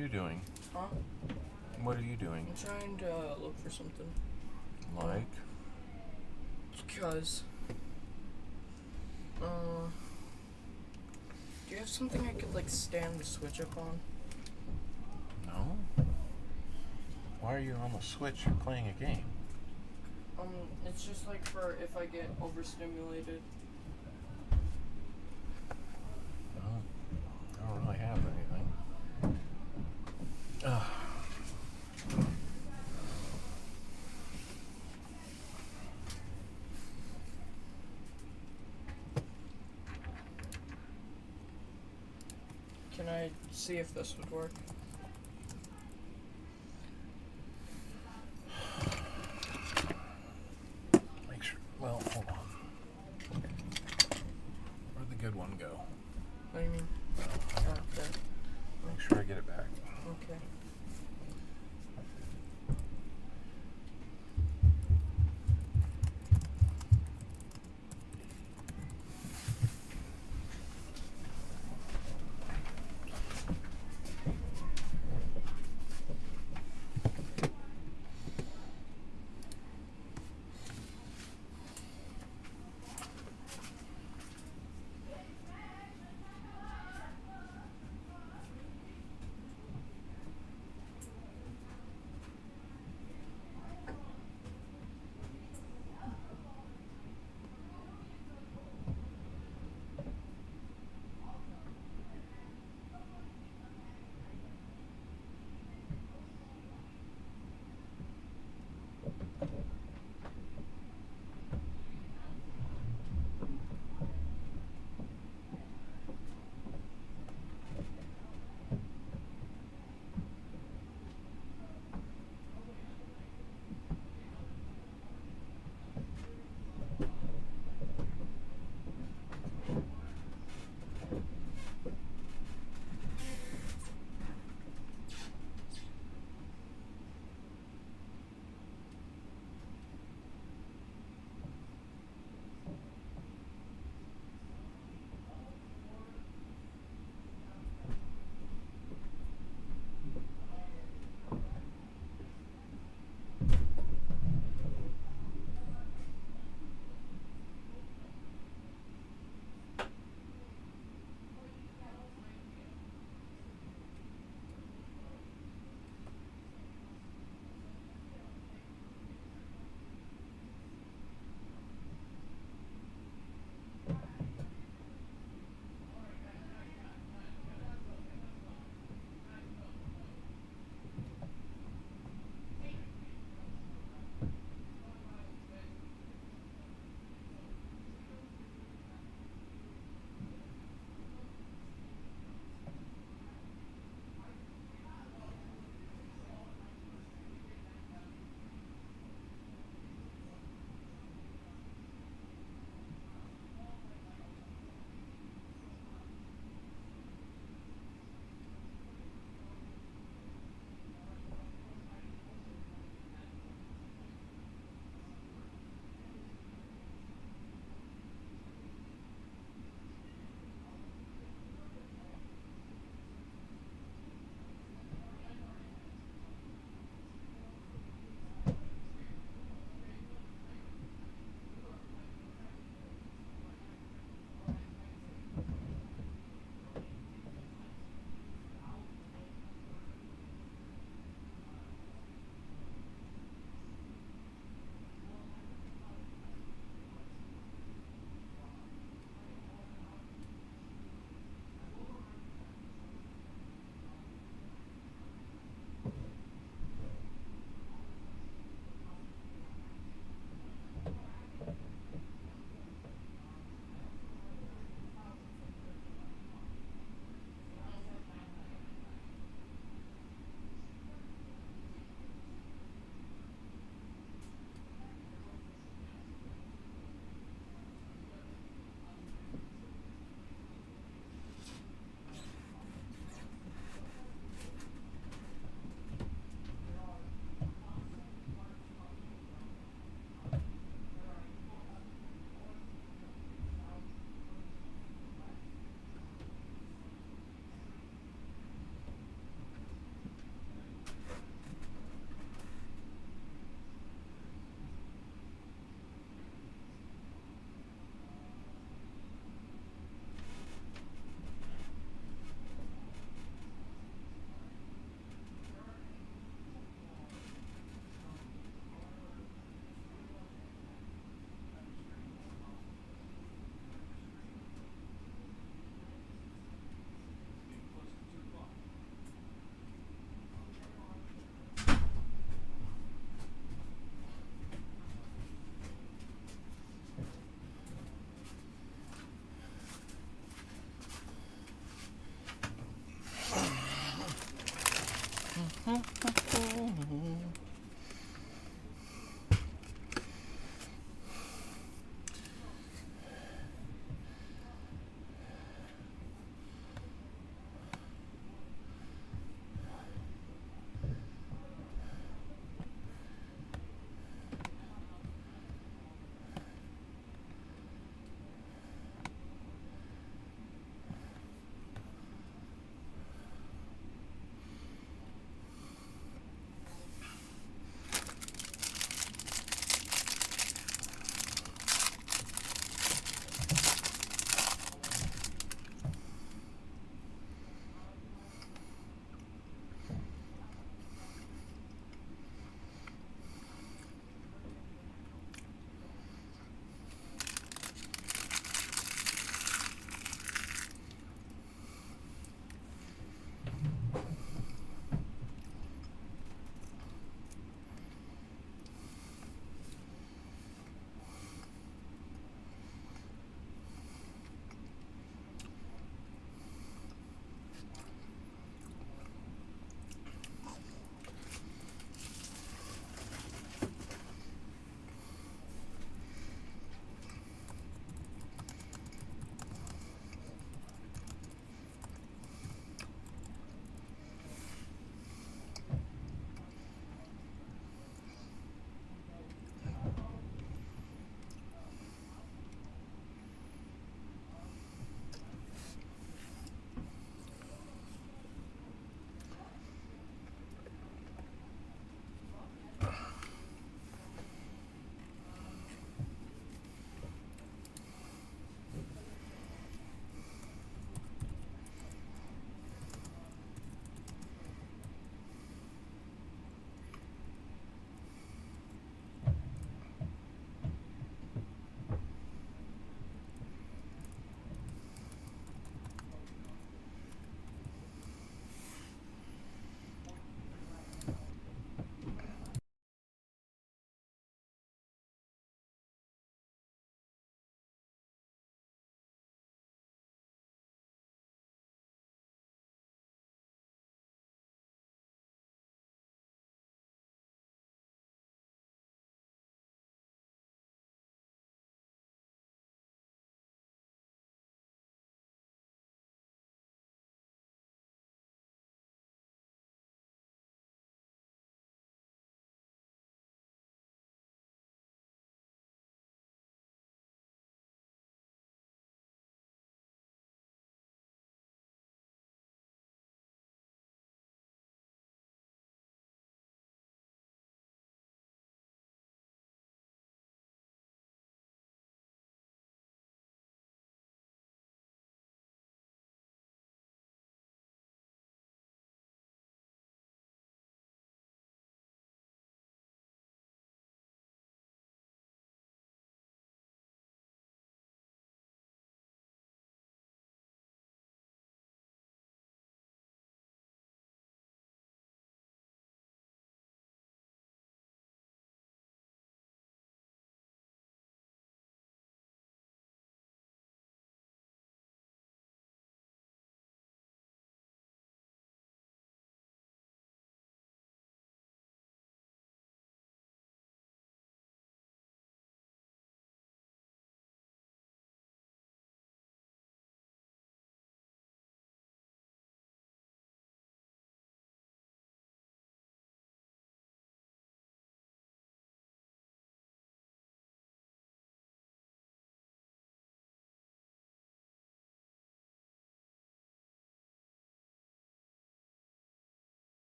you doing? Huh? What are you doing? I'm trying to look for something. Like? Because, do you have something I could, like, stand the Switch up on? No? Why are you on the Switch? You're playing a game. It's just, like, for if I get overstimulated. Well, I don't really have anything. Can I see if this would work? Make sure. Well, hold on. Where'd the good one go? What do you mean? Oh, Okay. make sure I get it back. Okay.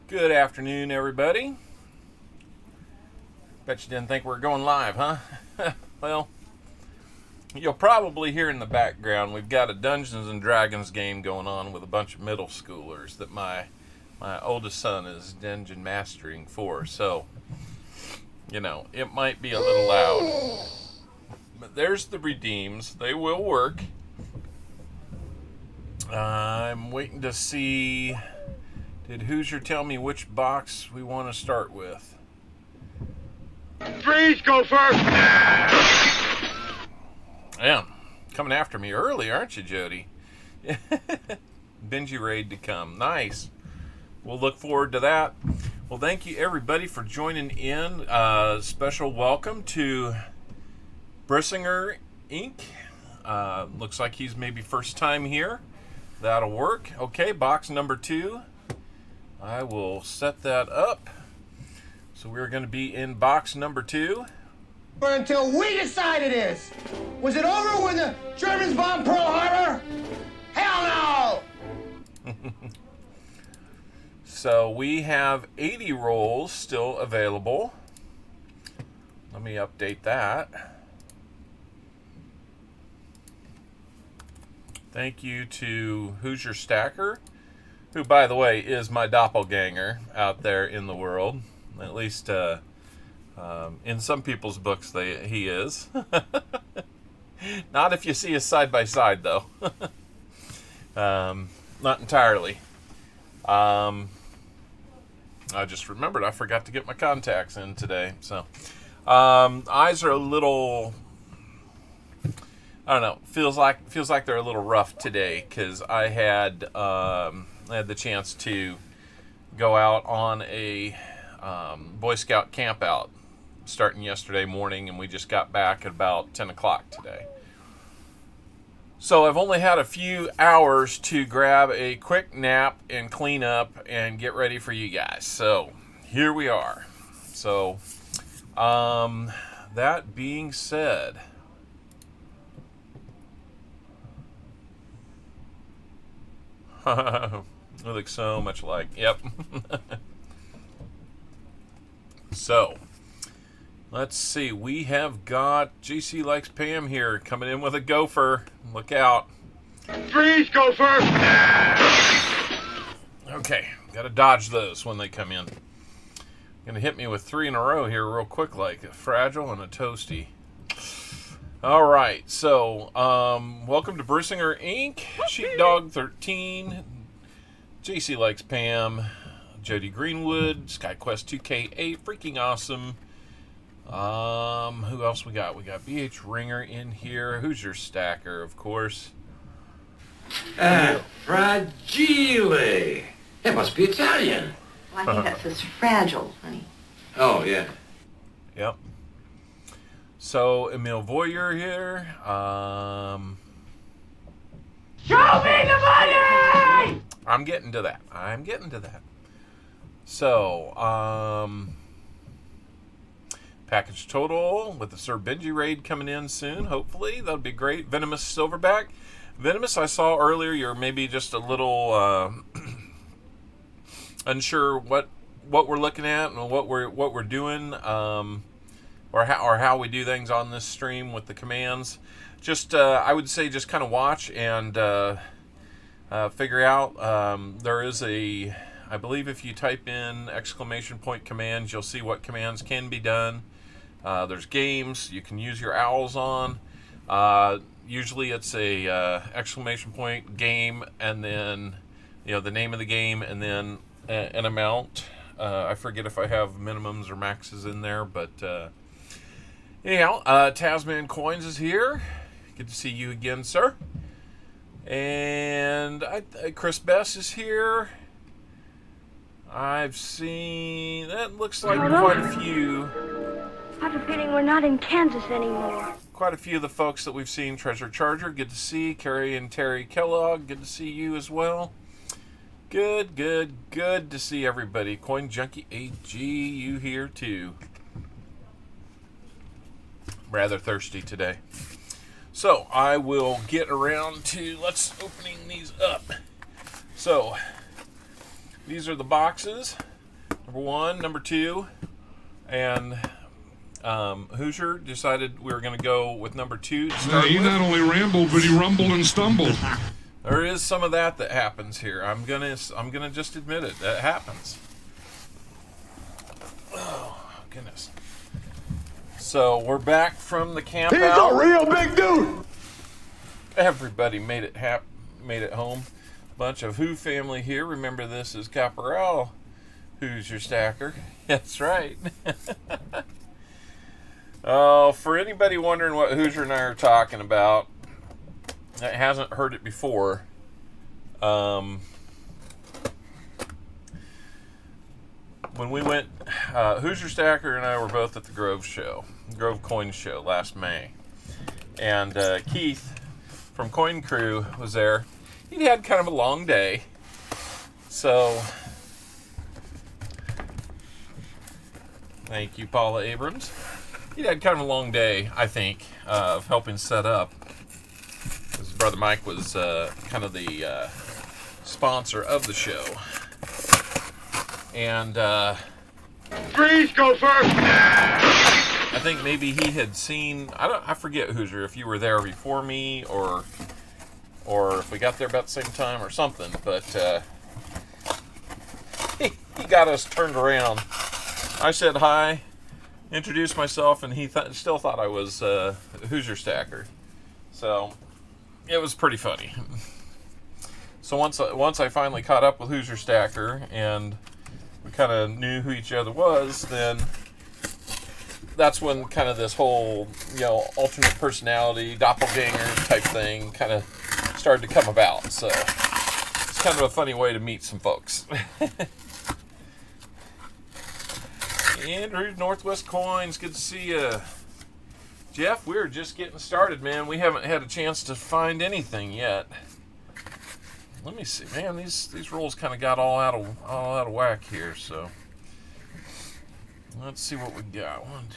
Good afternoon, everybody. Bet you didn't think we were going live, huh? Well, you'll probably hear in the background we've got a Dungeons and Dragons game going on with a bunch of middle schoolers that my oldest son is dungeon mastering for. So, you know, it might be a little loud. But there's the redeems. They will work. I'm waiting to see... Did Hoosier tell me which box we want to start with? Freeze, Gopher! Yeah, coming after me early, aren't you, Jody? Benji raid to come. Nice. We'll look forward to that. Well, thank you, everybody, for joining in. Special welcome to Brissinger Inc. Looks like he's maybe first time here. That'll work. Okay, box number 2. I will set that up. So we're going to be in box number 2. Until we decide it is. Was it over when the Germans bombed Pearl Harbor? Hell no! So we have 80 rolls still available. Let me update that. Thank you to Hoosier Stacker, who, by the way, is my doppelganger out there in the world. At least in some people's books, he is. Not if you see us side by side, though. Not entirely. I just remembered I forgot to get my contacts in today. So eyes are a little... I don't know. Feels like they're a little rough today because I had the chance to go out on a Boy Scout camp out starting yesterday morning, and we just got back at about 10 o'clock today. So I've only had a few hours to grab a quick nap and clean up and get ready for you guys. So here we are. So that being said, we look so much alike. Yep. So, let's see. We have got GC Likes Pam here coming in with a gopher. Look out. Freeze, Gopher! Okay, gotta dodge those when they come in. Gonna hit me with 3 in a row here real quick, like a fragile and a toasty. Alright, so, welcome to Brissinger Inc., Sheepdog 13, JC Likes Pam, Jody Greenwood, SkyQuest 2K8, freaking awesome. Who else we got? We got BH Ringer in here. Who's your stacker, of course? Fragile. It must be Italian. Well, I think that says fragile, honey. Oh, yeah. Yep. So, Emil Voyer here. Show me the money! I'm getting to that. So, package total with the Sir Benji raid coming in soon, hopefully. That'll be great. Venomous Silverback. Venomous, I saw earlier, you're maybe just a little unsure what we're looking at and what we're doing. Or how we do things on this stream with the commands. Just, I would say, just kind of watch and figure out. There is I believe if you type in exclamation point commands, you'll see what commands can be done. There's games you can use your owls on. Usually it's a exclamation point game, and then the name of the game, and then an amount. I forget if I have minimums or maxes in there, but... Anyhow, Tasman Coins is here. Good to see you again, sir. And Chris Bess is here. I've seen... That looks like quite a few. I have a feeling we're not in Kansas anymore. Quite a few of the folks that we've seen. Treasure Charger, good to see. Carrie and Terry Kellogg, good to see you as well. Good to see everybody. Coin Junkie AG, you here too. Rather thirsty today. So I will get around to opening these up. So these are the boxes. Number 1, number 2, and Hoosier decided we were going to go with number 2 to start He with. not only rambled, but he rumbled and stumbled. There is some of that happens here. I'm gonna just admit it. That happens. Oh goodness. So we're back from the camp out. real big dude. Everybody made it home. Bunch of Who family here. Remember, this is Copper Owl. Who's your stacker? That's right. Oh, for anybody wondering what Hoosier and I are talking about, that hasn't heard it before, when we went, Hoosier Stacker and I were both at the Grove Coin Show last May, and Keith from Coin Crew was there. He'd had kind of a long day, so thank you, Paula Abrams. He'd had kind of a long day, I think, of helping set up. His brother Mike was kind of the sponsor of the show. And Freeze, go first. I think maybe he had seen, I forget, Hoosier, if you were there before me or if we got there about the same time or something, but he got us turned around. I said hi, introduced myself, and he still thought I was Hoosier Stacker. So it was pretty funny. So once I finally caught up with Hoosier Stacker and we kind of knew who each other was, then that's when kind of this whole, alternate personality, doppelganger type thing kind of started to come about. So it's kind of a funny way to meet some folks. Andrew, Northwest Coins, good to see you. Jeff, we're just getting started, man. We haven't had a chance to find anything yet. Let me see, man. These rolls kind of got all out of whack here. So let's see what we got. 1, 2,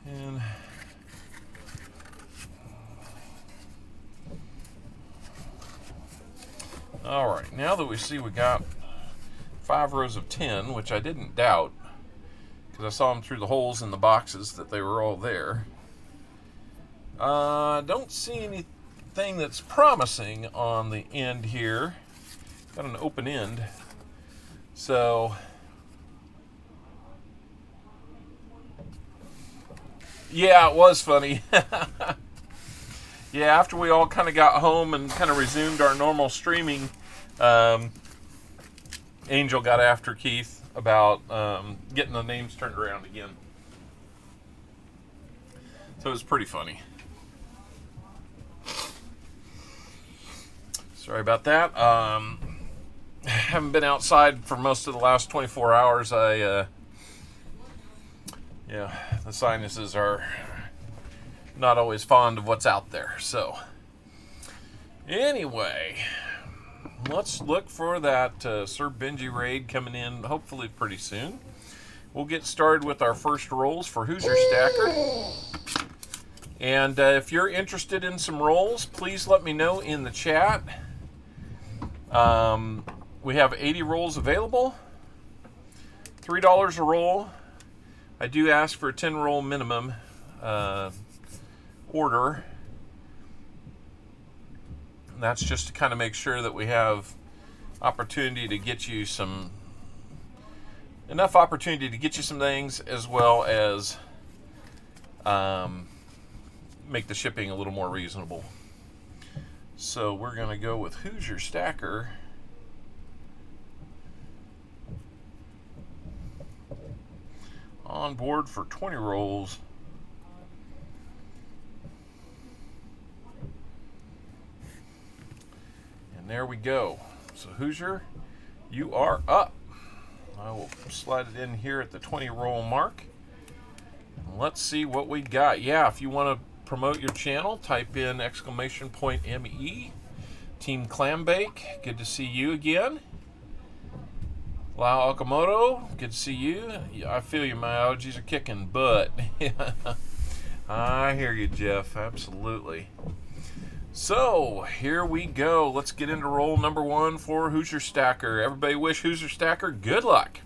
3, and all right. Now that we see we got 5 rows of 10, which I didn't doubt, because I saw them through the holes in the boxes that they were all there. Don't see anything that's promising on the end here. Got an open end. So, yeah, it was funny. Yeah, after we all kind of got home and kind of resumed our normal streaming, Angel got after Keith about getting the names turned around again. So it was pretty funny. Sorry about that. Haven't been outside for most of the last 24 hours. The sinuses are not always fond of what's out there. So anyway, let's look for that Sir Benji raid coming in hopefully pretty soon. We'll get started with our first rolls for Hoosier Stacker. And if you're interested in some rolls, please let me know in the chat. We have 80 rolls available. $3 a roll. I do ask for a 10 roll minimum order. And that's just to kind of make sure that we have opportunity to get you enough opportunity to get you some things, as well as make the shipping a little more reasonable. So we're going to go with Hoosier Stacker. On board for 20 rolls. And there we go. So Hoosier, you are up. I will slide it in here at the 20 roll mark. And let's see what we got. Yeah, if you want to promote your channel, type in !me. Team Clambake, good to see you again. Lau Okamoto, good to see you. I feel you, my allergies are kicking butt. I hear you, Jeff, absolutely. So here we go. Let's get into roll number 1 for Hoosier Stacker. Everybody wish Hoosier Stacker good luck.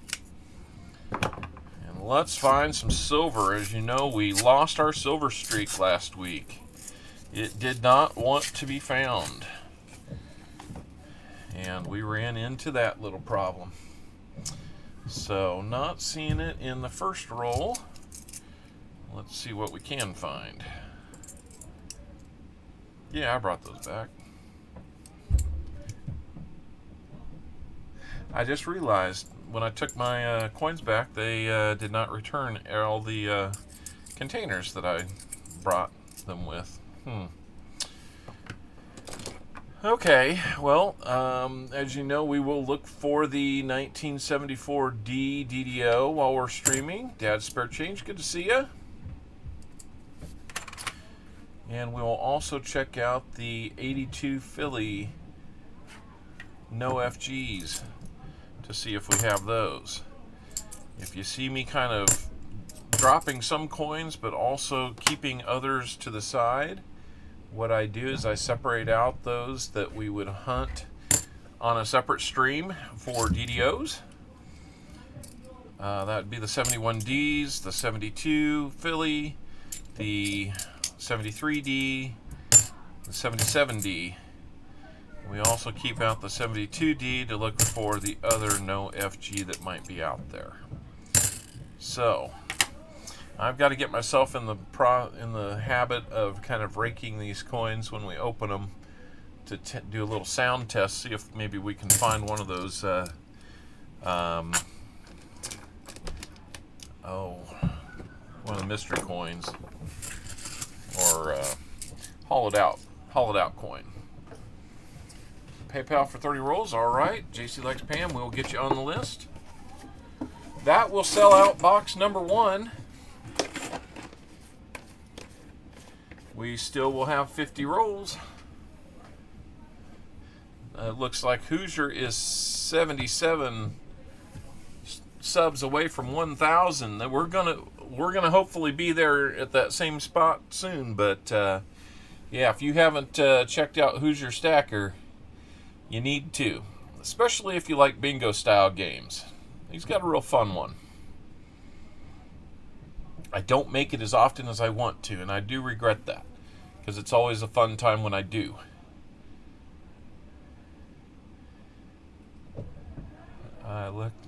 And let's find some silver. As you know, we lost our silver streak last week. It did not want to be found. And we ran into that little problem. So not seeing it in the first roll. Let's see what we can find. Yeah, I brought those back. I just realized when I took my coins back, they did not return all the containers that I brought them with. Okay, well, as you know, we will look for the 1974D DDO while we're streaming. Dad's Spare Change, good to see ya. And we will also check out the 82 Philly no FGs to see if we have those. If you see me kind of dropping some coins but also keeping others to the side, what I do is I separate out those that we would hunt on a separate stream for DDOs. That would be the 71Ds, the 72 Philly, the 73D, the 77D. We also keep out the 72D to look for the other no FG that might be out there. So I've got to get myself in the habit of kind of raking these coins when we open them to do a little sound test, see if maybe we can find one of those one of the mystery coins, or hollowed out coin. PayPal for 30 rolls. All right, JC Likes Pam, we'll get you on the list. That will sell out box number 1. We still will have 50 rolls. It looks like Hoosier is 77 subs away from 1,000. We're gonna hopefully be there at that same spot soon. But yeah, if you haven't checked out Hoosier Stacker, you need to, especially if you like bingo style games. He's got a real fun one. I don't make it as often as I want to, and I do regret that, because it's always a fun time when I do. I looked.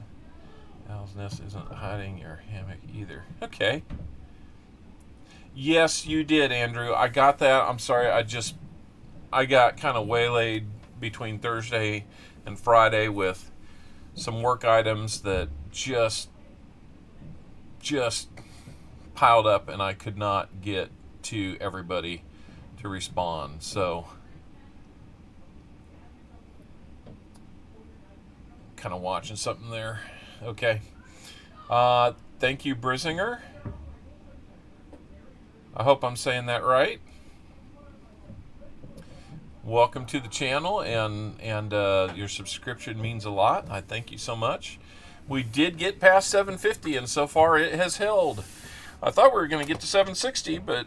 Owl's Nest isn't hiding your hammock either. Okay. Yes, you did, Andrew. I got that. I'm sorry. I got kind of waylaid between Thursday and Friday with some work items that just piled up, and I could not get to everybody to respond. So kind of watching something there. Okay. Thank you, Brisinger. I hope I'm saying that right. Welcome to the channel, and your subscription means a lot. I thank you so much. We did get past 750, and so far it has held. I thought we were going to get to 760, but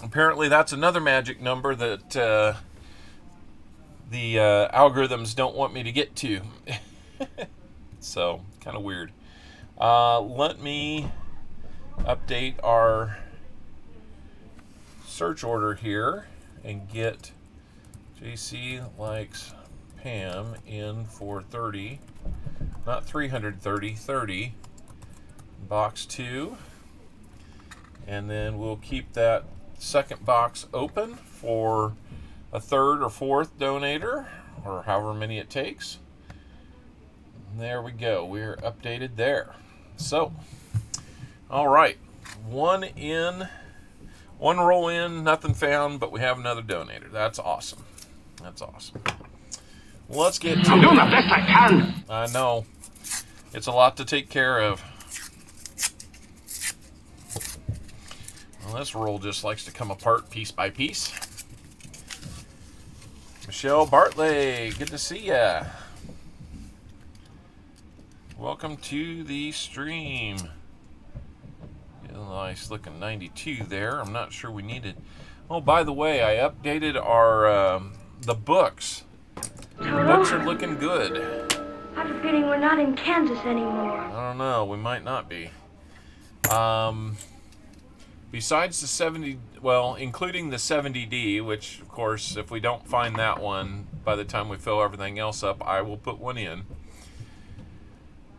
apparently that's another magic number that the algorithms don't want me to get to. So, kind of weird. Let me update our search order here and get JC Likes Pam in for 30, not 330, 30, box 2, and then we'll keep that second box open for a third or fourth donator, or however many it takes. There we go. We're updated there. So, all right, one roll in, nothing found, but we have another donator. That's awesome. That's awesome. Let's get to I'm doing the best I can. I know. It's a lot to take care of. Well, this roll just likes to come apart piece by piece. Michelle Bartley, good to see ya. Welcome to the stream. Nice looking 92 there. I'm not sure we needed. Oh, by the way, I updated our the books. The books are looking good. I have a feeling we're not in Kansas anymore. I don't know. We might not be. Besides the 70, well, including the 70D, which, of course, if we don't find that one by the time we fill everything else up, I will put one in.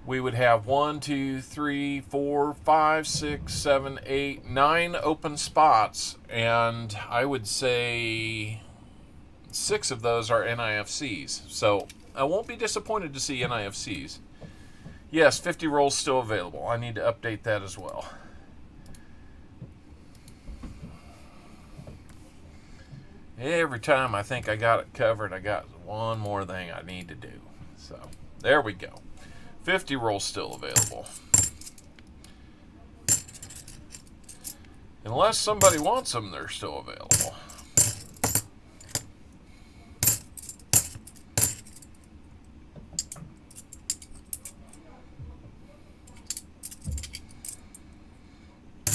We would have 1, 2, 3, 4, 5, 6, 7, 8, 9 open spots, and I would say 6 of those are NIFCs. So I won't be disappointed to see NIFCs. Yes, 50 rolls still available. I need to update that as well. Every time I think I got it covered, I got one more thing I need to do. So there we go. 50 rolls still available. Unless somebody wants them, they're still available.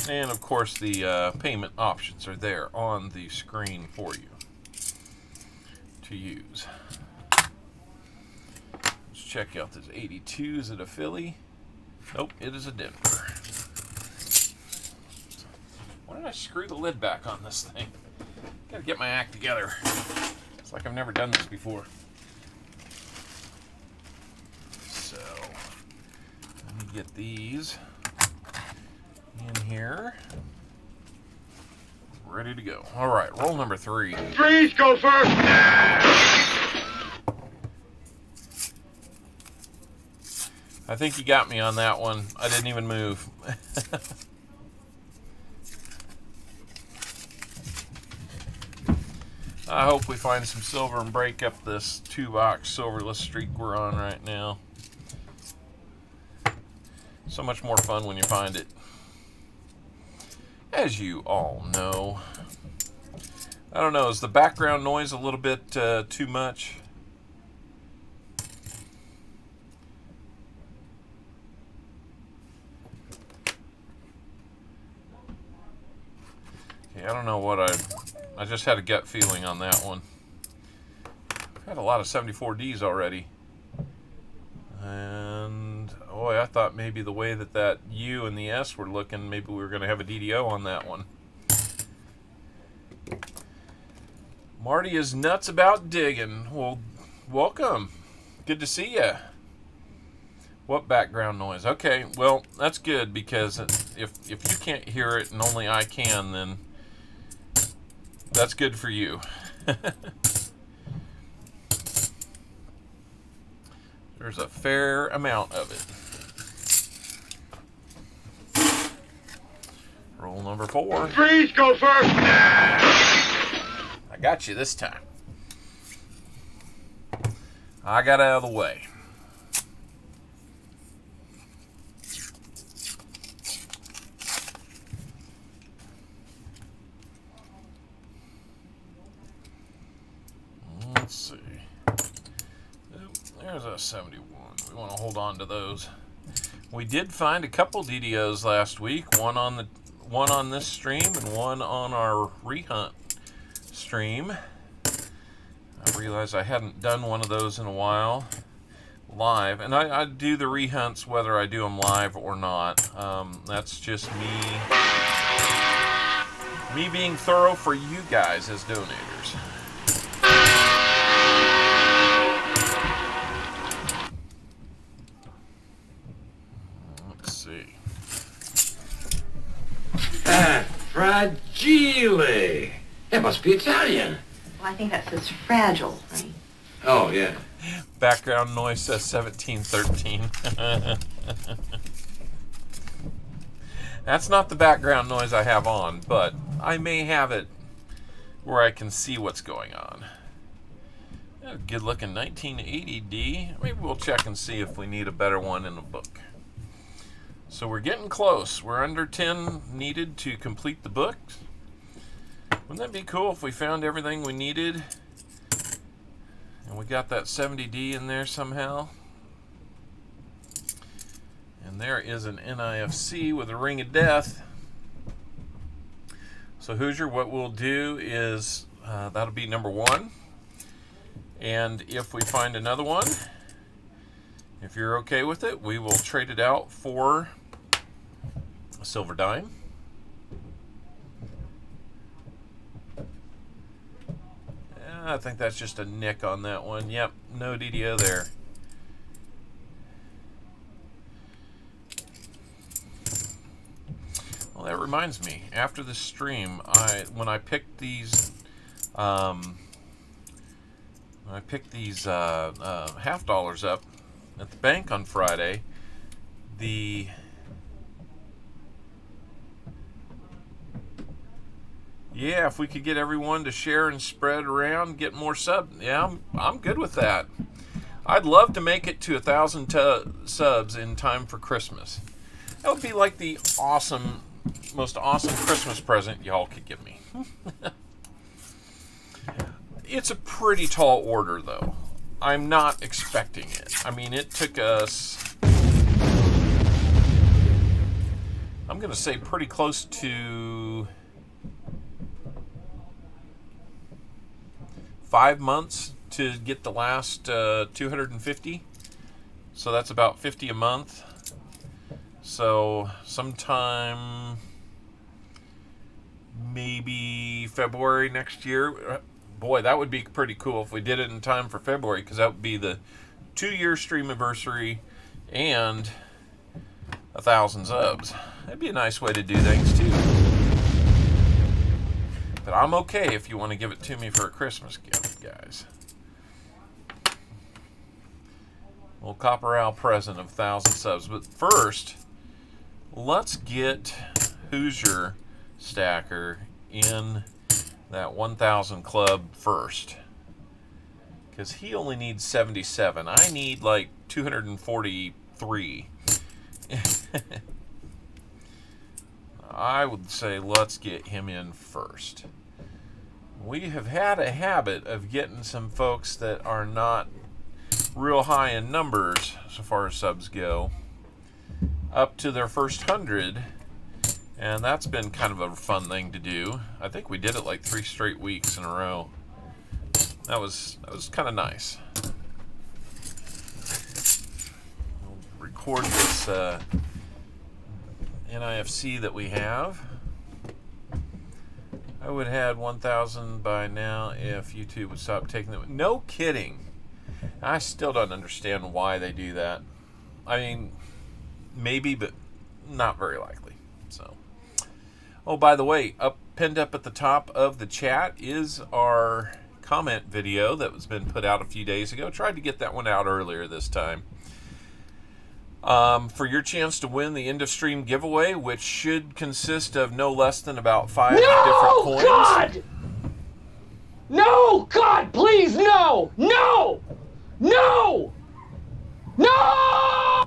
And of course the payment options are there on the screen for you to use. Let's check out this 82. Is it a Philly? Nope, it is a Denver. Why did I screw the lid back on this thing? Gotta get my act together. It's like I've never done this before. So, let me get these in here. Ready to go. All right, roll number 3. Freeze, go first! I think you got me on that one. I didn't even move. I hope we find some silver and break up this 2-box silverless streak we're on right now. So much more fun when you find it. As you all know. I don't know, is the background noise a little bit too much? Okay, I don't know what I just had a gut feeling on that one. I've had a lot of 74Ds already. And boy, I thought maybe the way that U and the S were looking, maybe we were going to have a DDO on that one. Marty is nuts about digging. Well, welcome. Good to see you. What background noise? Okay, well, that's good, because if you can't hear it and only I can, then that's good for you. There's a fair amount of it. Roll number 4. Freeze, go first! I got you this time. I got out of the way. Let's see. There's a 71. We want to hold on to those. We did find a couple DDOs last week. One on this stream and one on our rehunt stream. I realized I hadn't done one of those in a while live, and I do the rehunts whether I do them live or not. That's just me being thorough for you guys as donators. Let's see. Fragile. It must be Italian. Well, I think that says fragile, honey. Oh, yeah. Background noise says 1713. That's not the background noise I have on, but I may have it where I can see what's going on. A good looking 1980D. Maybe we'll check and see if we need a better one in the book. So we're getting close. We're under 10 needed to complete the book. Wouldn't that be cool if we found everything we needed and we got that 70D in there somehow? And there is an NIFC with a ring of death. So Hoosier, what we'll do is that'll be number 1. And if we find another one, if you're okay with it, we will trade it out for a silver dime. I think that's just a nick on that one. Yep, no DDO there. Well, that reminds me. After the stream, when I picked these, half dollars up at the bank on Friday, yeah, if we could get everyone to share and spread around, get more subs, yeah, I'm good with that. I'd love to make it to 1,000 subs in time for Christmas. That would be like the most awesome Christmas present y'all could give me. It's a pretty tall order, though. I'm not expecting it. I mean, it took us, I'm going to say pretty close to 5 months to get the last 250. So that's about 50 a month. So sometime maybe February next year. Boy, that would be pretty cool if we did it in time for February, because that would be the 2-year stream anniversary and 1,000 subs. That'd be a nice way to do things too. But I'm okay if you want to give it to me for a Christmas gift, guys. Little Copper Owl present of 1,000 subs. But first, let's get Hoosier Stacker in that 1,000 club first, because he only needs 77. I need like 243. I would say let's get him in first. We have had a habit of getting some folks that are not real high in numbers so far as subs go up to their first 100. And that's been kind of a fun thing to do. I think we did it like 3 straight weeks in a row. That was kind of nice. We'll record this NIFC that we have. I would have had 1,000 by now if YouTube would stop taking them. No kidding. I still don't understand why they do that. I mean, maybe, but not very likely. So. Oh, by the way, pinned up at the top of the chat is our comment video that was been put out a few days ago. Tried to get that one out earlier this time. For your chance to win the end of stream giveaway, which should consist of no less than about 5 different coins. God! No, God, please, no! No! No! No!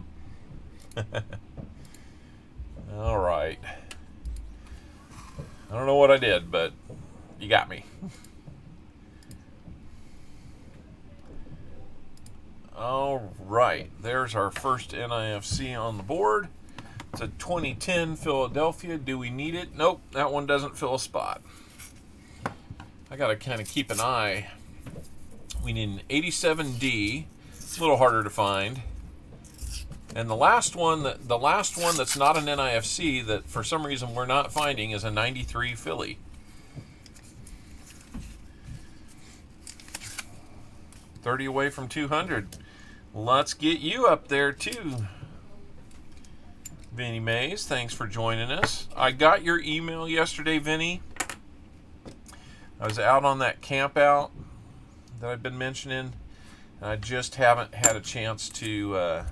All right. I don't know what I did, but you got me. All right, there's our first NIFC on the board. It's a 2010 Philadelphia. Do we need it? Nope, that one doesn't fill a spot. I got to kind of keep an eye. We need an 87D. It's a little harder to find. And the last one that's not an NIFC that for some reason we're not finding is a 93 Philly. $30 away from 200. Let's get you up there too. Vinny Mays, thanks for joining us. I got your email yesterday, Vinny. I was out on that camp out that I've been mentioning, and I just haven't had a chance to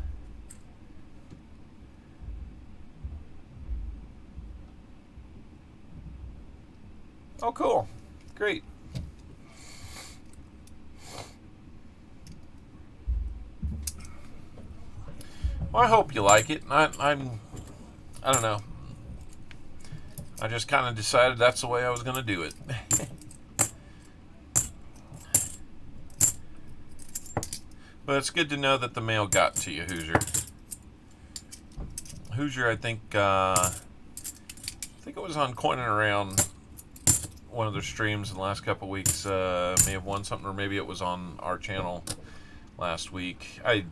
Oh, cool. Great. Well, I hope you like it. I don't know. I just kind of decided that's the way I was going to do it. But it's good to know that the mail got to you, Hoosier. Hoosier, I think it was on Coin and Around one of their streams in the last couple weeks. May have won something, or maybe it was on our channel last week. I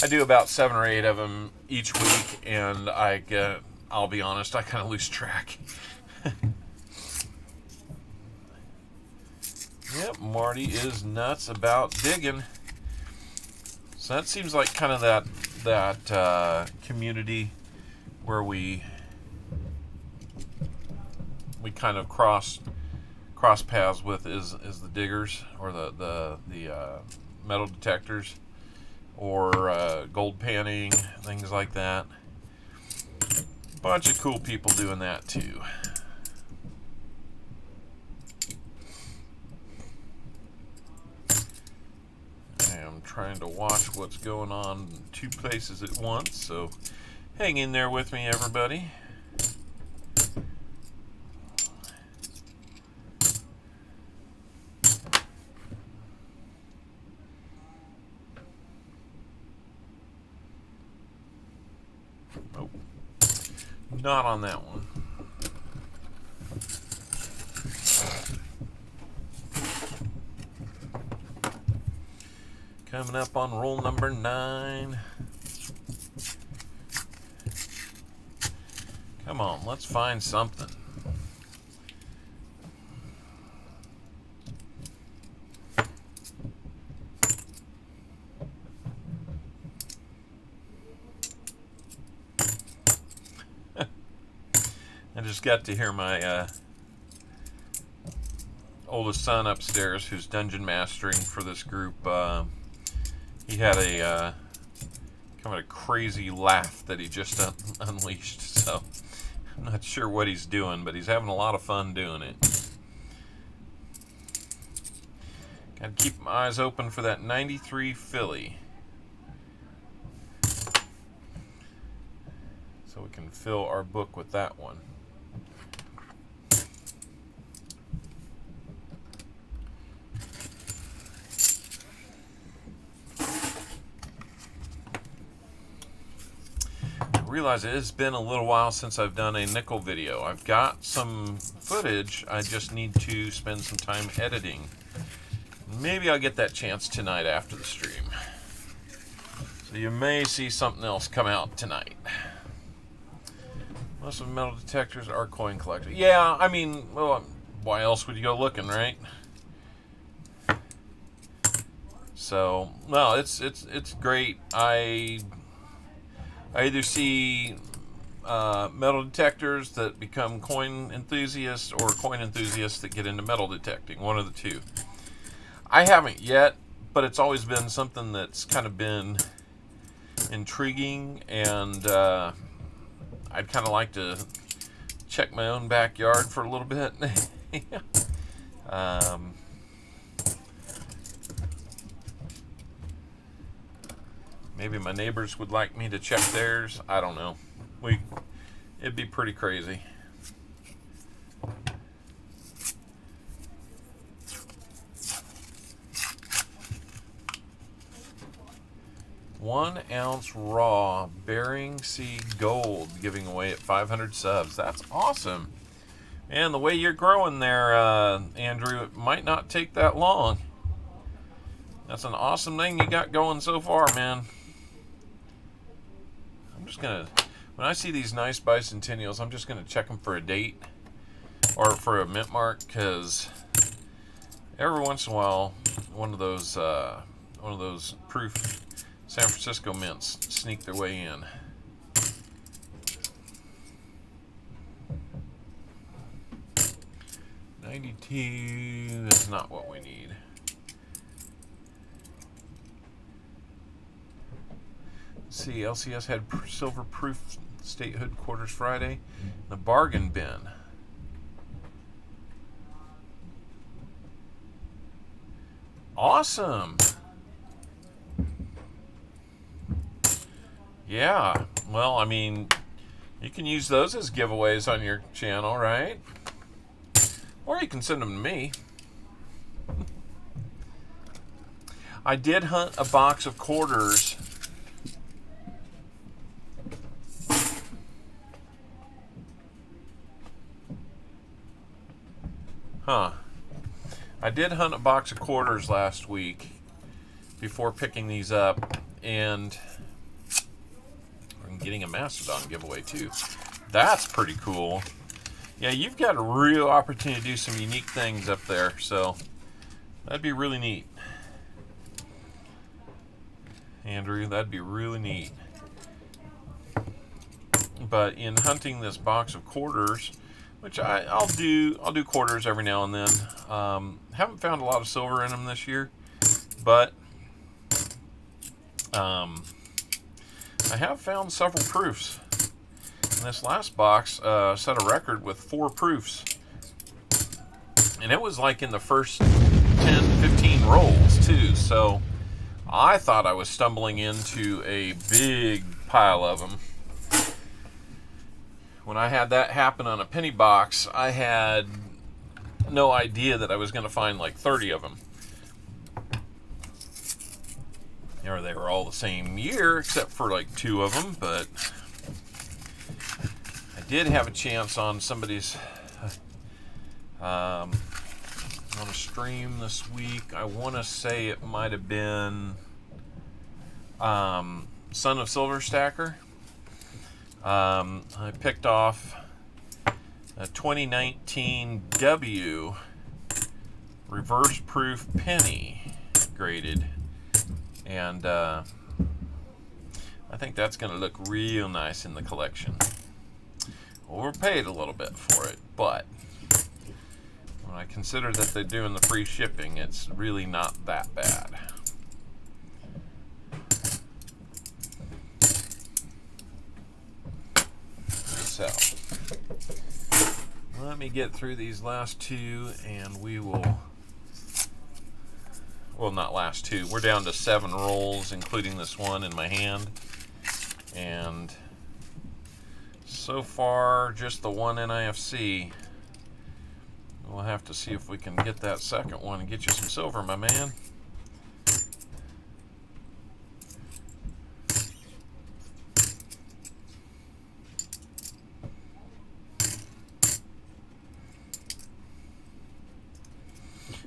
do about 7 or 8 of them each week, and I'll be honest, I kind of lose track. Yep, Marty is nuts about digging. So that seems like kind of that community where we kind of cross paths with is the diggers, or the metal detectors, or gold panning, things like that. Bunch of cool people doing that too. I'm trying to watch what's going on in 2 places at once, so hang in there with me, everybody. Nope, not on that one. Coming up on roll number 9. Come on, let's find something. I just got to hear my oldest son upstairs, who's dungeon mastering for this group. He had a kind of a crazy laugh that he just unleashed. So I'm not sure what he's doing, but he's having a lot of fun doing it. Got to keep my eyes open for that 93 Philly, so we can fill our book with that one. I realize it has been a little while since I've done a nickel video. I've got some footage, I just need to spend some time editing. Maybe I'll get that chance tonight after the stream. So you may see something else come out tonight. Most of the metal detectors are coin collectors. Yeah, I mean, well, why else would you go looking, right? So, no, it's great. I either see metal detectors that become coin enthusiasts, or coin enthusiasts that get into metal detecting. One of the two. I haven't yet, but it's always been something that's kind of been intriguing, and I'd kind of like to check my own backyard for a little bit. Maybe my neighbors would like me to check theirs. I don't know. It'd be pretty crazy. $1 ounce raw Bering Sea gold giving away at 500 subs. That's awesome. And the way you're growing there, Andrew, it might not take that long. That's an awesome thing you got going so far, man. I'm just gonna, when I see these nice bicentennials, I'm just gonna check them for a date or for a mint mark, because every once in a while, one of those proof San Francisco mints sneak their way in. $92 is not what we need. Let's see, LCS had silver proof statehood quarters Friday. The bargain bin. Awesome. Yeah, well, I mean, you can use those as giveaways on your channel, right? Or you can send them to me. I did hunt a box of quarters. Huh. I did hunt a box of quarters last week before picking these up, and I'm getting a Mastodon giveaway too. That's pretty cool. Yeah, you've got a real opportunity to do some unique things up there, so that'd be really neat. Andrew, that'd be really neat. But in hunting this box of quarters, which I'll do quarters every now and then. Haven't found a lot of silver in them this year, but I have found several proofs. And this last box set a record with 4 proofs. And it was like in the first 10, 15 rolls too. So I thought I was stumbling into a big pile of them. When I had that happen on a penny box, I had no idea that I was going to find like 30 of them. Or they were all the same year, except for like 2 of them, but I did have a chance on somebody's on a stream this week. I want to say it might have been Son of Silver Stacker. I picked off a 2019 W reverse proof penny graded, and I think that's going to look real nice in the collection. Overpaid a little bit for it, but when I consider that they're doing the free shipping, it's really not that bad. So, let me get through these last 2 and we will, well, not last 2, we're down to 7 rolls, including this one in my hand, and so far just the one NIFC. We'll have to see if we can get that second one and get you some silver, my man.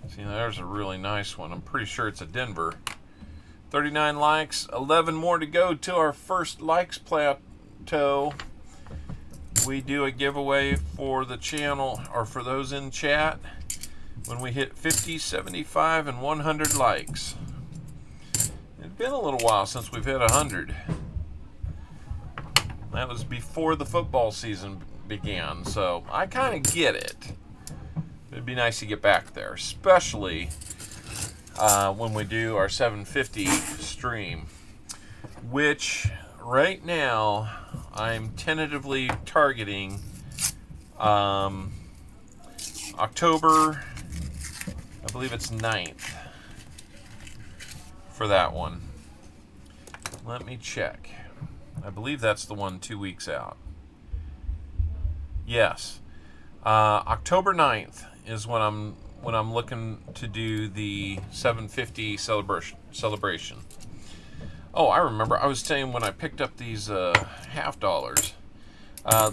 See, there's a really nice one. I'm pretty sure it's a Denver. 39 likes, 11 more to go to our first likes plateau. We do a giveaway for the channel, or for those in chat, when we hit 50, 75, and 100 likes. It's been a little while since we've hit 100. That was before the football season began, so I kind of get it. It'd be nice to get back there, especially when we do our 750 stream, which right now I'm tentatively targeting October, I believe it's 9th for that one. Let me check. I believe that's the one 2 weeks out. Yes, October 9th is when I'm looking to do the 750 celebration. Oh, I remember. I was saying when I picked up these half dollars,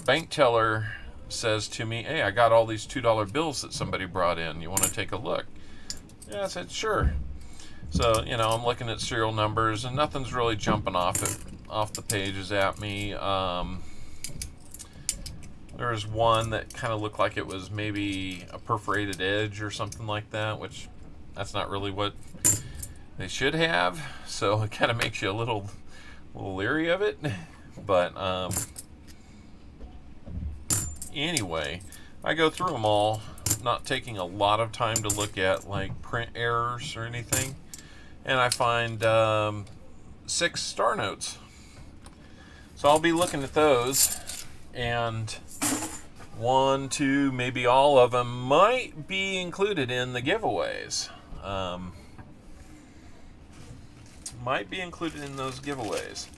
bank teller says to me, "Hey, I got all these $2 bills that somebody brought in. You want to take a look?" Yeah, I said, "Sure." So, you know, I'm looking at serial numbers, and nothing's really jumping off the pages at me. There was one that kind of looked like it was maybe a perforated edge or something like that, which that's not really what they should have. So it kind of makes you a little leery of it. But anyway, I go through them all, not taking a lot of time to look at like print errors or anything, and I find 6 star notes. So I'll be looking at those, and 1, 2, maybe all of them might be included in the giveaways. Might be included in those giveaways.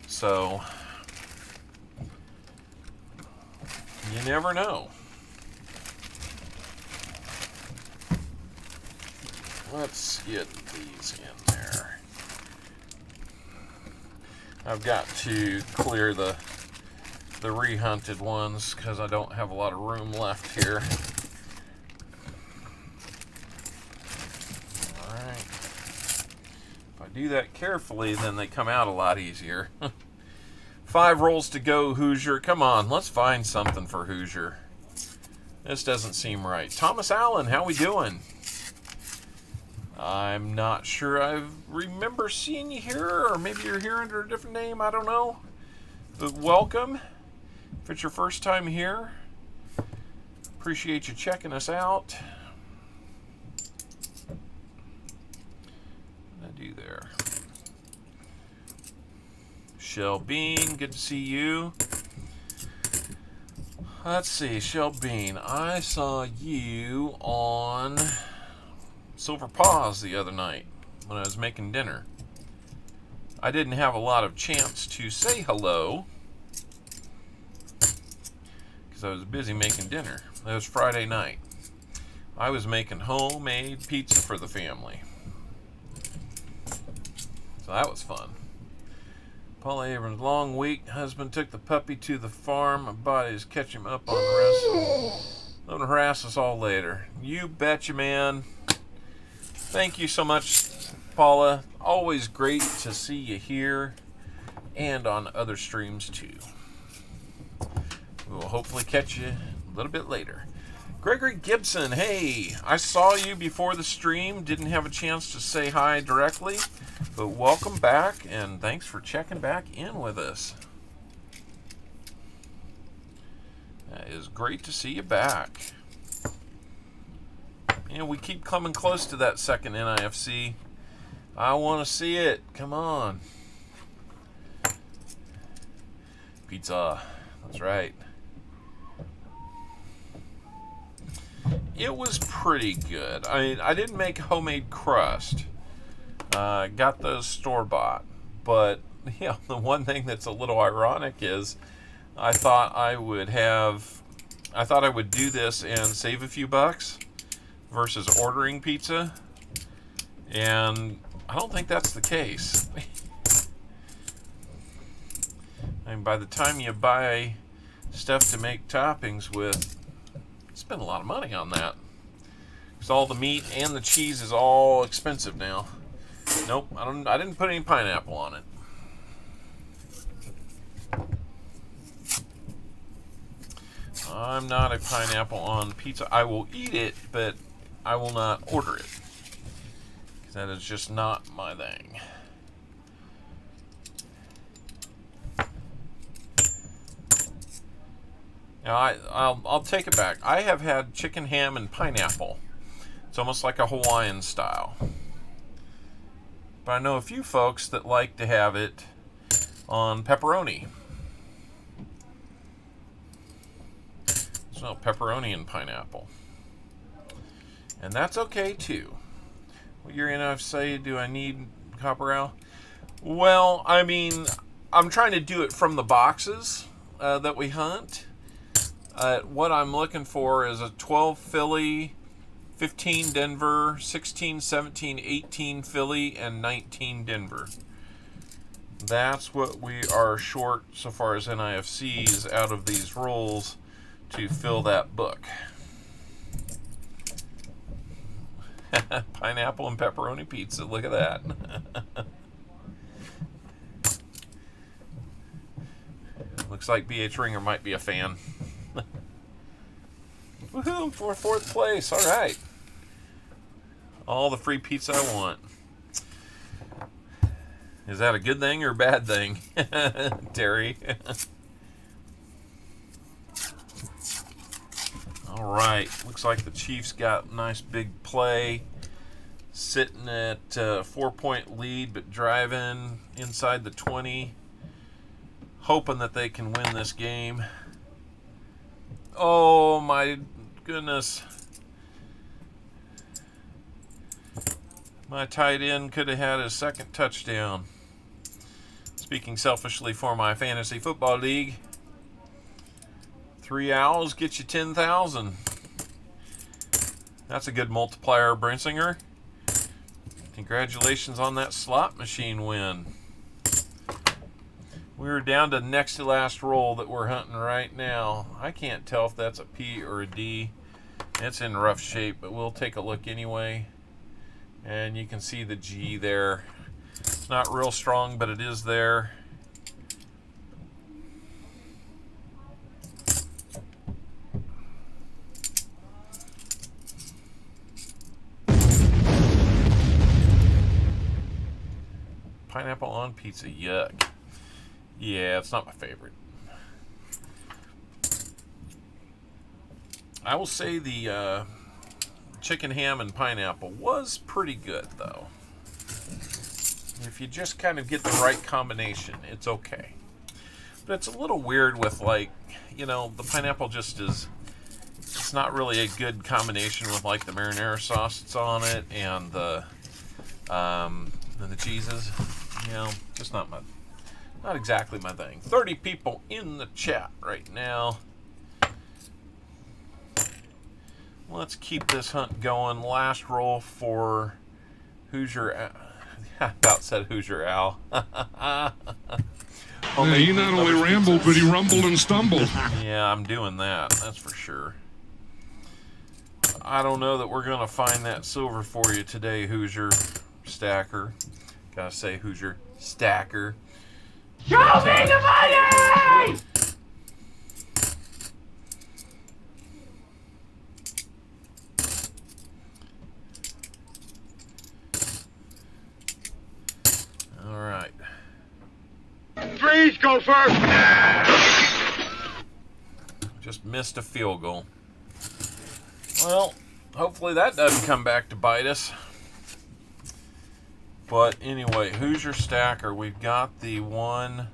So you never know. Let's get these in there. I've got to clear the rehunted ones because I don't have a lot of room left here. do that carefully, then they come out a lot easier. 5 rolls to go, Hoosier. Come on, let's find something for Hoosier. This doesn't seem right. Thomas Allen, how we doing? I'm not sure I remember seeing you here, or maybe you're here under a different name, I don't know. But welcome. If it's your first time here, appreciate you checking us out. What did I do there? Shell Bean, good to see you. Let's see, Shell Bean, I saw you on Silver Paws the other night when I was making dinner. I didn't have a lot of chance to say hello because I was busy making dinner. It was Friday night. I was making homemade pizza for the family. So that was fun. Paul Abrams, long week. Husband took the puppy to the farm. My body's catching him up on the rest. Don't harass us all later. You betcha, man. Thank you so much, Paula. Always great to see you here and on other streams too. We will hopefully catch you a little bit later. Gregory Gibson, hey, I saw you before the stream. Didn't have a chance to say hi directly, but welcome back and thanks for checking back in with us. That is great to see you back. And we keep coming close to that second NIFC. I want to see it. Come on. Pizza. That's right. It was pretty good. I didn't make homemade crust. Got those store-bought. But, yeah, the one thing that's a little ironic is I thought I would do this and save a few bucks versus ordering pizza, and I don't think that's the case. I mean, by the time you buy stuff to make toppings with, spend a lot of money on that, because all the meat and the cheese is all expensive now. Nope, I didn't put any pineapple on it. I'm not a pineapple on pizza. I will eat it, but I will not order it, because that is just not my thing. Now I'll take it back. I have had chicken, ham, and pineapple. It's almost like a Hawaiian style. But I know a few folks that like to have it on pepperoni. So pepperoni and pineapple. And that's okay too. What year NIFC do I need, CopperOwl? Well, I mean, I'm trying to do it from the boxes that we hunt. What I'm looking for is a 12 Philly, 15 Denver, 16, 17, 18 Philly, and 19 Denver. That's what we are short so far as NIFCs out of these rolls to fill that book. Pineapple and pepperoni pizza, look at that. Looks like BH Ringer might be a fan. Woohoo, for 4th place, alright. All the free pizza I want. Is that a good thing or a bad thing, Terry? Alright, looks like the Chiefs got a nice big play. Sitting at a 4-point lead, but driving inside the 20. Hoping that they can win this game. Oh my goodness. My tight end could have had his second touchdown. Speaking selfishly for my fantasy football league. 3 owls get you 10,000. That's a good multiplier, Brinsinger. Congratulations on that slot machine win. We're down to next to last roll that we're hunting right now. I can't tell if that's a P or a D. It's in rough shape, but we'll take a look anyway. And you can see the G there. not real strong, but it is there. Pineapple on pizza, yuck. Yeah, it's not my favorite. I will say the chicken ham and pineapple was pretty good, though. If you just kind of get the right combination, it's okay. But it's a little weird with, like, you know, the pineapple just is, it's not really a good combination with, like, the marinara sauce that's on it and the cheeses. You know, just not exactly my thing. 30 people in the chat right now. Let's keep this hunt going. Last roll for Hoosier. I about said Hoosier Al. Yeah, he not only rambled, but he rumbled and stumbled. Yeah, I'm doing that. That's for sure. I don't know that we're gonna find that silver for you today, Hoosier Stacker. Gotta say Hoosier Stacker. Show me the money! All right. Freeze, go first. Just missed a field goal. Well, hopefully that doesn't come back to bite us. But anyway, Hoosier Stacker, we've got the one.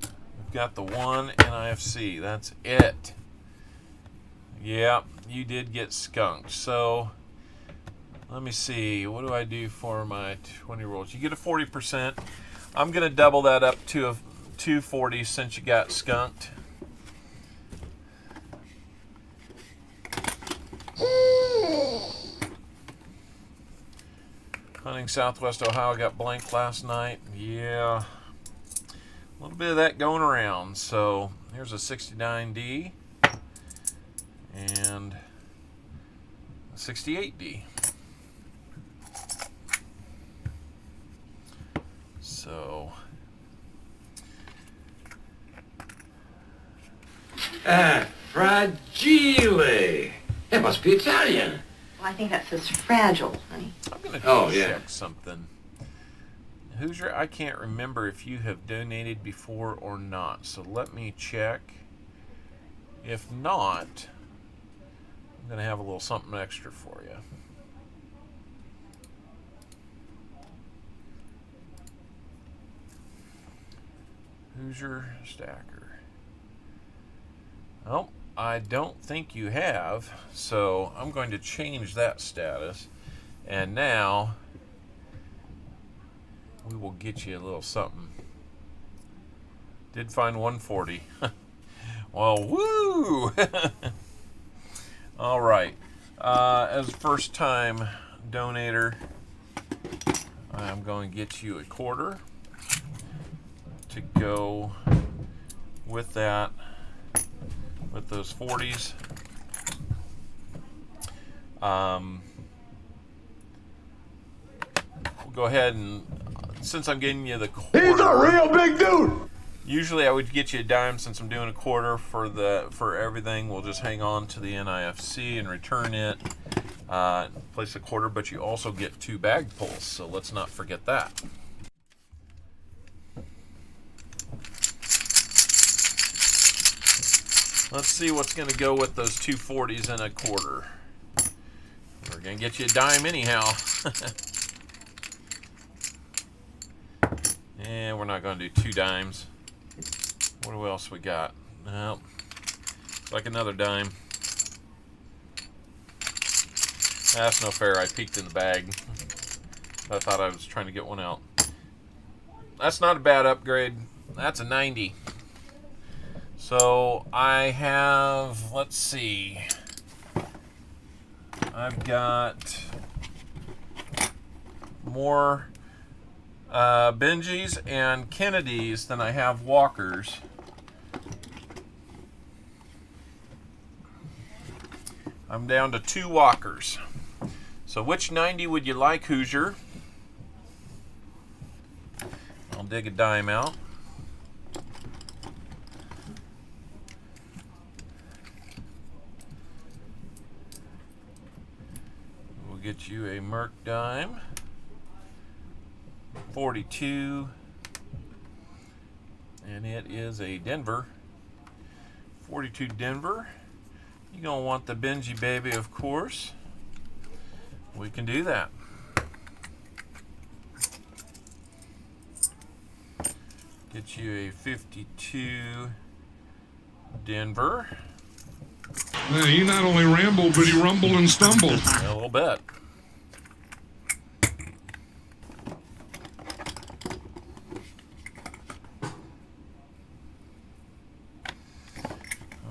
We've got the one NIFC. That's it. Yeah, you did get skunked. So let me see. What do I do for my 20 rolls? You get a 40%. I'm going to double that up to a 240 since you got skunked. Hunting Southwest Ohio got blanked last night. Yeah. A little bit of that going around. So here's a 69D and a 68D. So Fragile. It must be Italian. Well, I think that says fragile, honey. I'm going to yeah. check something. Hoosier, I can't remember if you have donated before or not. So let me check. If not, I'm going to have a little something extra for you. Hoosier Stacker. Oh, I don't think you have, so I'm going to change that status. And now we will get you a little something. Did find 140. Well, woo! All right. As a first time donator, I'm going to get you a quarter to go with that, with those 40s. We'll go ahead and, since I'm getting you the quarter, He's a real big dude. usually I would get you a dime. Since I'm doing a quarter for everything, we'll just hang on to the NIFC and return it. Place a quarter, but you also get 2 bag pulls, so let's not forget that. Let's see what's going to go with those 2 40s and a quarter. We're going to get you a dime anyhow. And we're not going to do 2 dimes. What else we got? Well, it's like another dime. That's no fair. I peeked in the bag. I thought I was trying to get one out. That's not a bad upgrade. That's a 90. So I have, let's see, I've got more Benjis and Kennedys than I have Walkers. I'm down to 2 Walkers. So which 90 would you like, Hoosier? I'll dig a dime out. We'll get you a Merc dime. 42. And it is a Denver. 42 Denver. You're going to want the Benji baby, of course. We can do that. Get you a 52 Denver. Yeah, he not only rambled, but he rumbled and stumbled. A little bit.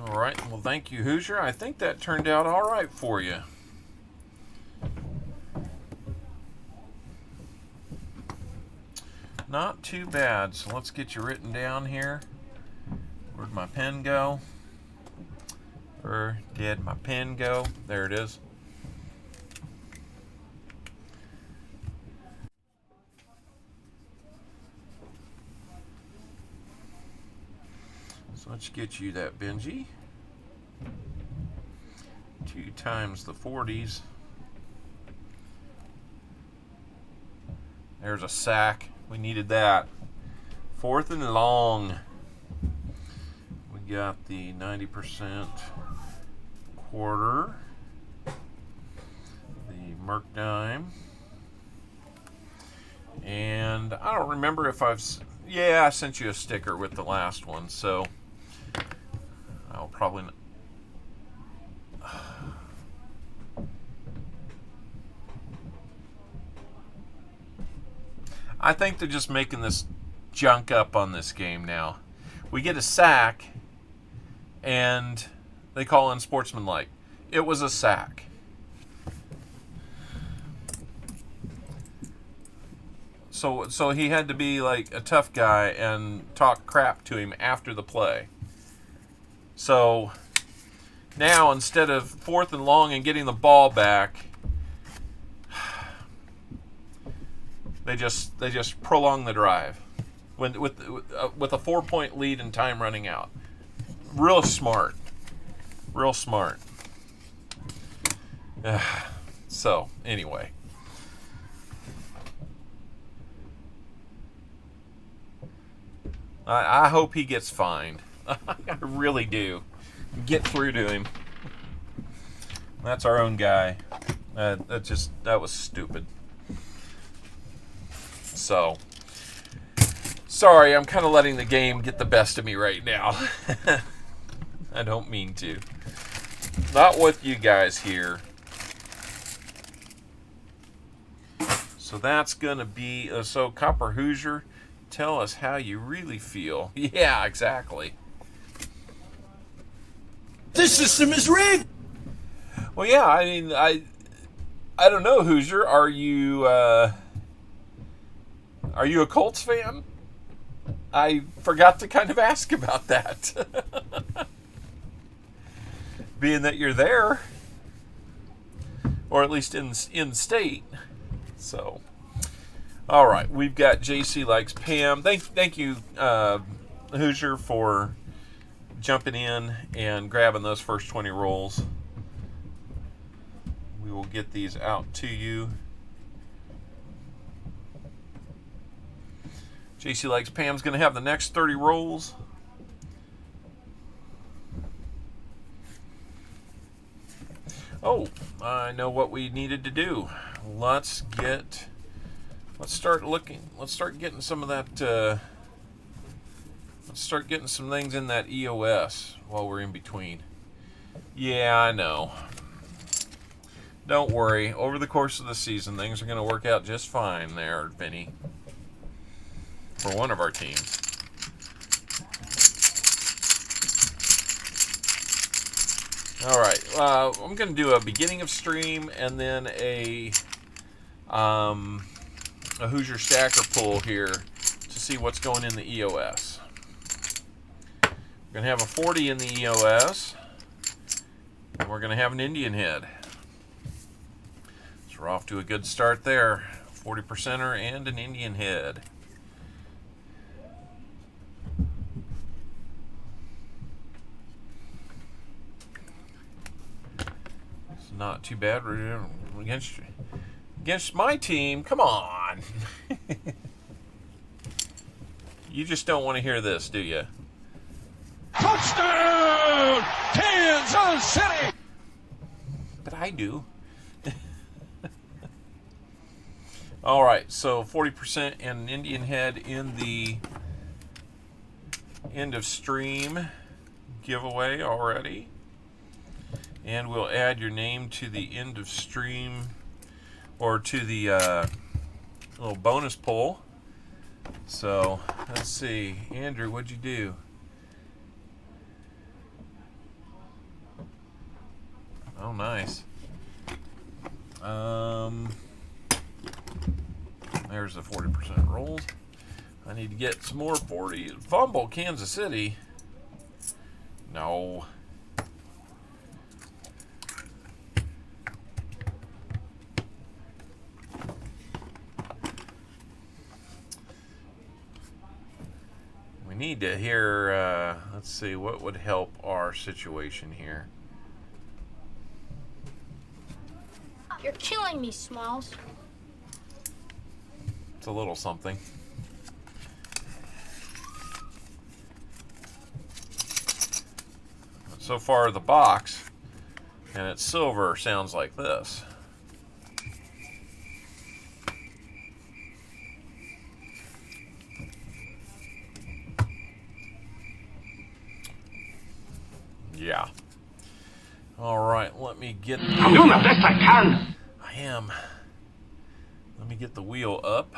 All right. Well, thank you, Hoosier. I think that turned out all right for you. Not too bad. So let's get you written down here. Where'd my pen go? Where did my pen go? There it is. So let's get you that Benji. 2 times the 40s. There's a sack. We needed that. 4th and long. We got the 90% quarter. The Merc dime. And I don't remember if I've... Yeah, I sent you a sticker with the last one, so I'll probably... I think they're just making this junk up on this game now. We get a sack, and they call in sportsmanlike. It was a sack. So he had to be like a tough guy and talk crap to him after the play. So now instead of 4th and long and getting the ball back, they just prolong the drive with a 4-point lead and time running out. Real smart. Real smart. So anyway. I hope he gets fined. I really do. Get through to him. That's our own guy. That was stupid. So, sorry, I'm kind of letting the game get the best of me right now. I don't mean to. Not with you guys here. So that's going to be, so Copper Hoosier, tell us how you really feel. Yeah, exactly. This system is rigged. Well, yeah, I mean, I don't know, Hoosier. Are you a Colts fan? I forgot to kind of ask about that. Being that you're there, or at least in state. So, all right, we've got JC Likes Pam. Thank you, Hoosier, for jumping in and grabbing those first 20 rolls. We will get these out to you. JC Likes Pam's going to have the next 30 rolls. Oh, I know what we needed to do. Let's start getting some of that, let's start getting some things in that EOS while we're in between. Yeah, I know. Don't worry. Over the course of the season, things are going to work out just fine there, Vinny. For one of our teams. All right, I'm going to do a beginning of stream and then a Hoosier stacker pull here to see what's going in the EOS. We're going to have a 40 in the EOS, and we're going to have an Indian head. Let's So we're off to a good start there. 40%er and an Indian head. It's not too bad. We're against my team. Come on. You just don't want to hear this, do you? Touchdown, Kansas City! But I do. All right, so 40% and an Indian head in the end of stream giveaway already. And we'll add your name to the end of stream, or to the little bonus poll. So let's see, Andrew, what'd you do? Oh, nice. There's the 40% rolls. I need to get some more 40. Fumble, Kansas City. No. We need to hear, let's see, what would help our situation here. You're killing me, Smalls. It's a little something. So far, the box, and it's silver, sounds like this. Yeah. All right, let me get... I'm doing the best I can. I am. Let me get the wheel up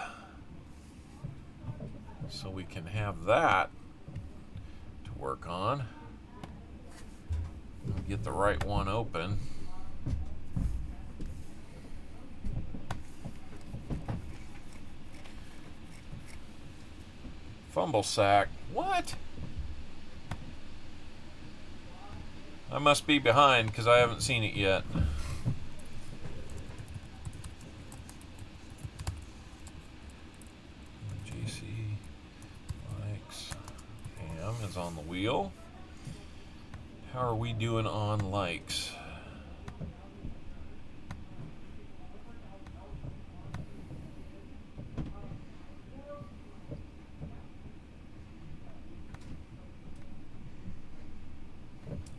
so we can have that to work on. Let me get the right one open. Fumble sack. What? I must be behind because I haven't seen it yet. GC Likes GAW is on the wheel. How are we doing on likes?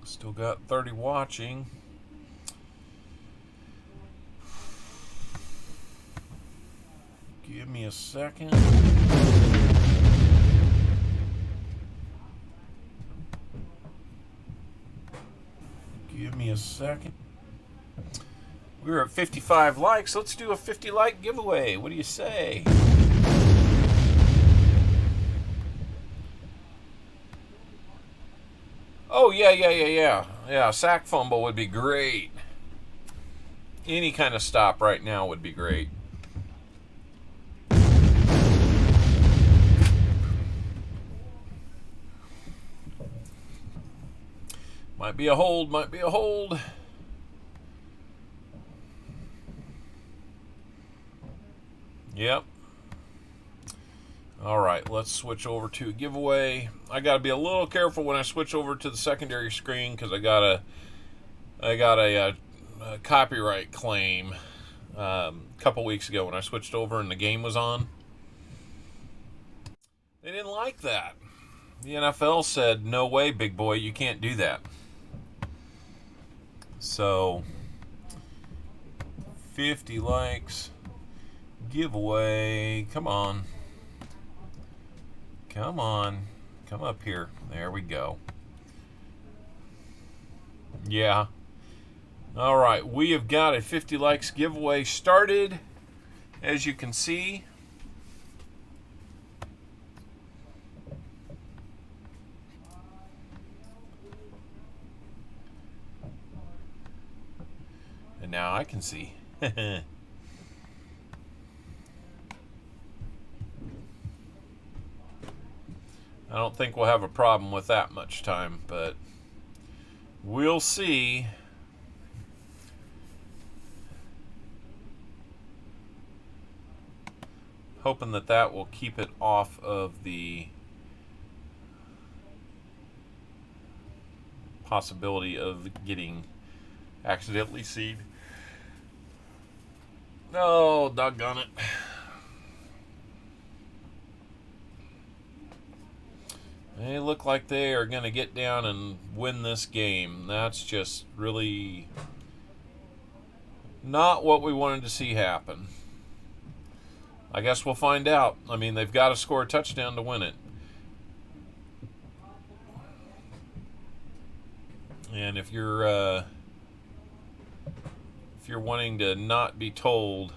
Still got 30 watching. Give me a second. Give me a second. We're at 55 likes. Let's do a 50 like giveaway. What do you say? Oh, yeah. Sack fumble would be great. Any kind of stop right now would be great. Might be a hold, might be a hold. Yep. All right, let's switch over to a giveaway. I got to be a little careful when I switch over to the secondary screen because I got a copyright claim a couple weeks ago when I switched over and the game was on. They didn't like that. The NFL said, "No way, big boy, you can't do that." So, 50 likes giveaway. Come on. Come on. Come up here. There we go. Yeah. All right. We have got a 50 likes giveaway started, as you can see. And now I can see. I don't think we'll have a problem with that much time, but we'll see. hoping that that will keep it off of the possibility of getting accidentally seed. No, doggone it. They look like they are going to get down and win this game. That's just really not what we wanted to see happen. I guess we'll find out. I mean, they've got to score a touchdown to win it. And if you're wanting to not be told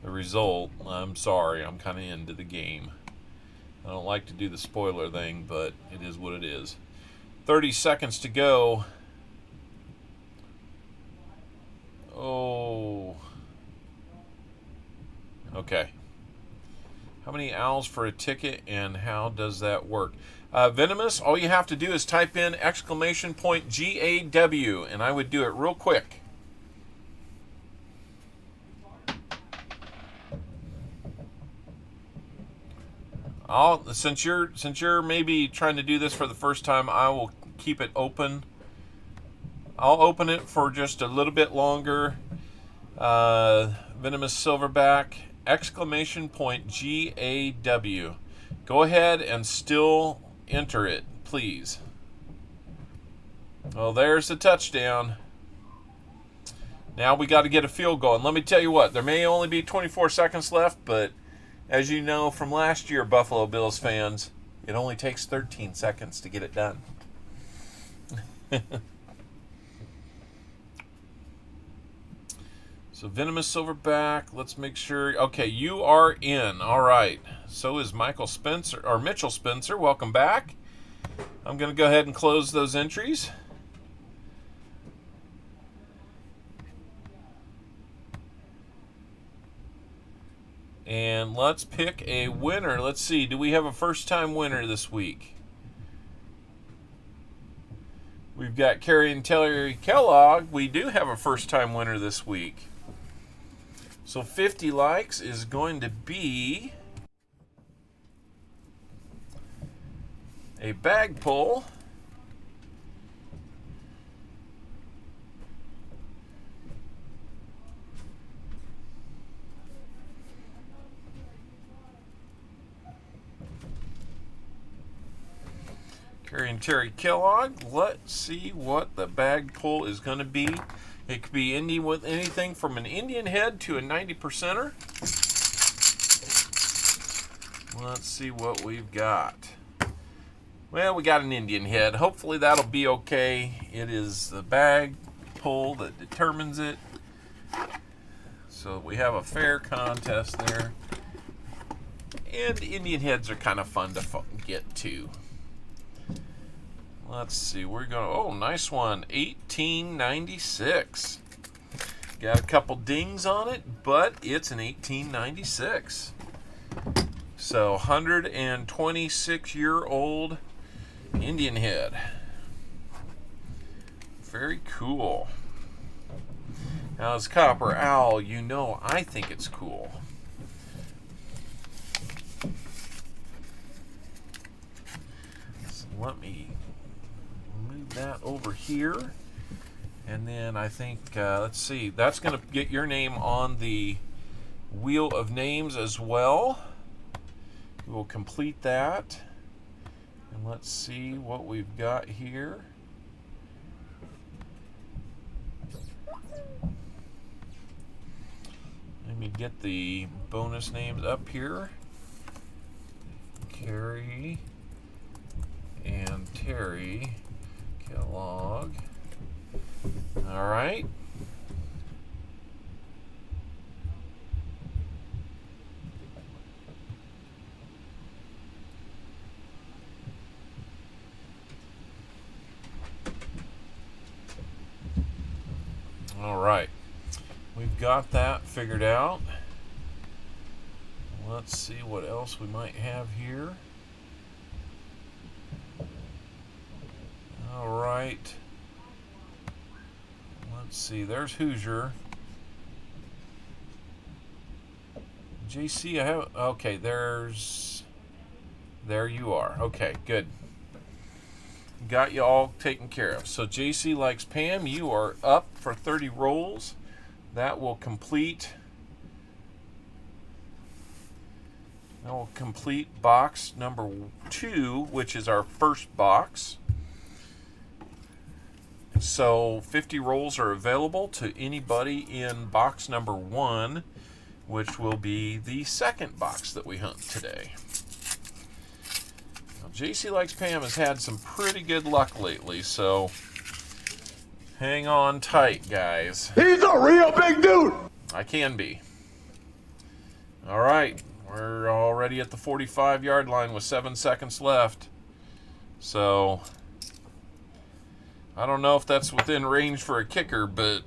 the result, I'm sorry. I'm kind of into the game. I don't like to do the spoiler thing, but it is what it is. 30 seconds to go. Oh. Okay. How many owls for a ticket, and how does that work? Venomous, all you have to do is type in exclamation point GAW, and I would do it real quick. Since you're maybe trying to do this for the first time, I will keep it open. I'll open it for just a little bit longer. Venomous Silverback, exclamation point GAW. Go ahead and still enter it, please. Well, there's the touchdown. Now we got to get a field goal. And let me tell you what, there may only be 24 seconds left, but as you know from last year, Buffalo Bills fans, it only takes 13 seconds to get it done. So Venomous Silverback, let's make sure. Okay, you are in. All right. So is Michael Spencer, or Mitchell Spencer. Welcome back. I'm going to go ahead and close those entries. And let's pick a winner. Let's see. Do we have a first-time winner this week? We've got Carrie and Terry Kellogg. We do have a first-time winner this week. So 50 likes is going to be a bag pull. Carrie and Terry Kellogg. Let's see what the bag pull is going to be. It could be with anything from an Indian head to a 90%er. Let's see what we've got. Well, we got an Indian head. Hopefully that'll be okay. It is the bag pull that determines it. So we have a fair contest there. And Indian heads are kind of fun to get to. Let's see, we're going to, oh, nice one, 1896. Got a couple dings on it, but it's an 1896. So, 126-year-old Indian head. Very cool. Now, as Copper Owl, you know I think it's cool. So let me that over here, and then I think let's see, that's going to get your name on the wheel of names as well. We will complete that, and let's see what we've got here. Let me get the bonus names up here. Carrie and Terry Kellogg. All right. All right. We've got that figured out. Let's see what else we might have here. All right. Let's see. There's Hoosier. JC, I have. Okay, there you are. Okay, good. Got you all taken care of. So JC Likes Pam, you are up for 30 rolls. That will complete box number 2, which is our first box. So 50 rolls are available to anybody in box number 1, which will be the second box that we hunt today. Now, JC Likes Pam has had some pretty good luck lately, so hang on tight, guys. He's a real big dude. I can be. All right, we're already at the 45-yard line with 7 seconds left. So I don't know if that's within range for a kicker, but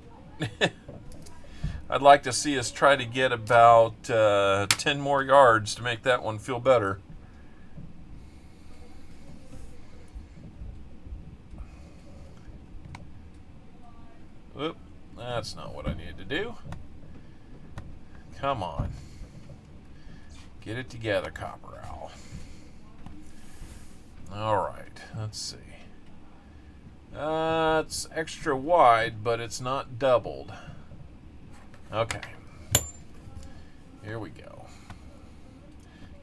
I'd like to see us try to get about 10 more yards to make that one feel better. Oop, that's not what I needed to do. Come on. Get it together, Copper Owl. All right, let's see. It's extra wide, but it's not doubled. Okay. Here we go.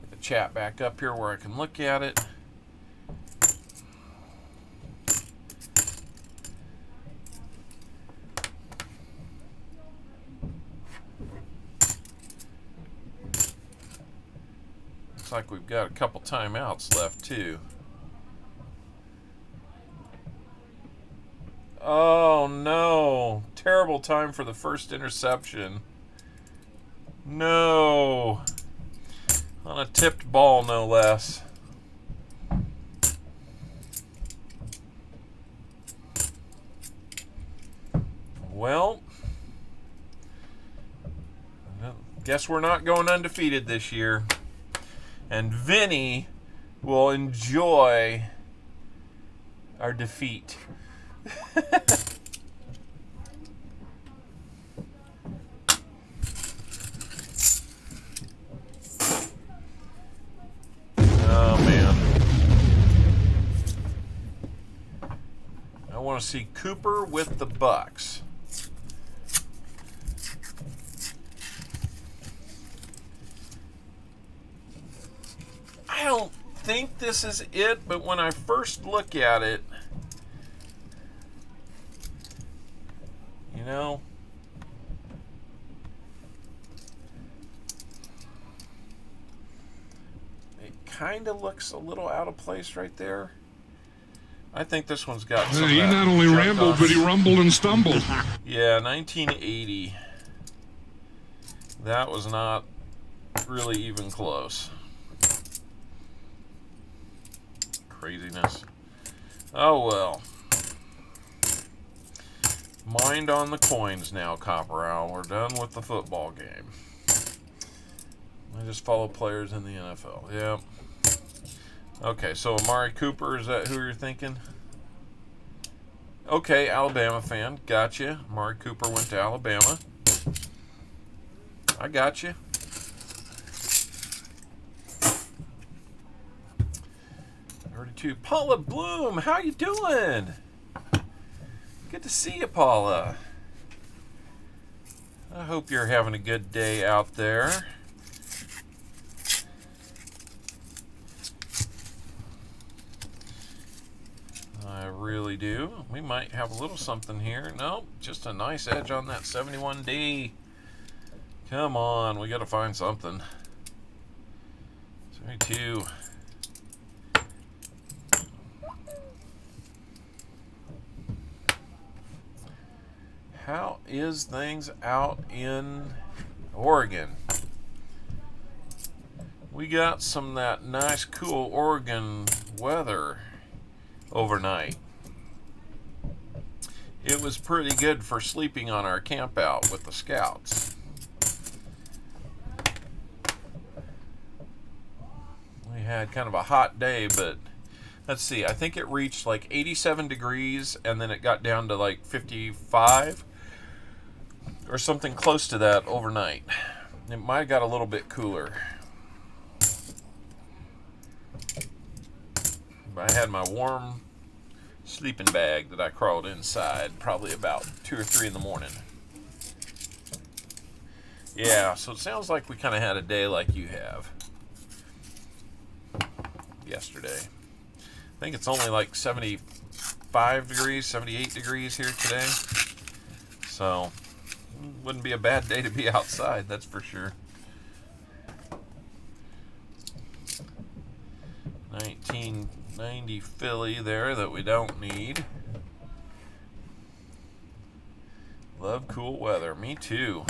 Get the chat back up here where I can look at it. Looks like we've got a couple timeouts left, too. Oh no, terrible time for the first interception. No, on a tipped ball, no less. Well, guess we're not going undefeated this year. And Vinny will enjoy our defeat. Oh man, I want to see Cooper with the Bucks. I don't think this is it, but when I first look at it, you know, it kind of looks a little out of place right there. I think this one's got some. He not only rambled, but he rumbled and stumbled. Yeah, 1980. That was not really even close. Craziness. Oh well. Mind on the coins now, Copper Owl. We're done with the football game. I just follow players in the NFL. Yep. Okay, so Amari Cooper, is that who you're thinking? Okay, Alabama fan. Gotcha. Amari Cooper went to Alabama. I got you. Paula Bloom, how you doing? Good to see you, Paula. I hope you're having a good day out there. I really do. We might have a little something here. Nope, just a nice edge on that 71D. Come on, we got to find something. 72. How is things out in Oregon? We got some of that nice, cool Oregon weather overnight. It was pretty good for sleeping on our camp out with the scouts. We had kind of a hot day, but let's see, I think it reached like 87 degrees and then it got down to like 55 or something close to that overnight. It might have got a little bit cooler. But I had my warm sleeping bag that I crawled inside probably about 2 or 3 in the morning. Yeah, so it sounds like we kind of had a day like you have yesterday. I think it's only like 75 degrees, 78 degrees here today. So, wouldn't be a bad day to be outside, that's for sure. 1990 Philly there that we don't need. Love cool weather. Me too.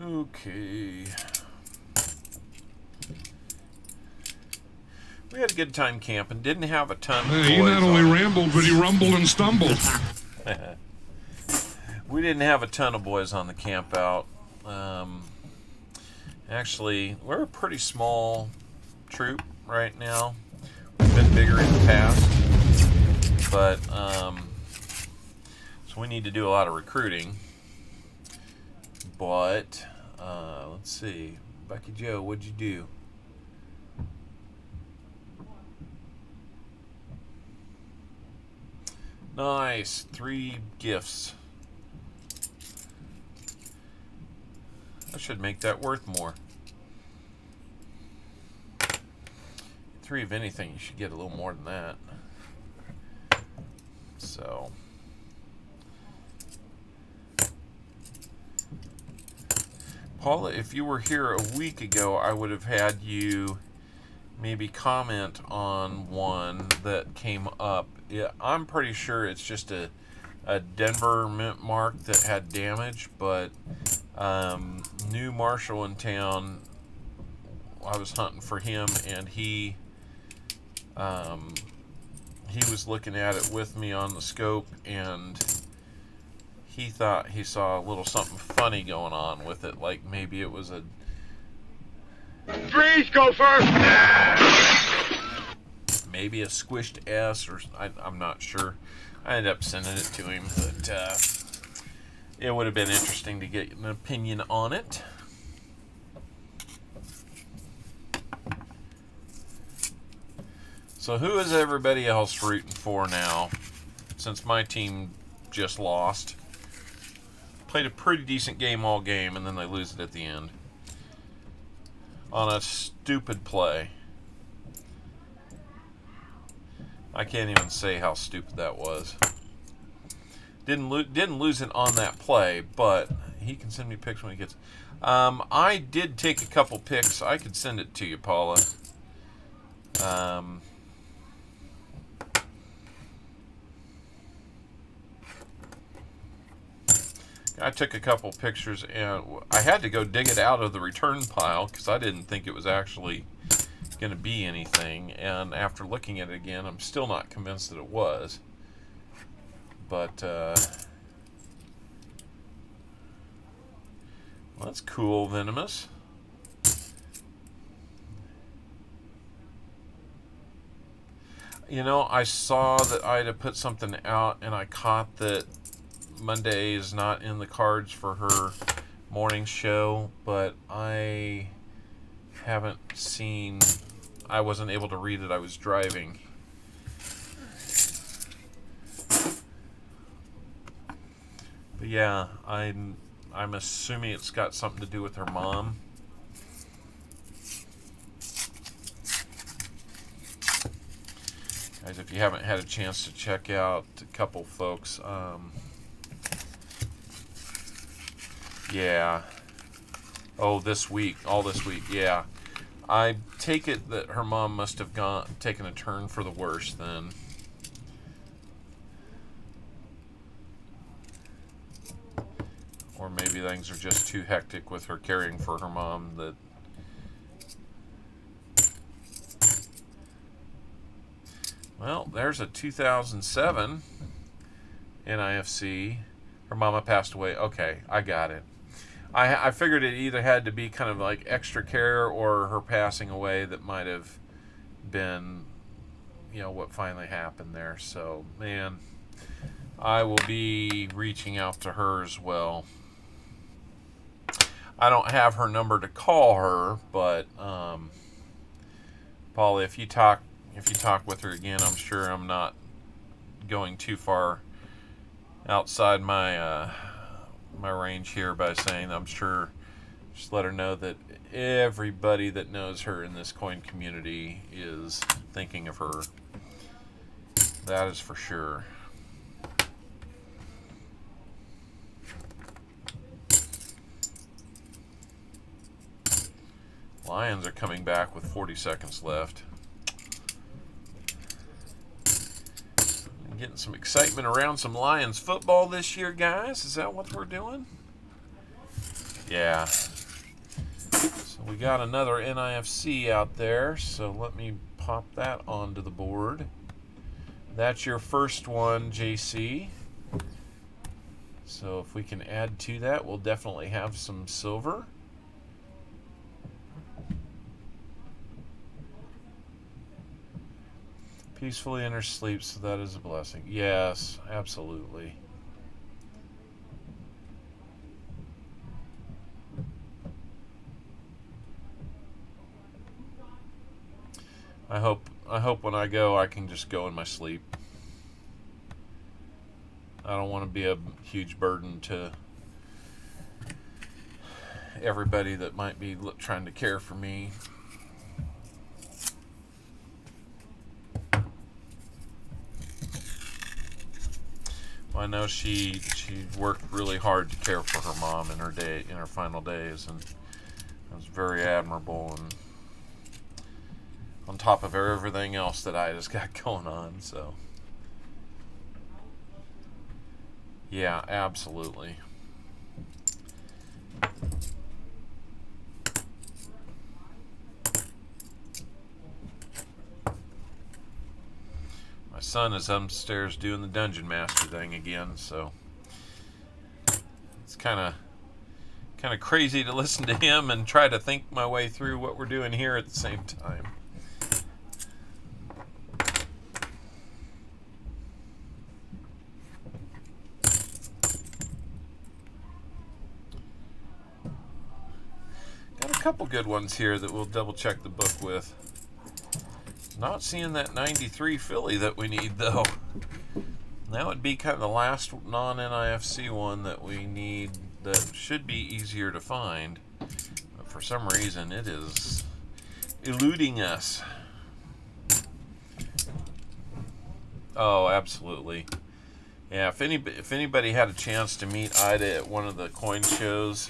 Okay. We had a good time camping. Didn't have a ton of He not only rambled, but he rumbled and stumbled. We didn't have a ton of boys on the camp out. Actually, we're a pretty small troop right now. We've been bigger in the past, but so we need to do a lot of recruiting. But let's see, Bucky Joe, what'd you do? Nice, 3 gifts. I should make that worth more. 3 of anything, you should get a little more than that. So. Paula, if you were here a week ago, I would have had you maybe comment on one that came up. Yeah, I'm pretty sure it's just a Denver mint mark that had damage, but new marshal in town, I was hunting for him, and he was looking at it with me on the scope, and he thought he saw a little something funny going on with it, like maybe it was a... Freeze, Gopher! maybe a squished S, or I'm not sure. I ended up sending it to him, but it would have been interesting to get an opinion on it. So who is everybody else rooting for now, since my team just lost? Played a pretty decent game all game, and then they lose it at the end on a stupid play. I can't even say how stupid that was. Didn't lose it on that play, but he can send me pics when he gets. I did take a couple pics. I could send it to you, Paula. I took a couple pictures, and I had to go dig it out of the return pile because I didn't think it was actually going to be anything. And after looking at it again, I'm still not convinced that it was. But well, that's cool, Venomous. You know, I saw that Ida put something out, and I caught that Monday is not in the cards for her morning show, but I haven't seen, I wasn't able to read it, I was driving. But yeah, I'm assuming it's got something to do with her mom. Guys, if you haven't had a chance to check out a couple folks, yeah. Oh, this week, all this week, yeah. I take it that her mom must have taken a turn for the worse then. Or maybe things are just too hectic with her caring for her mom that... Well, there's a 2007 NIFC. Her mama passed away. Okay, I got it. I figured it either had to be kind of like extra care or her passing away that might have been, you know, what finally happened there. So, man, I will be reaching out to her as well. I don't have her number to call her, but Polly, if you talk with her again, I'm sure I'm not going too far outside my my range here by saying I'm sure. Just let her know that everybody that knows her in this coin community is thinking of her. That is for sure. Lions are coming back with 40 seconds left. I'm getting some excitement around some Lions football this year, guys. Is that what we're doing? Yeah. So we got another NIFC out there, so let me pop that onto the board. That's your first one, JC. So if we can add to that, we'll definitely have some silver. Peacefully in her sleep, so that is a blessing. Yes, absolutely. I hope when I go, I can just go in my sleep. I don't want to be a huge burden to everybody that might be trying to care for me. Well, I know she worked really hard to care for her mom in her final days, and it was very admirable, and on top of everything else that I just got going on. So yeah, absolutely. My son is upstairs doing the Dungeon Master thing again, so it's kind of crazy to listen to him and try to think my way through what we're doing here at the same time. Got a couple good ones here that we'll double check the book with. Not seeing that 93 Philly that we need, though. That would be kind of the last non-NIFC one that we need that should be easier to find. But for some reason, it is eluding us. Oh, absolutely. Yeah, if anybody had a chance to meet Ida at one of the coin shows,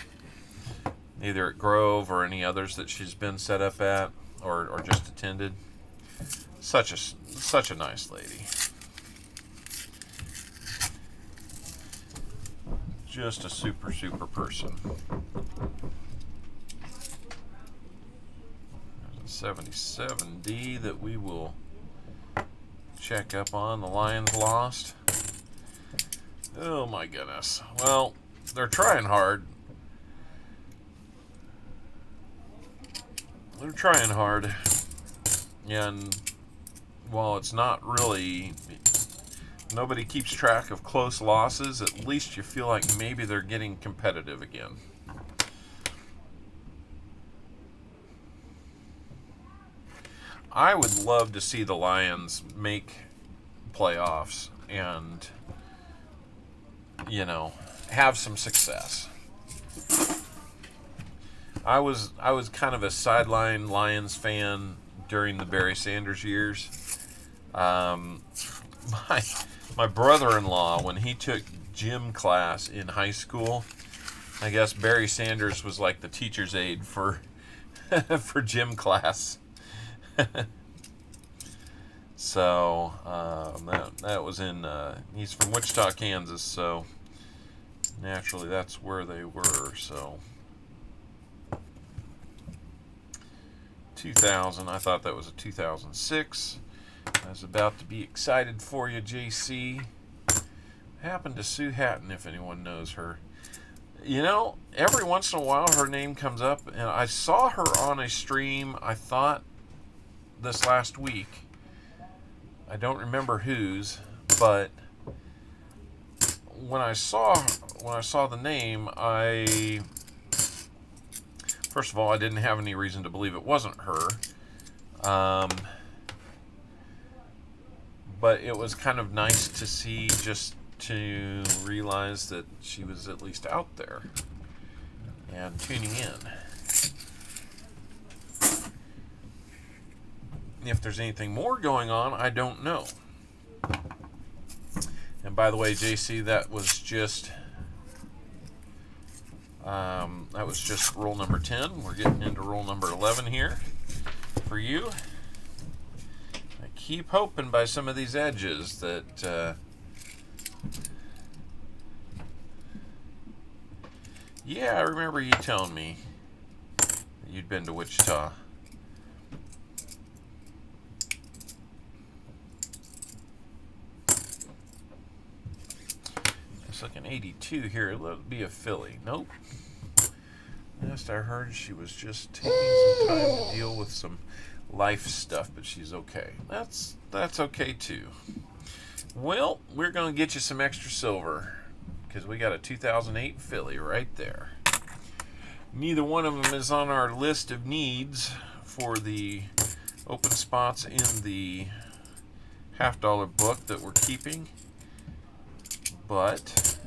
either at Grove or any others that she's been set up at or just attended, such a nice lady. Just a super person. There's a 77D that we will check up on. The Lions lost. Oh my goodness. Well, they're trying hard. They're trying hard. And while it's not really, nobody keeps track of close losses, at least you feel like maybe they're getting competitive again. I would love to see the Lions make playoffs and, you know, have some success. I was kind of a sideline Lions fan during the Barry Sanders years. My brother-in-law, when he took gym class in high school, I guess Barry Sanders was like the teacher's aide for for gym class. So that was in he's from Wichita, Kansas, so naturally that's where they were. So 2000, I thought that was a 2006. I was about to be excited for you, JC. happened to Sue Hatton, if anyone knows her? You know, every once in a while her name comes up, and I saw her on a stream, I thought, this last week. I don't remember whose, but when I saw the name, first of all, I didn't have any reason to believe it wasn't her. But it was kind of nice to see, just to realize that she was at least out there and tuning in. If there's anything more going on, I don't know. And by the way, JC, that was just roll number 10. We're getting into roll number 11 here for you. I keep hoping by some of these edges that yeah, I remember you telling me that you'd been to Wichita. It's like an 82 here. It'll be a filly. Nope. Last I heard, she was just taking some time to deal with some life stuff, but she's okay. That's okay too. Well, we're going to get you some extra silver because we got a 2008 filly right there. Neither one of them is on our list of needs for the open spots in the $50 book that we're keeping, but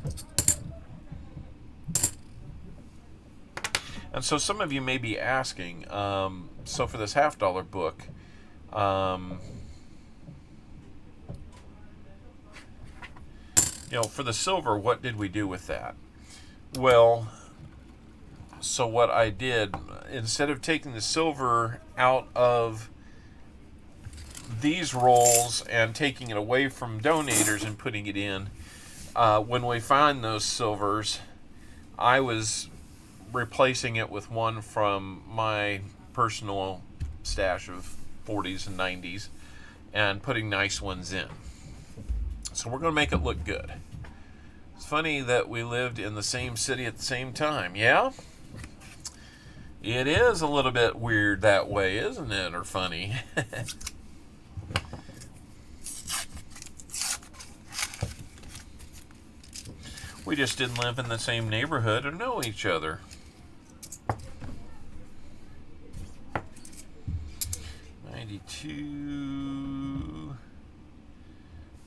and so some of you may be asking, so for this $50 book, you know, for the silver, what did we do with that? Well, so what I did, instead of taking the silver out of these rolls and taking it away from donators and putting it in, when we find those silvers, I was replacing it with one from my personal stash of 40s and 90s and putting nice ones in. So we're going to make it look good. It's funny that we lived in the same city at the same time. Yeah? It is a little bit weird that way, isn't it? Or funny. We just didn't live in the same neighborhood or know each other.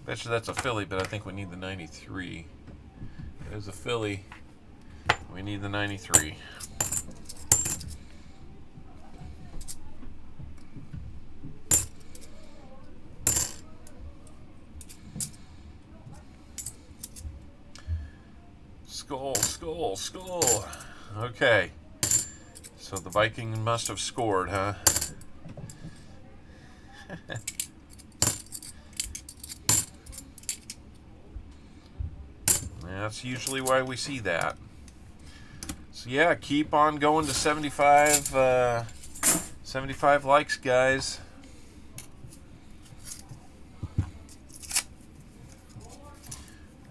Bet you that's a filly, but I think we need the 93. There's a filly. We need the 93. Skull, skull, skull. Okay. So the Viking must have scored, huh? That's usually why we see that. So yeah, keep on going to 75 likes, guys.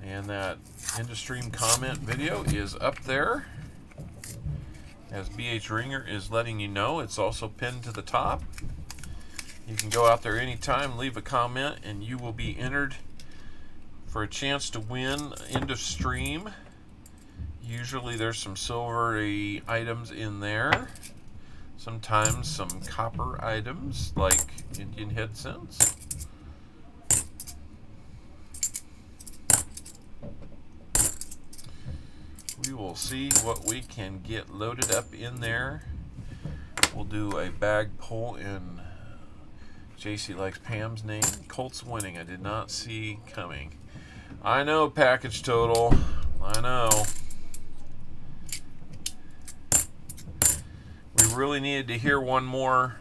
And that end-of-stream comment video is up there. As BH Ringer is letting you know, it's also pinned to the top. You can go out there anytime, leave a comment, and you will be entered for a chance to win end of stream. Usually there's some silvery items in there. Sometimes some copper items like Indian head cents. We will see what we can get loaded up in there. We'll do a bag pull in JC likes Pam's name. Colts winning. I did not see coming. I know, package total. I know. We really needed to hear one more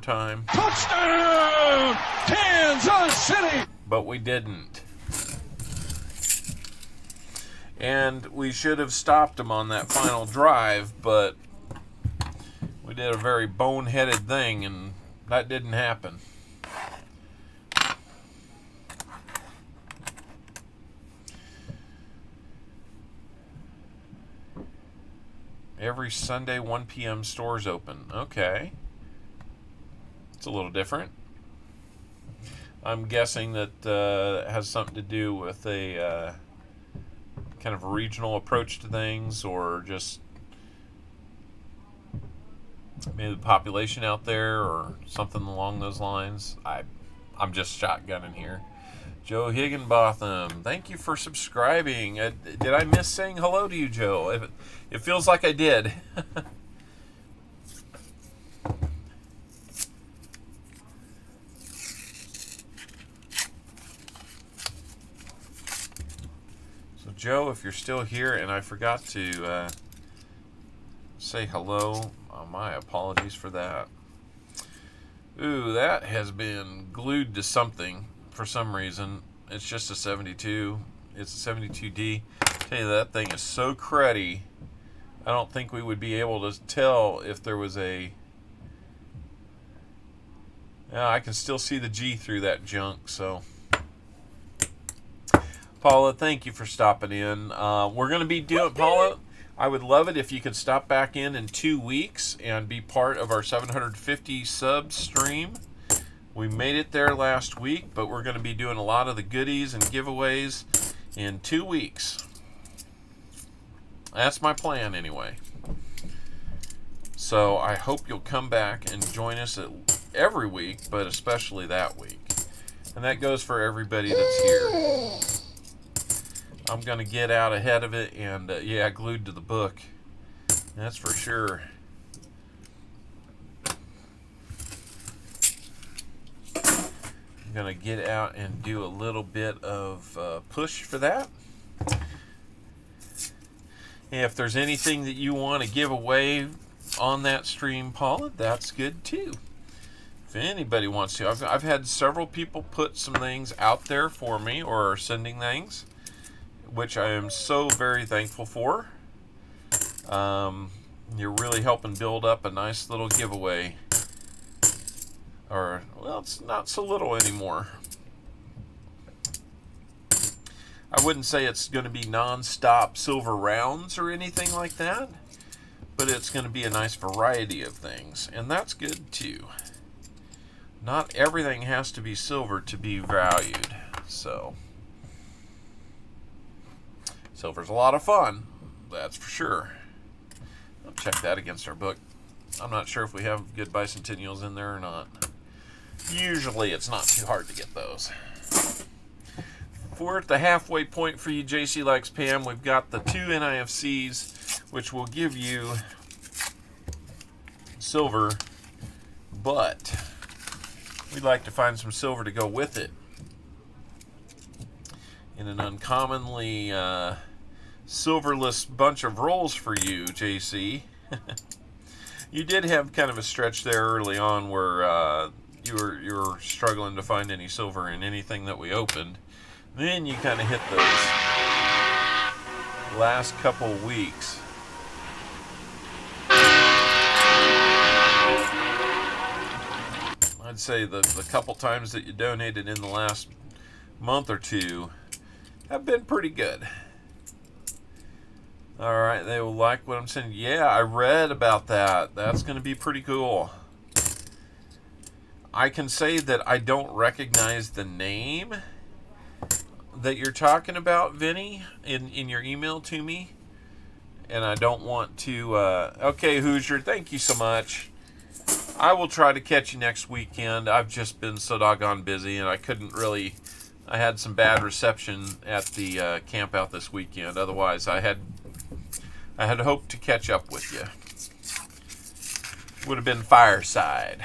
time. Touchdown, Kansas City! But we didn't. And we should have stopped him on that final drive, but we did a very boneheaded thing, and that didn't happen. Every Sunday, 1 p.m. stores open. Okay. It's a little different. I'm guessing that it has something to do with a kind of a regional approach to things, or just maybe the population out there, or something along those lines. I'm just shotgunning here. Joe Higginbotham, thank you for subscribing. Did I miss saying hello to you, Joe? It feels like I did. So, Joe, if you're still here and I forgot to say hello, my apologies for that. Ooh, that has been glued to something for some reason. It's just a 72. It's a 72D. Tell you, that thing is so cruddy. I don't think we would be able to tell if there was a... Yeah, I can still see the G through that junk, so... Paula, thank you for stopping in. We're going to be doing... Paula, I would love it if you could stop back in 2 weeks and be part of our 750 sub stream. We made it there last week, but we're going to be doing a lot of the goodies and giveaways in 2 weeks. That's my plan anyway. So I hope you'll come back and join us every week, but especially that week. And that goes for everybody that's here. I'm going to get out ahead of it and, yeah, glued to the book. That's for sure. I'm going to get out and do a little bit of push for that. If there's anything that you want to give away on that stream, Paula, that's good too. If anybody wants to. I've had several people put some things out there for me, or are sending things, which I am so very thankful for. You're really helping build up a nice little giveaway. Or, well, it's not so little anymore. I wouldn't say it's going to be non-stop silver rounds or anything like that, but it's going to be a nice variety of things, and that's good too. Not everything has to be silver to be valued, so... Silver's a lot of fun, that's for sure. I'll check that against our book. I'm not sure if we have good bicentennials in there or not. Usually it's not too hard to get those. If we're at the halfway point for you, JC Likes Pam, we've got the 2 NIFCs, which will give you silver, but we'd like to find some silver to go with it. In an uncommonly silverless bunch of rolls for you, JC. You did have kind of a stretch there early on where you were struggling to find any silver in anything that we opened. Then you kind of hit those last couple weeks. I'd say the couple times that you donated in the last month or two have been pretty good. Alright, they will like what I'm saying. Yeah, I read about that. That's going to be pretty cool. I can say that I don't recognize the name that you're talking about, Vinny, in your email to me. And I don't want to... okay, Hoosier, thank you so much. I will try to catch you next weekend. I've just been so doggone busy, and I couldn't really... I had some bad reception at the camp out this weekend. Otherwise, I had hoped to catch up with you. Would have been fireside.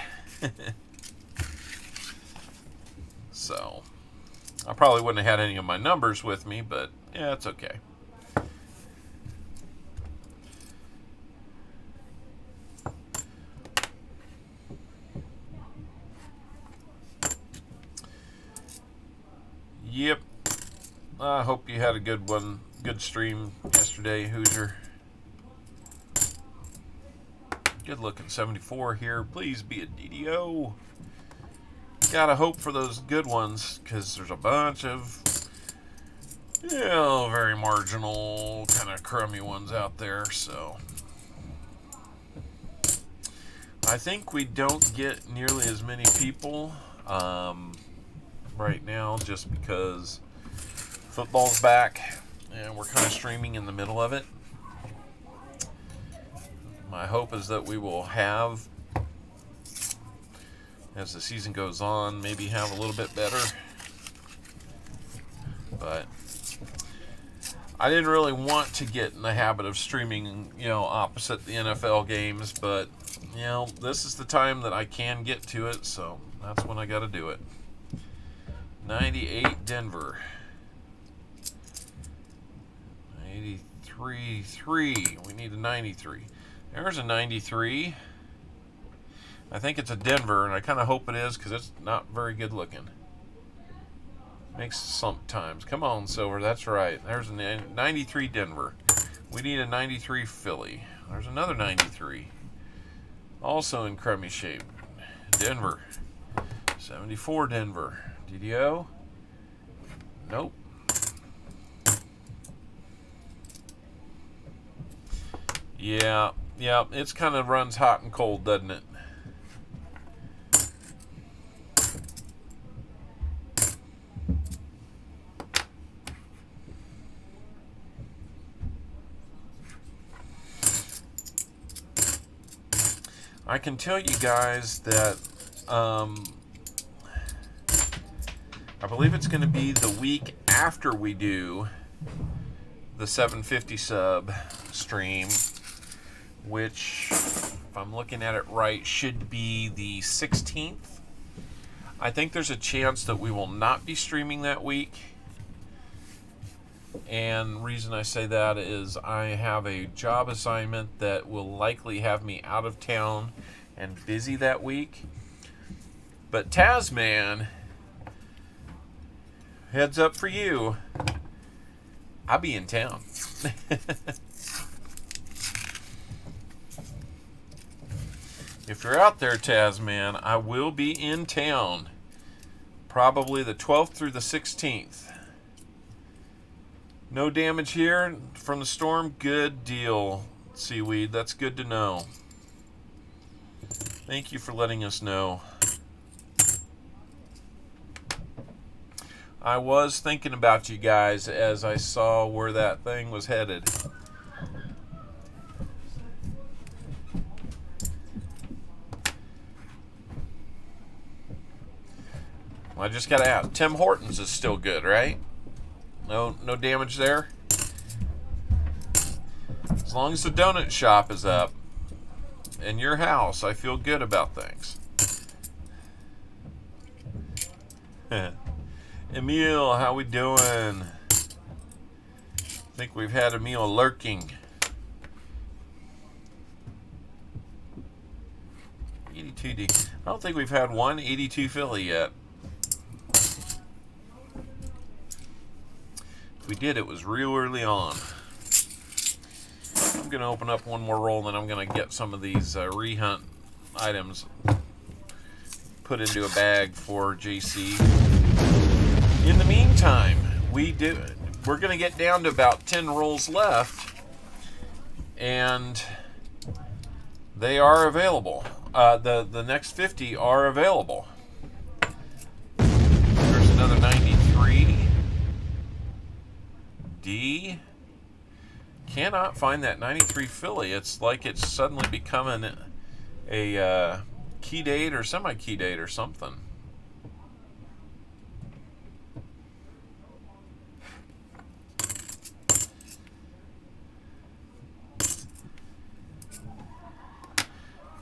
So, I probably wouldn't have had any of my numbers with me, but yeah, it's okay. Yep. I hope you had a good one. Good stream yesterday, Hoosier. Good looking 74 here. Please be a DDO. Gotta hope for those good ones, because there's a bunch of, you know, very marginal, kind of crummy ones out there, so. I think we don't get nearly as many people right now just because football's back and we're kind of streaming in the middle of it. My hope is that we will have, as the season goes on, maybe have a little bit better. But I didn't really want to get in the habit of streaming, opposite the NFL games, but, this is the time that I can get to it, so that's when I got to do it. 98 Denver. 83-3. We need a 93. There's a 93. I think it's a Denver, and I kind of hope it is because it's not very good looking. Makes sometimes. Come on, Silver. That's right. There's a 93 Denver. We need a 93 Philly. There's another 93. Also in crummy shape. Denver. 74 Denver. DDO? Nope. Yeah, it's kind of runs hot and cold, doesn't it? I can tell you guys that I believe it's going to be the week after we do the 750 sub stream, which, if I'm looking at it right, should be the 16th. I think there's a chance that we will not be streaming that week. And the reason I say that is I have a job assignment that will likely have me out of town and busy that week. But Tasman, heads up for you, I'll be in town. If you're out there, Tasman, I will be in town. Probably the 12th through the 16th. No damage here from the storm. Good deal, Seaweed. That's good to know. Thank you for letting us know. I was thinking about you guys as I saw where that thing was headed. I just gotta ask. Tim Hortons is still good, right? No damage there. As long as the donut shop is up and your house, I feel good about things. Emil, how we doing? I think we've had Emil lurking. 82D. I don't think we've had one 82 Philly yet. If we did, it was real early on. I'm going to open up one more roll, and then I'm going to get some of these rehunt items put into a bag for JC. In the meantime, we're going to get down to about 10 rolls left, and they are available. The next 50 are available. There's another 93. D. Cannot find that 93 Philly. It's like it's suddenly becoming a key date or semi-key date or something.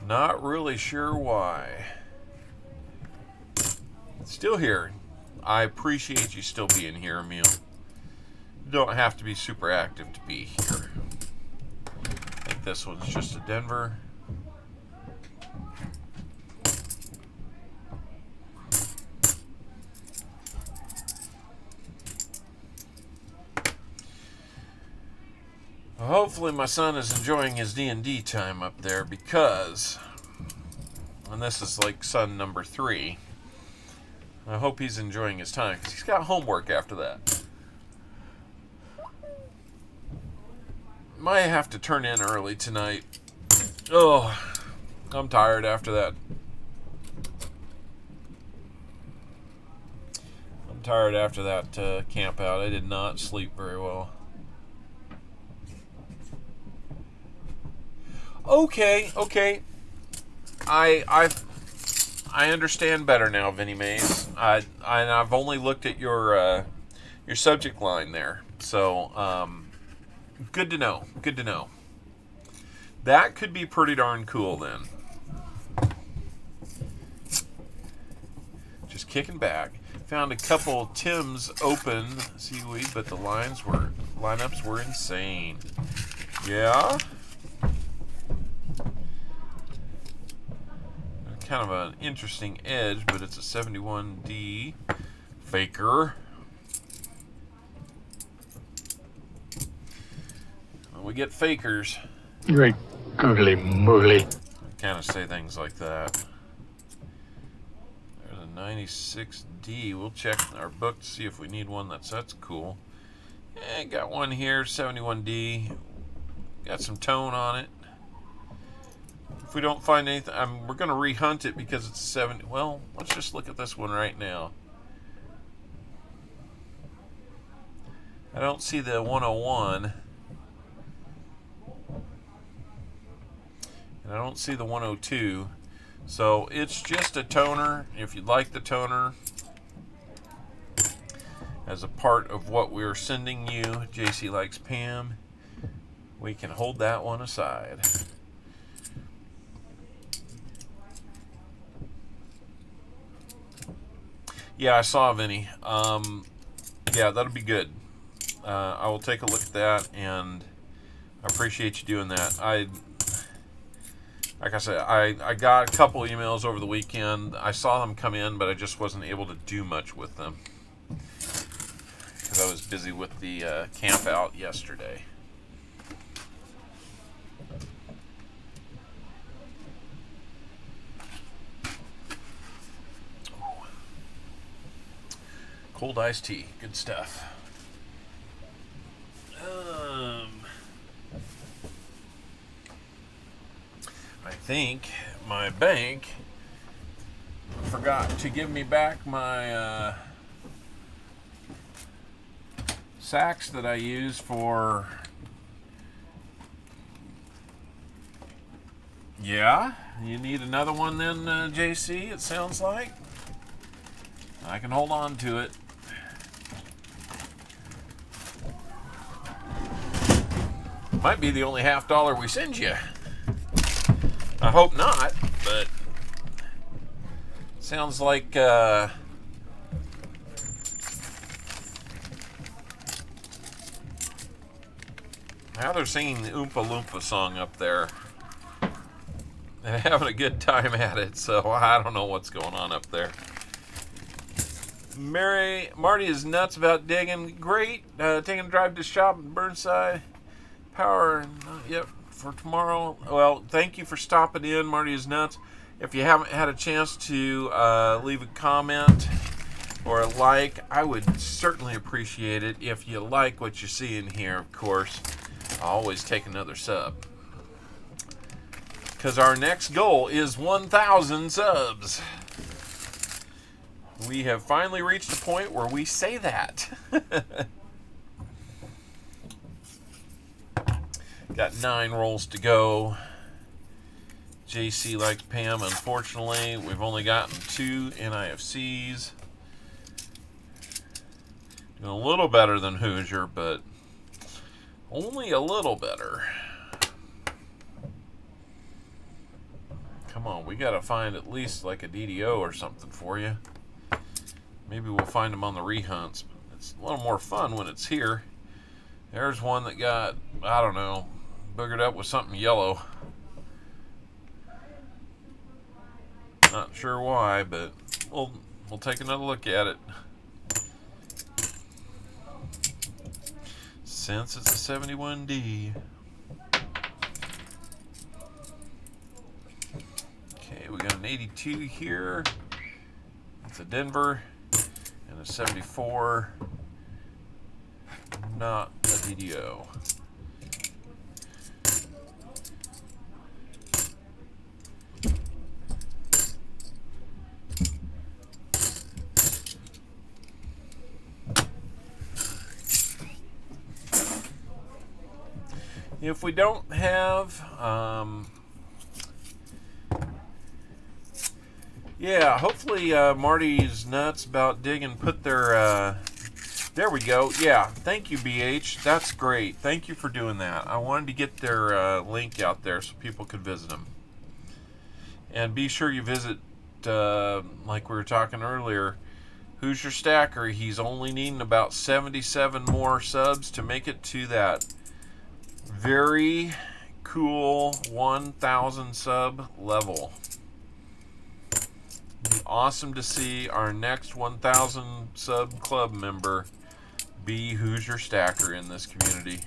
Not really sure why. Still here. I appreciate you still being here, Emil. Don't have to be super active to be here. I think this one's just a Denver. Hopefully my son is enjoying his D&D time up there because, and this is like son number 3, I hope he's enjoying his time because he's got homework after that. Might have to turn in early tonight. Oh, I'm tired after that. I'm tired after that camp out. I did not sleep very well. Okay. I understand better now, Vinnie Mays. I've only looked at your subject line there, so good to know. Good to know. That could be pretty darn cool then. Just kicking back. Found a couple Tim's open seaweed, but the lineups were insane. Yeah. Kind of an interesting edge, but it's a 71D faker. When we get fakers, Great googly moogly. kind of say things like that. There's a 96D. We'll check our book to see if we need one that's cool. Got one here, 71D. Got some tone on it. If we don't find anything, we're going to rehunt it because it's 70. Well, let's just look at this one right now. I don't see the 101. And I don't see the 102. So it's just a toner. If you'd like the toner as a part of what we're sending you, JC Likes Pam, we can hold that one aside. Yeah, I saw Vinny. Yeah, that'll be good. I will take a look at that, and I appreciate you doing that. Like I said, I got a couple emails over the weekend. I saw them come in, but I just wasn't able to do much with them because I was busy with the camp out yesterday. Cold iced tea, good stuff. I think my bank forgot to give me back my sacks that I use for. Yeah, you need another one then, JC, it sounds like. I can hold on to it. Might be the only $50 we send you. I hope not, but sounds like now they're singing the Oompa Loompa song up there. They're having a good time at it, so I don't know what's going on up there. Marty is nuts about digging. Great. Taking a drive to shop in Burnside. Power. Yep. For tomorrow. Well, thank you for stopping in. Marty is nuts. If you haven't had a chance to leave a comment or a like, I would certainly appreciate it. If you like what you see in here, of course, I'll always take another sub. Because our next goal is 1,000 subs. We have finally reached a point where we say that. Got 9 rolls to go. JC Likes Pam, unfortunately, we've only gotten 2 NIFCs. Doing a little better than Hoosier, but only a little better. Come on, we gotta find at least like a DDO or something for you. Maybe we'll find them on the rehunts. It's a little more fun when it's here. There's one that got, I don't know, boogered up with something yellow. Not sure why, but we'll take another look at it. Since it's a 71D. Okay, we got an 82 here. It's a Denver. And a 74. Not a DDO. If we don't have, yeah, hopefully Marty's nuts about digging put their, there we go. Yeah, thank you, BH. That's great. Thank you for doing that. I wanted to get their link out there so people could visit them. And be sure you visit, like we were talking earlier, Who's Your Stacker? He's only needing about 77 more subs to make it to that very cool 1,000 sub level. Be awesome to see our next 1,000 sub club member be Who's Your Stacker in this community.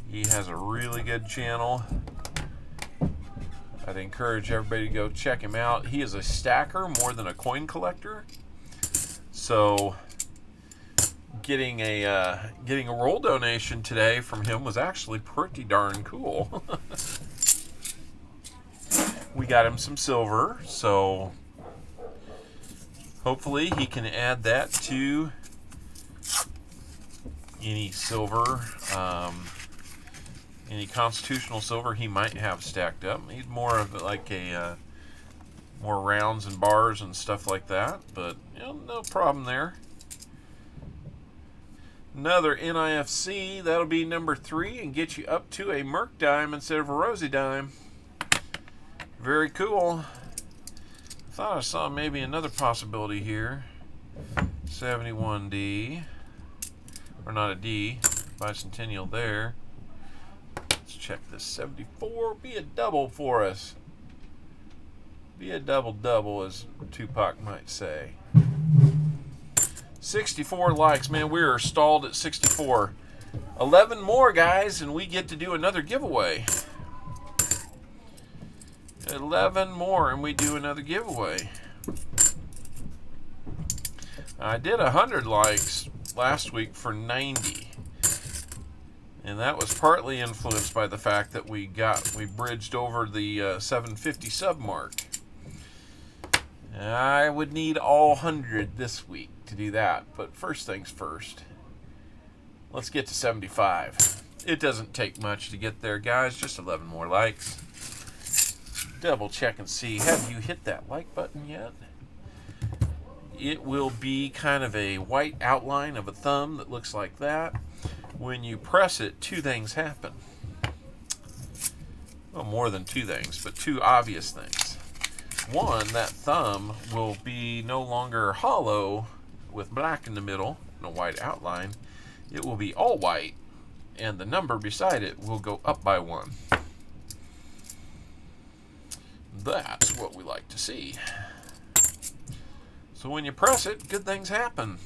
He has a really good channel. I'd encourage everybody to go check him out. He is a stacker more than a coin collector. So getting a roll donation today from him was actually pretty darn cool. We got him some silver, so hopefully he can add that to any silver, any constitutional silver he might have stacked up. He's more of like a more rounds and bars and stuff like that, but you know, no problem there. Another NIFC, that'll be number 3 and get you up to a Merc dime instead of a Rosie dime. Very cool. Thought I saw maybe another possibility here. 71D, or not a D, bicentennial there. Let's check this. 74, be a double for us. Be a double, as Tupac might say. 64 likes, man. We are stalled at 64. 11 more, guys, and we get to do another giveaway. 11 more, and we do another giveaway. I did 100 likes last week for 90. And that was partly influenced by the fact that we bridged over the 750 sub mark. I would need all 100 this week to do that, but first things first. Let's get to 75. It doesn't take much to get there, guys. Just 11 more likes. Double check and see. Have you hit that like button yet? It will be kind of a white outline of a thumb that looks like that. When you press it, 2 things happen. Well, more than 2 things, but 2 obvious things. One, that thumb will be no longer hollow with black in the middle and a white outline. It will be all white, and the number beside it will go up by 1. That's what we like to see. So when you press it, good things happen.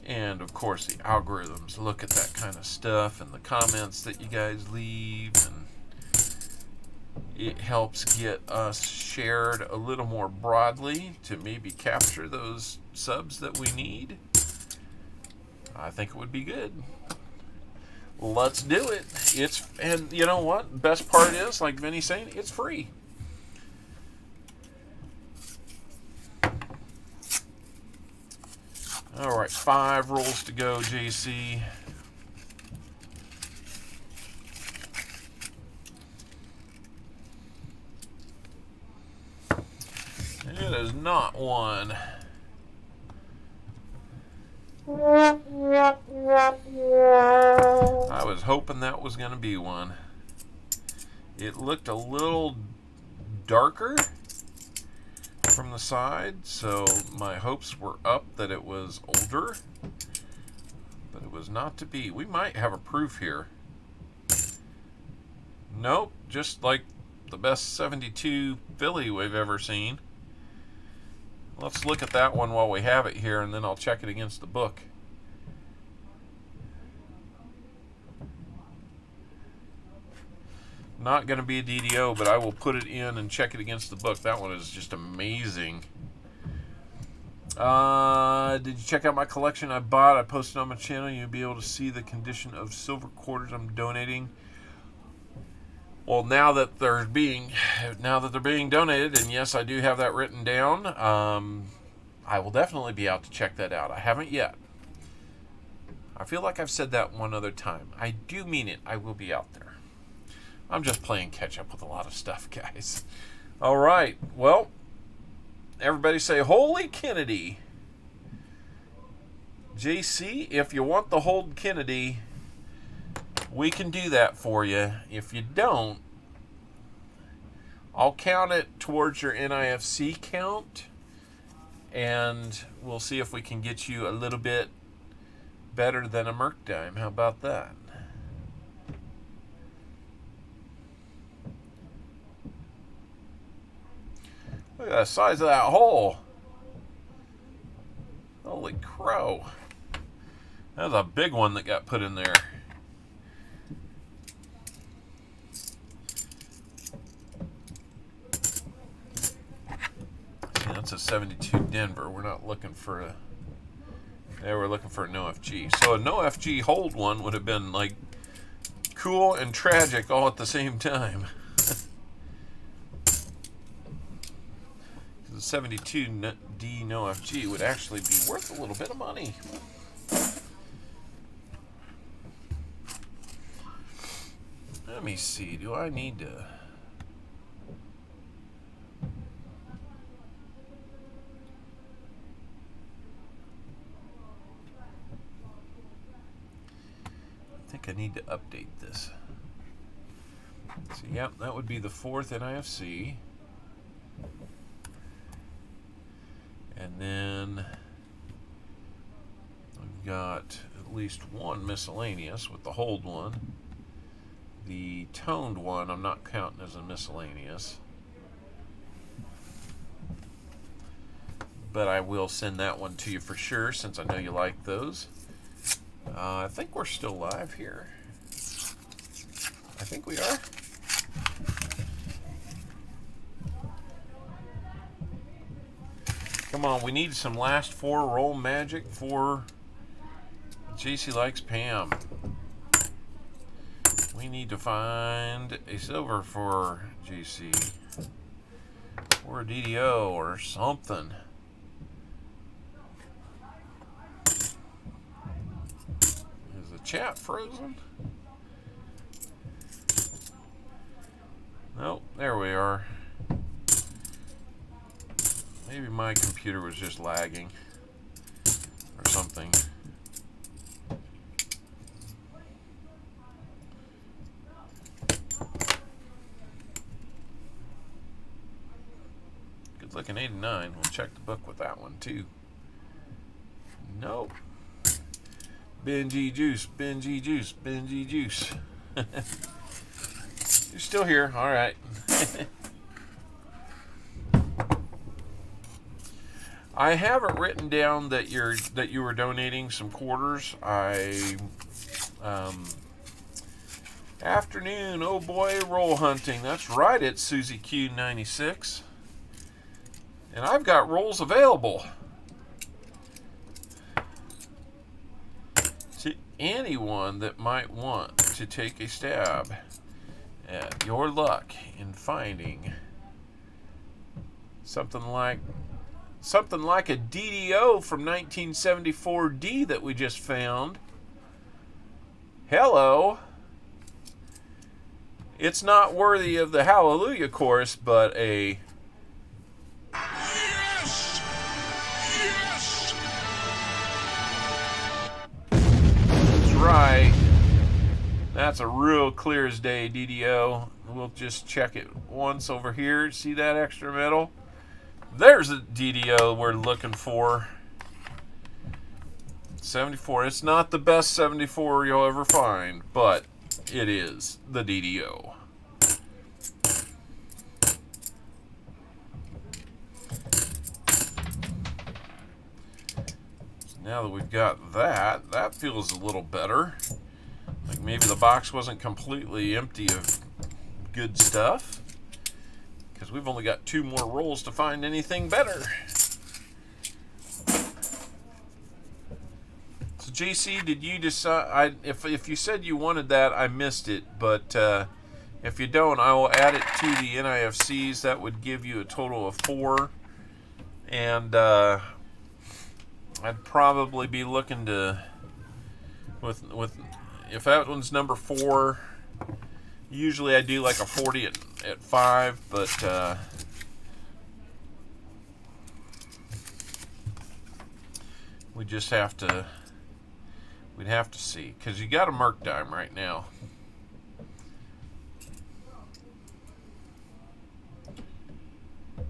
And of course the algorithms look at that kind of stuff and the comments that you guys leave, and it helps get us shared a little more broadly to maybe capture those subs that we need. I think it would be good. Let's do it. And you know what? Best part is, like Vinny's saying, it's free. All right, 5 rolls to go, JC. It is not one. I was hoping that was going to be one. It looked a little darker from the side, so my hopes were up that it was older, but it was not to be. We might have a proof here. Nope, just like the best 72 Philly we've ever seen. Let's look at that one while we have it here, and then I'll check it against the book. Not going to be a DDO, but I will put it in and check it against the book. That one is just amazing. Did you check out my collection I bought? I posted on my channel. You'll be able to see the condition of silver quarters I'm donating. Well, now that they're being donated, and yes, I do have that written down. I will definitely be out to check that out. I haven't yet. I feel like I've said that one other time. I do mean it. I will be out there. I'm just playing catch up with a lot of stuff, guys. All right. Well, everybody say, Holy Kennedy. JC, if you want the Hold Kennedy, we can do that for you. If you don't, I'll count it towards your NIFC count, and we'll see if we can get you a little bit better than a Merc dime. How about that? Look at the size of that hole. Holy crow. That was a big one that got put in there. See, that's a 72 Denver. We're not looking for a... Yeah, we're looking for a no FG. So a no FG hold one would have been like cool and tragic all at the same time. The 72D no FG would actually be worth a little bit of money. Let me see. Do I need to... I think I need to update this. So, yep, that would be the 4th NIFC. And then we've got at least one miscellaneous with the hold one. The toned one I'm not counting as a miscellaneous. But I will send that one to you for sure, since I know you like those. I think we're still live here. I think we are. Come on, we need some last 4 roll magic for JC Likes Pam. We need to find a silver for JC. Or a DDO or something. Is the chat frozen? Nope, there we are. Maybe my computer was just lagging or something. Good looking 89. We'll check the book with that one too. Nope. Benji juice, Benji juice, Benji juice. You're still here. All right. I have it written down that you were donating some quarters. Afternoon, oh boy, roll hunting. That's right, it's Susie Q96. And I've got rolls available to anyone that might want to take a stab at your luck in finding something like a DDO from 1974D that we just found. Hello. It's not worthy of the Hallelujah chorus, but a... Yes! Yes! That's right. That's a real clear as day DDO. We'll just check it once over here. See that extra metal? There's a DDO we're looking for. 74. It's not the best 74 you'll ever find, but it is the DDO. So now that we've got that, that feels a little better. Like maybe the box wasn't completely empty of good stuff. Because we've only got 2 more rolls to find anything better. So JC, did you decide? If you said you wanted that, I missed it. But if you don't, I will add it to the NIFCs. That would give you a total of 4. And I'd probably be looking to with if that one's number 4, usually I do like a 40 at 5, but we just have to, we'd have to see, because you got a Merc dime right now.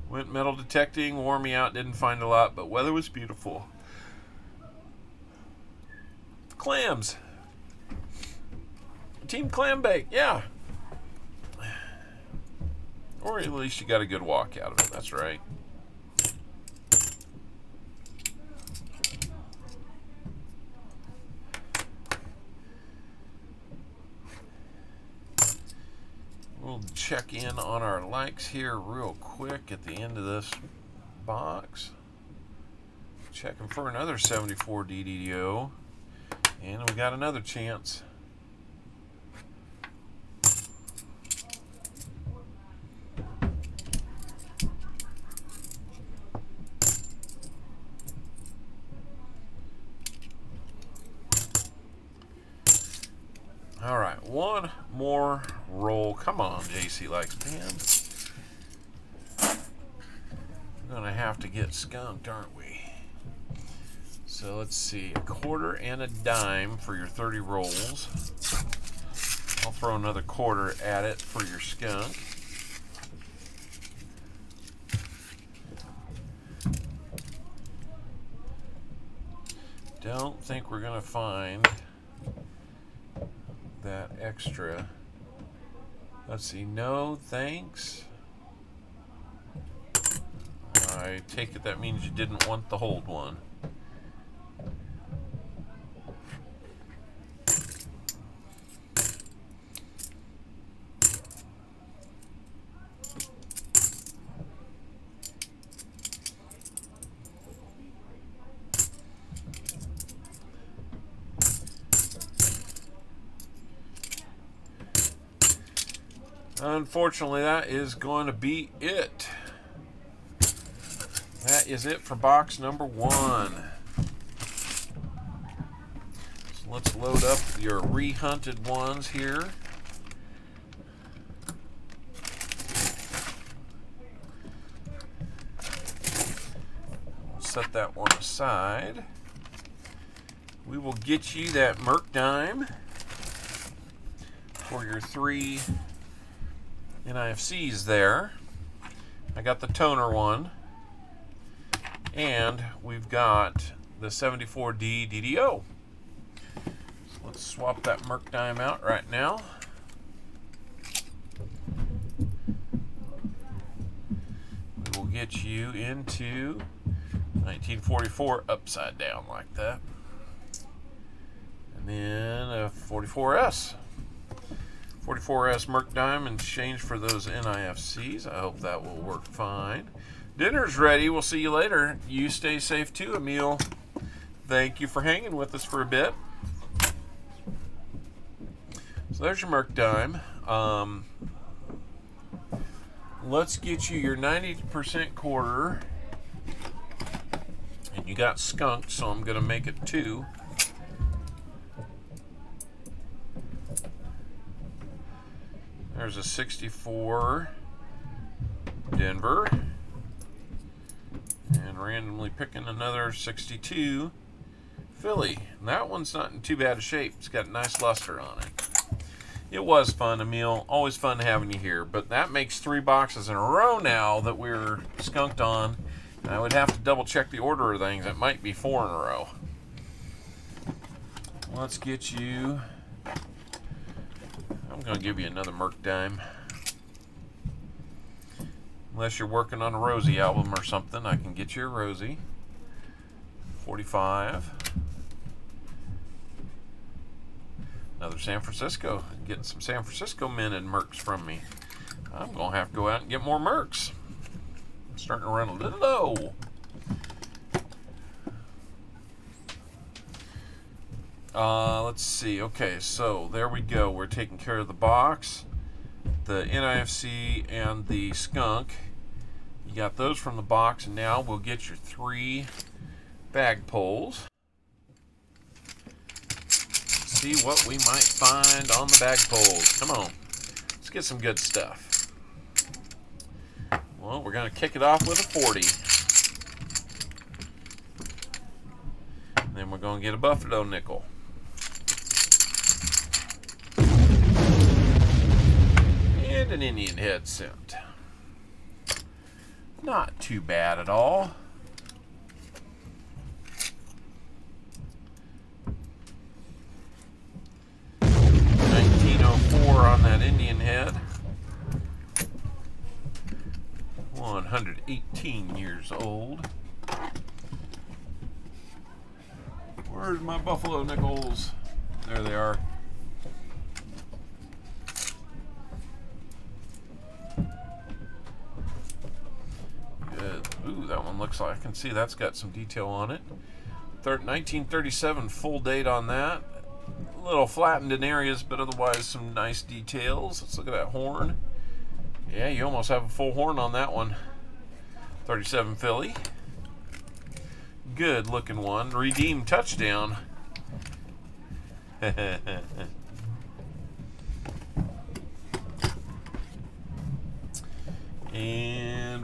Went metal detecting, wore me out, didn't find a lot, but weather was beautiful. Clams. Team Clam Bake, yeah. Or at least you got a good walk out of it, that's right. We'll check in on our likes here real quick at the end of this box. Checking for another 74 DDO. And we got another chance. All right, one more roll. Come on, JC Likes, man. We're gonna have to get skunked, aren't we? So let's see, a quarter and a dime for your 30 rolls. I'll throw another quarter at it for your skunk. Don't think we're gonna find that extra. Let's see, no thanks. I take it that means you didn't want the hold one. Unfortunately, that is going to be it. That is it for box number 1. So let's load up your re-hunted ones here. We'll set that one aside. We will get you that Merc dime for your 3 NIFCs there. I got the toner one, and we've got the 74D DDO. So let's swap that Merc dime out right now. We will get you into 1944 upside down like that, and then a 44S. 44S Merc dime in exchange for those NIFCs. I hope that will work fine. Dinner's ready. We'll see you later. You stay safe too, Emil. Thank you for hanging with us for a bit. So there's your Merc dime. Let's get you your 90% quarter. And you got skunked, so I'm going to make it 2. There's a 64 Denver, and randomly picking another 62 Philly. And that one's not in too bad a shape. It's got a nice luster on it. It was fun, Emil. Always fun having you here. But that makes 3 boxes in a row now that we're skunked on. And I would have to double check the order of things. It might be 4 in a row. Let's get you. I'm going to give you another Merc dime. Unless you're working on a Rosie album or something, I can get you a Rosie. 45. Another San Francisco. Getting some San Francisco minted Mercs from me. I'm going to have to go out and get more Mercs. I'm starting to run a little low. Let's see. Okay, so there we go. We're taking care of the box, the NIFC, and the skunk. You got those from the box, and now we'll get your 3 bag pulls. see what we might find on the bag pulls. Come on. Let's get some good stuff. Well, we're going to kick it off with a 40. And then we're going to get a buffalo nickel. And an Indian head cent. Not too bad at all. On that Indian head. 118 years old. Where's my buffalo nickels? There they are. Good. Ooh, that one looks like, I can see that's got some detail on it. 1937 full date on that. A little flattened in areas, but otherwise some nice details. Let's look at that horn. Yeah, you almost have a full horn on that one. 37 Philly. Good looking one. Redeemed touchdown. And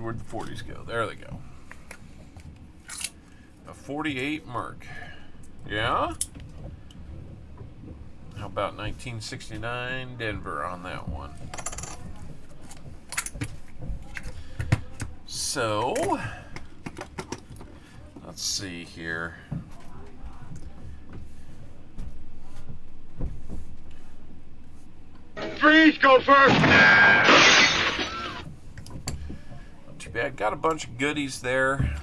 where'd the 40s go? There they go. A 48 Merc. Yeah? How about 1969 Denver on that one? So, let's see here. Freeze, go first! Not too bad. Got a bunch of goodies there.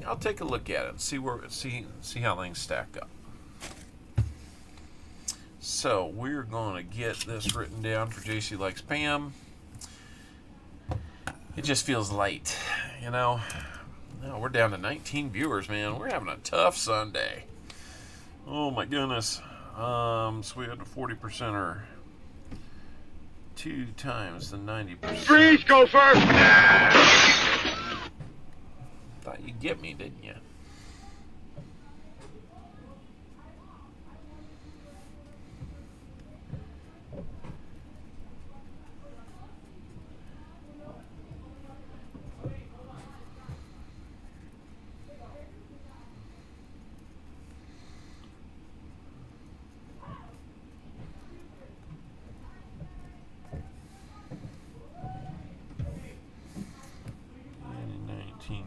I'll take a look at it and see how things stack up. So we're gonna get this written down for JC Likes Pam. It just feels light, you know. No, we're down to 19 viewers, man. We're having a tough Sunday. Oh my goodness. So we had a 40%er. 2 times the 90%. Freeze, go first! Thought you'd get me, didn't you?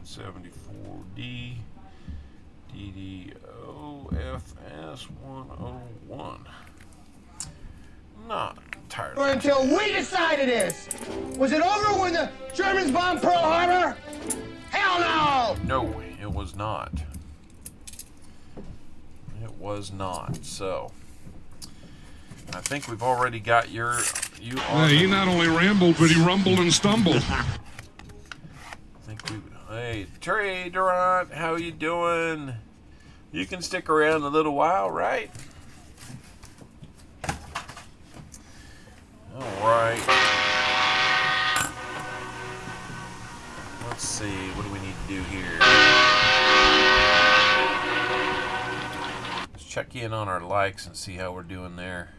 $74D DDOs 101. Not tired. Until we decide it is. Was it over when the Germans bombed Pearl Harbor? Hell no! No, it was not. It was not. So, I think we've already got you on. He not only rambled, but he rumbled and stumbled. Hey, Trey Durant, how you doing? You can stick around a little while, right? All right. Let's see. What do we need to do here? Let's check in on our likes and see how we're doing there.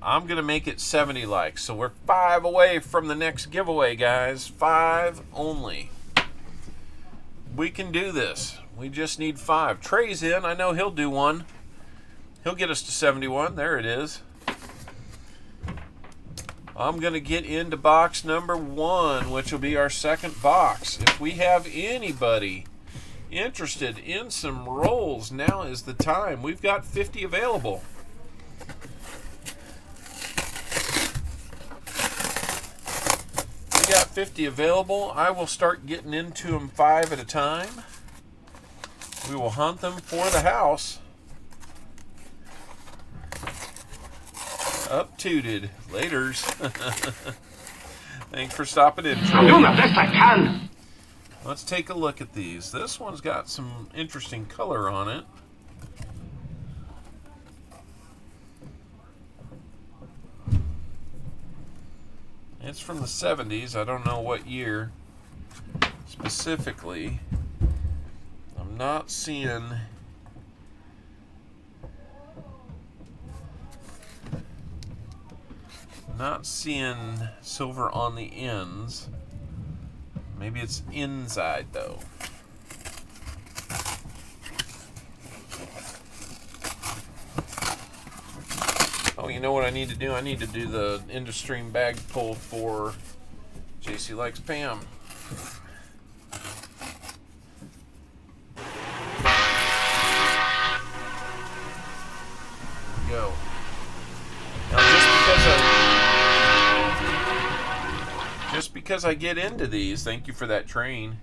I'm going to make it 70 likes. So we're 5 away from the next giveaway, guys. 5 only. We can do this. We just need 5. Trey's in. I know he'll do one. He'll get us to 71. There it is. I'm going to get into box number 1, which will be our second box. If we have anybody interested in some rolls, now is the time. We've got 50 available. Got 50 available. I will start getting into them 5 at a time. We will hunt them for the house. Up tooted. Laters. Thanks for stopping in, Trey. I'll do the best I can. Let's take a look at these. This one's got some interesting color on it. It's from the 70s. I don't know what year. It's specifically, I'm not seeing silver on the ends. Maybe it's inside though. Oh, you know what I need to do? I need to do the end of stream bag pull for JC Likes Pam. Go. Now, just because I get into these, thank you for that train.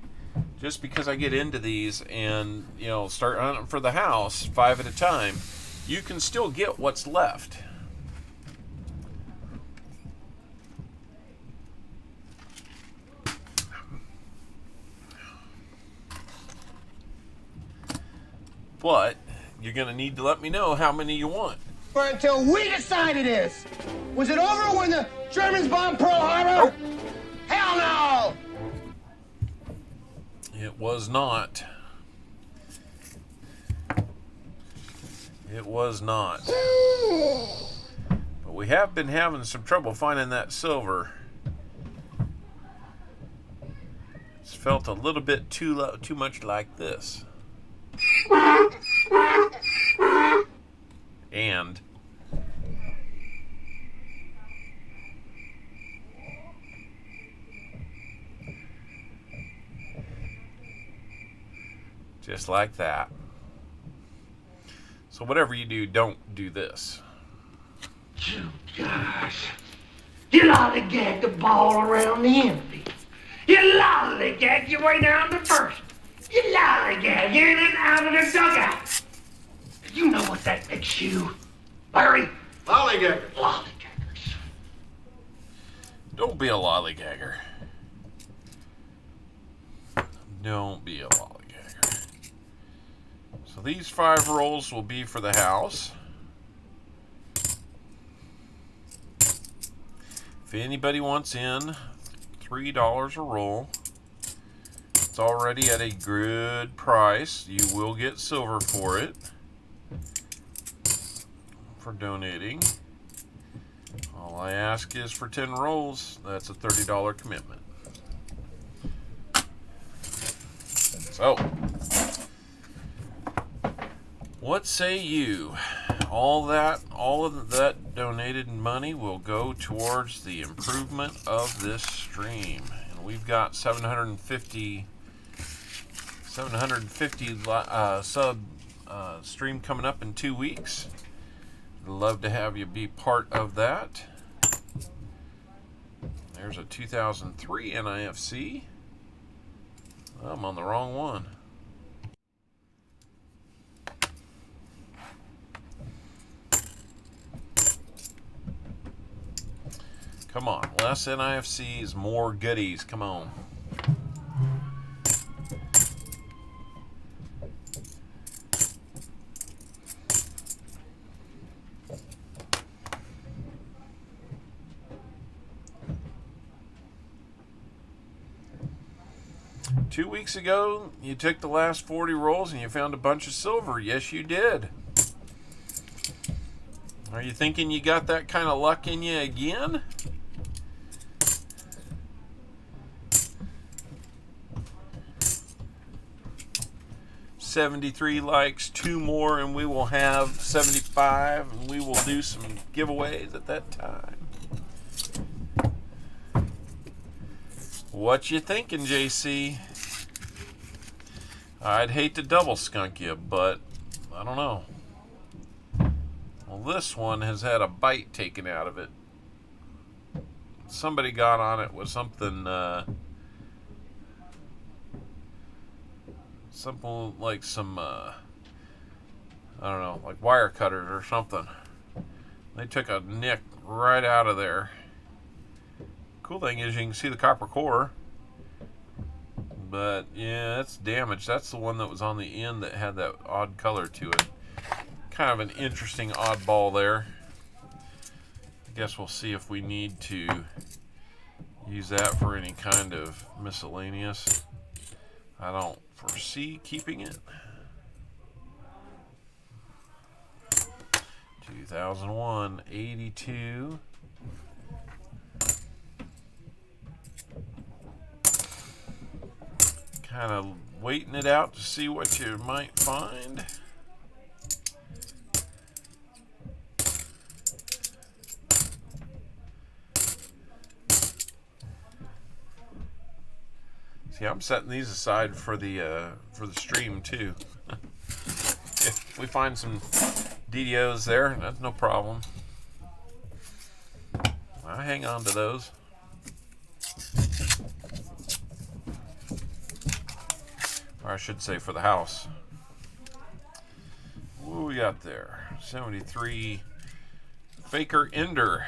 Just because I get into these and, you know, start hunting for the house 5 at a time, you can still get what's left. But you're going to need to let me know how many you want. Until we decide it is. Was it over when the Germans bombed Pearl Harbor? Oh. Hell no! It was not. It was not. But we have been having some trouble finding that silver. It's felt a little bit too much like this. And just like that. So whatever you do, don't do this. Oh, gosh. You lollygag the ball around the empty. You lollygag your way down to first. You lollygag in and out of the dugout. You know what that makes you, Larry? Lollygagger. Lollygaggers. Don't be a lollygagger. Don't be a lollygagger. So these 5 rolls will be for the house. If anybody wants in, $3 a roll. It's already at a good price. You will get silver for it. For donating. All I ask is for 10 rolls. That's a $30 commitment. So, what say you? All of that donated money will go towards the improvement of this stream. And we've got 750 sub stream coming up in 2 weeks. I'd love to have you be part of that. There's a 2003 NIFC. I'm on the wrong one. Come on, less NIFCs, more goodies. Come on. Two weeks ago, you took the last 40 rolls and you found a bunch of silver. Yes, you did. Are you thinking you got that kind of luck in you again? $73 likes, 2 more, and we will have 75, and we will do some giveaways at that time. What you thinking, JC? I'd hate to double skunk you, but I don't know. Well, this one has had a bite taken out of it. Somebody got on it with something, something like some, I don't know, like wire cutters or something. They took a nick right out of there. Cool thing is you can see the copper core. But yeah, it's damaged. That's the one that was on the end that had that odd color to it. Kind of an interesting oddball there. I guess we'll see if we need to use that for any kind of miscellaneous. I don't foresee keeping it. 2001, 82. Kind of waiting it out to see what you might find. See, I'm setting these aside for the stream too. If we find some DDOs there, that's no problem. I hang on to those. Or I should say for the house. What we got there? 73 Faker Ender.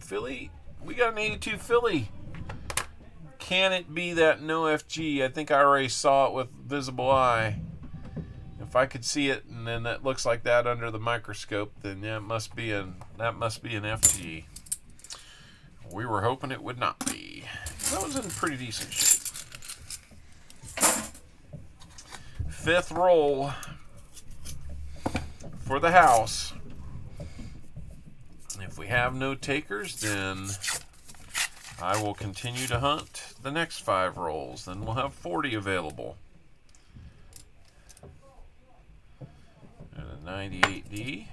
Philly. We got an 82 Philly. Can it be that no FG? I think I already saw it with visible eye. If I could see it and then that looks like that under the microscope, then yeah, that must be an FG. We were hoping it would not be. That was in pretty decent shape. Fifth roll for the house. If we have no takers, then I will continue to hunt the next 5 rolls. Then we'll have 40 available. And a 98D.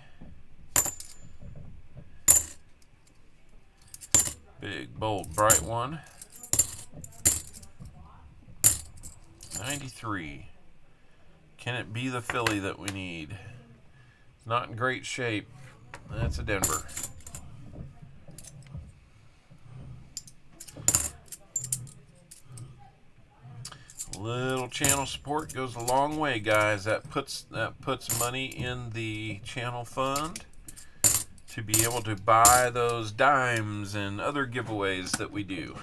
Big, bold, bright one. 93. Can it be the Philly that we need? It's not in great shape. That's a Denver. Little channel support goes a long way, guys. That puts money in the channel fund to be able to buy those dimes and other giveaways that we do.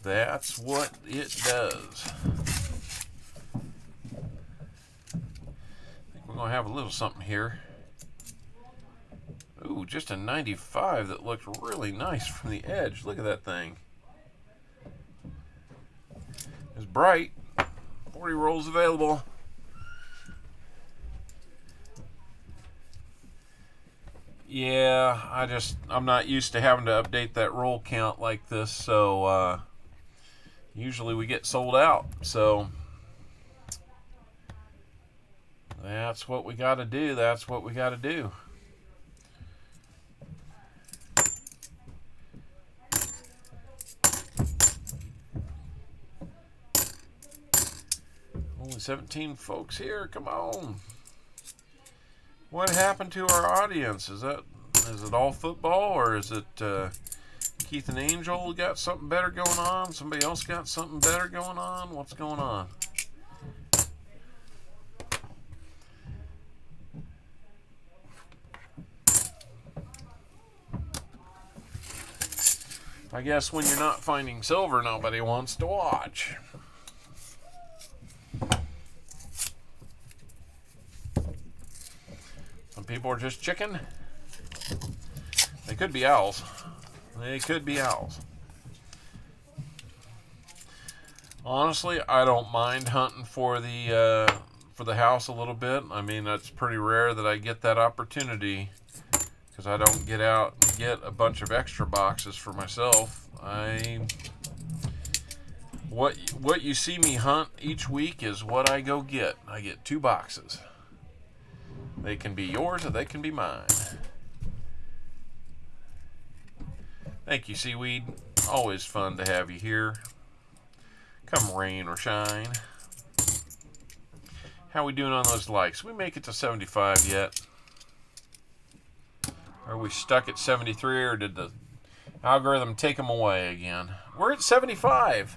That's what it does. I think we're going to have a little something here. Ooh, just a 95 that looked really nice from the edge. Look at that thing. It's bright. 40 rolls available. Yeah, I'm not used to having to update that roll count like this, so usually we get sold out. So that's what we got to do. That's what we got to do. Only 17 folks here. Come on. What happened to our audience? Is it all football, or is it Keith and Angel got something better going on? Somebody else got something better going on? What's going on? I guess when you're not finding silver, nobody wants to watch. Some people are just chicken. They could be owls. They could be owls. Honestly, I don't mind hunting for the house a little bit. I mean, it's pretty rare that I get that opportunity because I don't get out and get a bunch of extra boxes for myself. What you see me hunt each week is what I go get. I get 2 boxes. They can be yours or they can be mine. Thank you, Seaweed. Always fun to have you here. Come rain or shine. How we doing on those likes? We make it to 75 yet? Are we stuck at 73, or did the Algorithm, take them away again. We're at 75.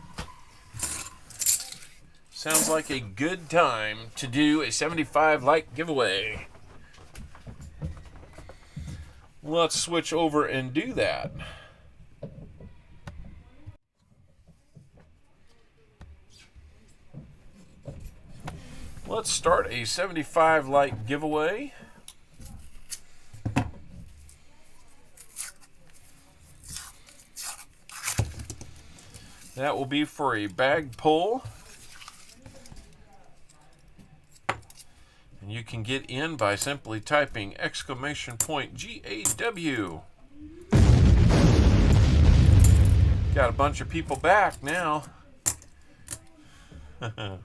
Sounds like a good time to do a 75 like giveaway. Let's switch over and do that. Let's start a 75 like giveaway. That will be for a bag pull. And you can get in by simply typing !GAW. Got a bunch of people back now. I'm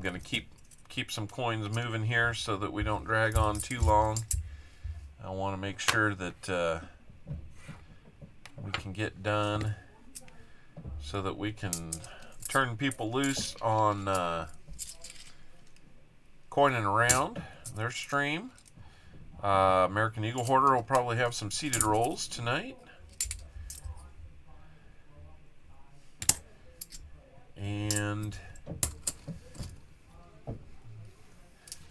going to keep some coins moving here so that we don't drag on too long. I want to make sure that we can get done so that we can turn people loose on coining around their stream. American Eagle Hoarder will probably have some seated rolls tonight. And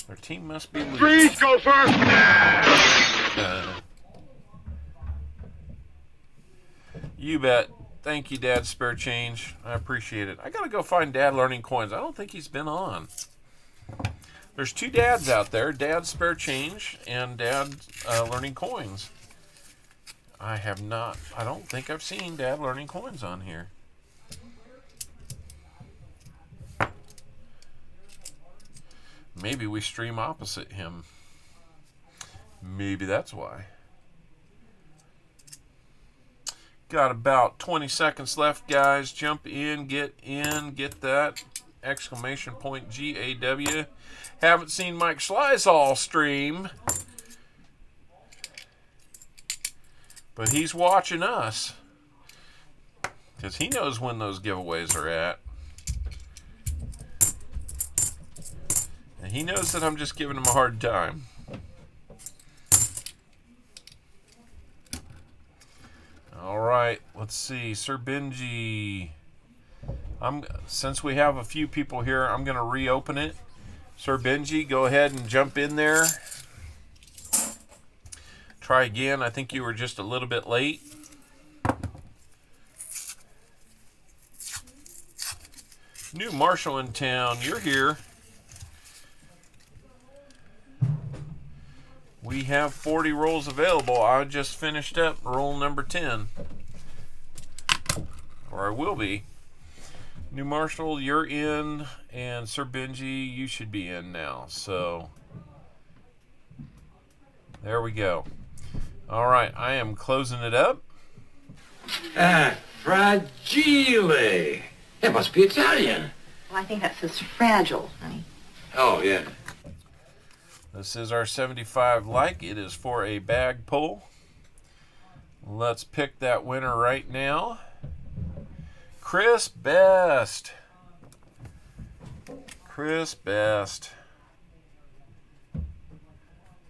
their team must be loose. Please go first. You bet. Thank you, Dad Spare Change. I appreciate it. I gotta go find Dad Learning Coins. I don't think he's been on. There's two dads out there, Dad Spare Change and Dad Learning Coins. I don't think I've seen Dad Learning Coins on here. Maybe we stream opposite him. Maybe that's why. Got about 20 seconds left, guys. Jump in, get that !GAW. Haven't seen Mike Schleisall stream, but he's watching us because he knows when those giveaways are at. And he knows that I'm just giving him a hard time. All right, let's see. Sir Benji. Since we have a few people here, I'm going to reopen it. Sir Benji, go ahead and jump in there. Try again. I think you were just a little bit late. New Marshall in town, you're here. We have 40 rolls available. I just finished up roll number 10. Or I will be. New Marshall, you're in. And Sir Benji, you should be in now. So, there we go. All right, I am closing it up. Fragile. It must be Italian. Well, I think that says fragile, honey. Oh, yeah. This is our 75 like. It is for a bag pull. Let's pick that winner right now. Chris Best. Chris Best.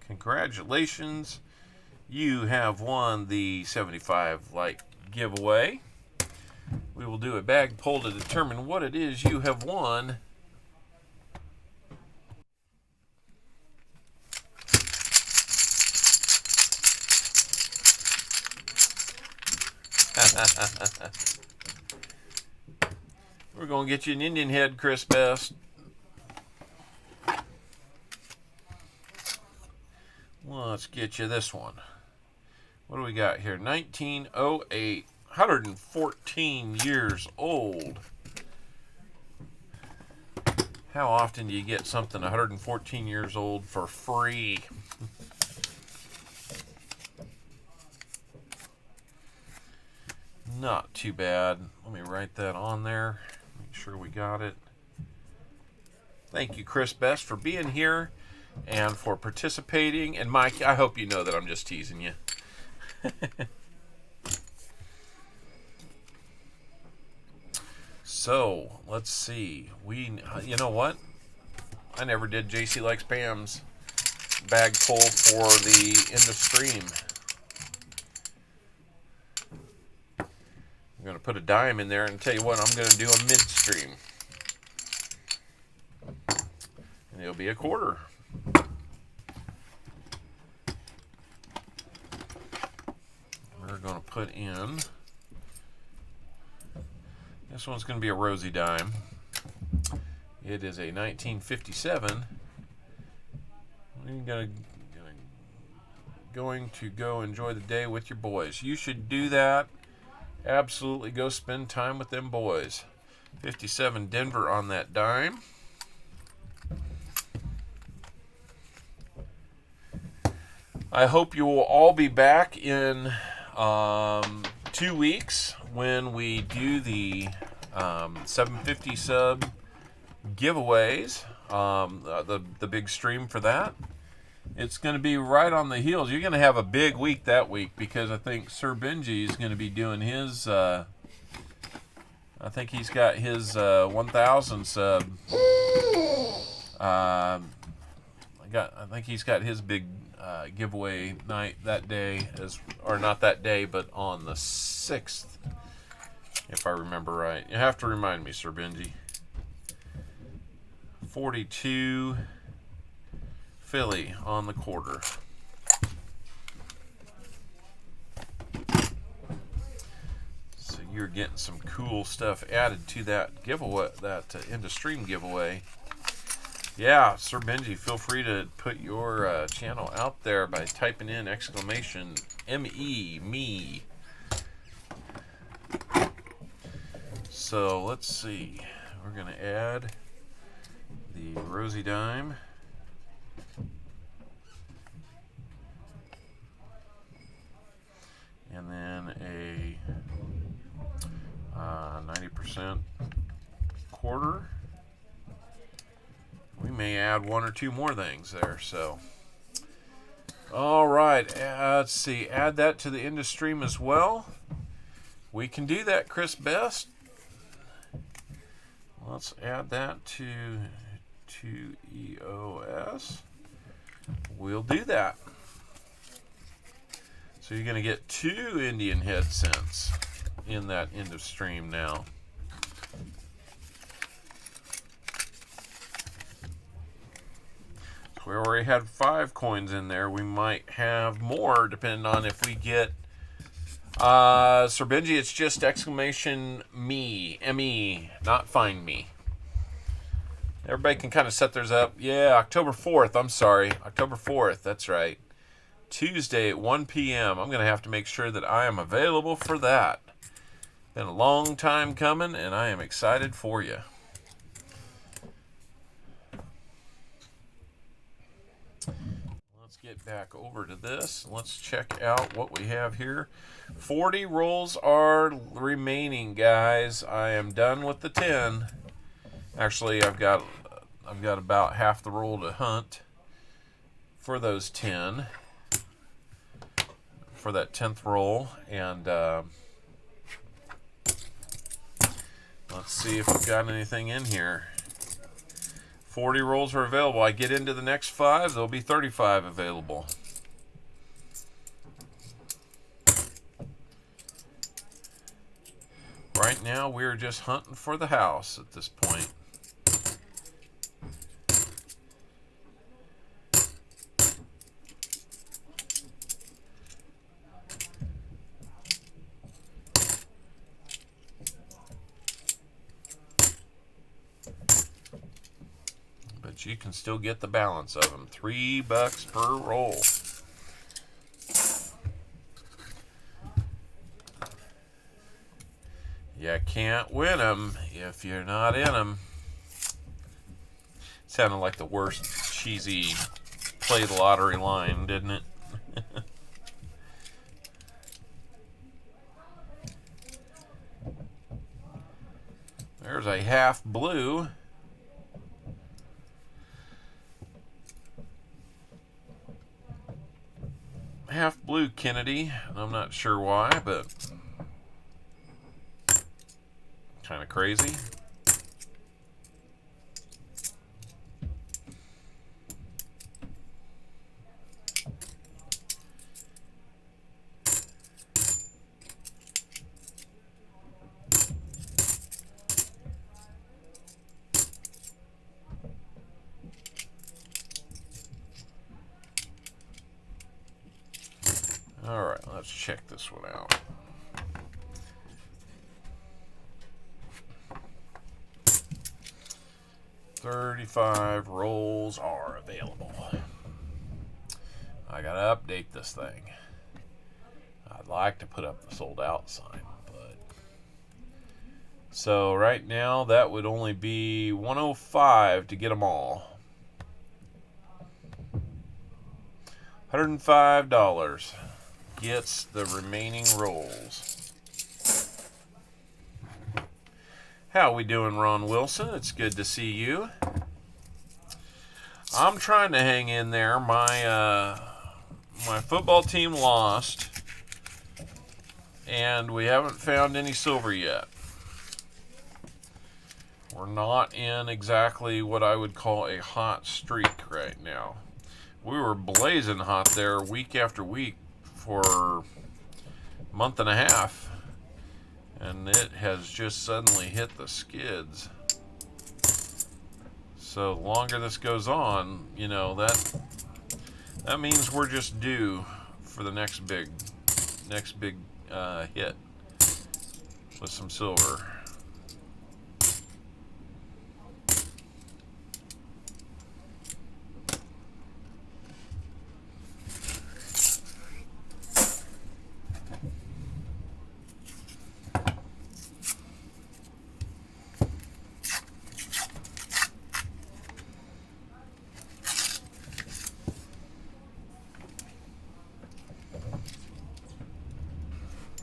Congratulations. You have won the 75 like giveaway. We will do a bag pull to determine what it is you have won. We're going to get you an Indian head, Chris Best. Let's get you this one. What do we got here? 1908. 114 years old. How often do you get something 114 years old for free? Not too bad. Let me write that on there. Make sure we got it. Thank you, Chris Best, for being here and for participating. And Mike, I hope you know that I'm just teasing you. So, let's see. You know what? I never did JC Likes Pam's bag pull for the end of stream. put a dime in there and tell you what, I'm going to do a midstream. And it'll be a quarter. We're going to put in, this one's going to be a rosy dime. It is a 1957. You're going to go enjoy the day with your boys. You should do that. Absolutely go spend time with them boys. 57 Denver on that dime. I hope you will all be back in 2 weeks when we do the 750 sub giveaways, the big stream for that. It's going to be right on the heels. You're going to have a big week that week because I think Sir Benji is going to be doing his, I think he's got his 1,000 sub. I think he's got his big giveaway night that day, or not that day, but on the 6th, if I remember right. You have to remind me, Sir Benji. 42 Philly on the quarter. So you're getting some cool stuff added to that giveaway, that end of stream giveaway. Yeah, Sir Benji, feel free to put your channel out there by typing in exclamation ME, me. So let's see. We're going to add the rosy dime. And then a 90% quarter. We may add one or two more things there. So, all right. Let's see. Add that to the end of stream as well. We can do that, Chris Best. Let's add that to EOS. We'll do that. So you're going to get 2 Indian head cents in that end of stream now. So we already had 5 coins in there. We might have more depending on if we get Sir Benji. It's just exclamation me, M-E, not find me. Everybody can kind of set theirs up. Yeah, October 4th. I'm sorry. October 4th. That's right. Tuesday at 1 p.m. I'm going to have to make sure that I am available for that. Been a long time coming, and I am excited for you. Let's get back over to this. Let's check out what we have here. 40 rolls are remaining, guys. I am done with the 10. Actually, I've got about half the roll to hunt for those 10. For that 10th roll, and let's see if we've got anything in here. 40 rolls are available. I get into the next 5, there'll be 35 available. Right now, we're just hunting for the house at this point. You can still get the balance of them. $3 per roll. You can't win them if you're not in them. Sounded like the worst cheesy play the lottery line, didn't it? There's a half blue. Half blue Kennedy. I'm not sure why, but kind of crazy. check this one out. $35 rolls are available. I gotta update this thing. I'd like to put up the sold out sign, but so right now that would only be $105 to get them all. $105 gets the remaining rolls. How we doing, Ron Wilson? It's good to see you. I'm trying to hang in there. My football team lost, and we haven't found any silver yet. We're not in exactly what I would call a hot streak right now. We were blazing hot there week after week for a month and a half, and it has just suddenly hit the skids. So the longer this goes on, you know, that means we're just due for the next big hit with some silver.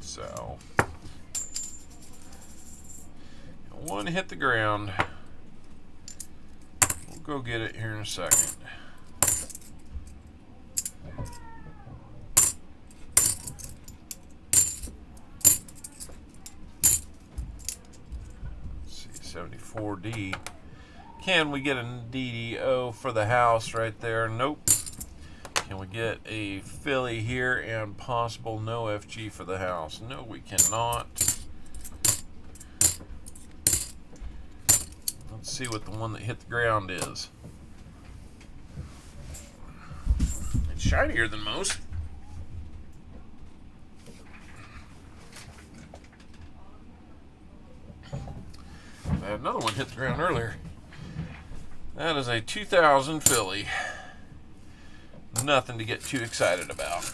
So, one hit the ground. We'll go get it here in a second. Let's see, 74D. Can we get a DDO for the house right there? Nope. Can we get a Philly here and possible no FG for the house? No, we cannot. Let's see what the one that hit the ground is. It's shinier than most. I had another one hit the ground earlier. That is a 2000 Philly. Nothing to get too excited about.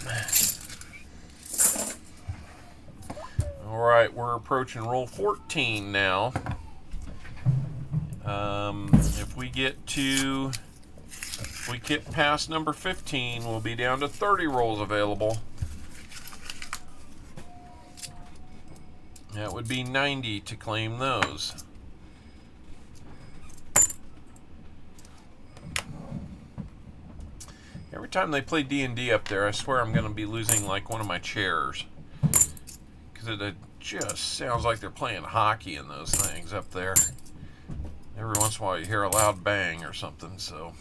Alright, we're approaching roll 14 now. If we get past number 15, we'll be down to 30 rolls available. That would be 90 to claim those. Every time they play D&D up there, I swear I'm going to be losing like one of my chairs. Because it just sounds like they're playing hockey in those things up there. Every once in a while you hear a loud bang or something, so.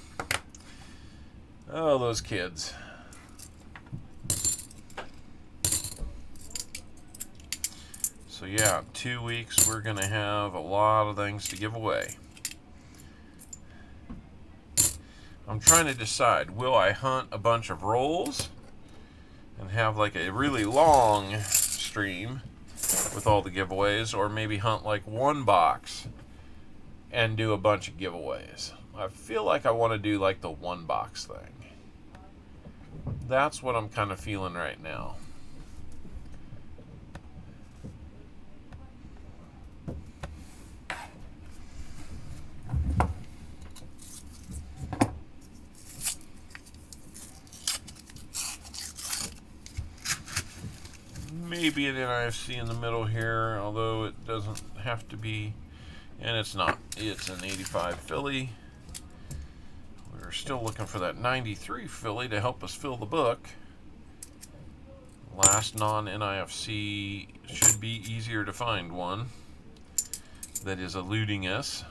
Oh, those kids. So yeah, 2 weeks we're going to have a lot of things to give away. I'm trying to decide, will I hunt a bunch of rolls and have like a really long stream with all the giveaways, or maybe hunt like one box and do a bunch of giveaways. I feel like I want to do like the one box thing. That's what I'm kind of feeling right now. Maybe an NIFC in the middle here, although it doesn't have to be, and it's not. It's an 85 Philly. We're still looking for that 93 Philly to help us fill the book. Last non-NIFC should be easier to find one that is eluding us.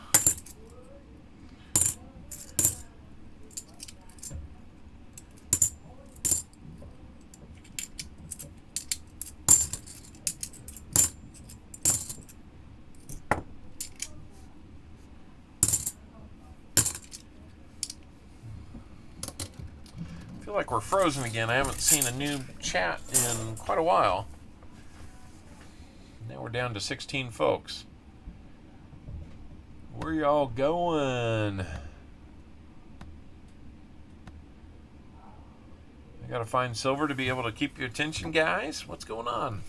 like we're frozen again. I haven't seen a new chat in quite a while. Now we're down to 16 folks. Where y'all going? I gotta find silver to be able to keep your attention, guys. What's going on?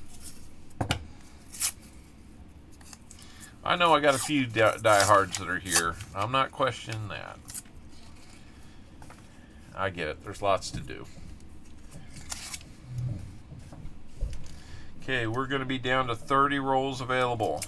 I know I got a few diehards that are here. I'm not questioning that. I get it. There's lots to do. Okay, we're going to be down to 30 rolls available.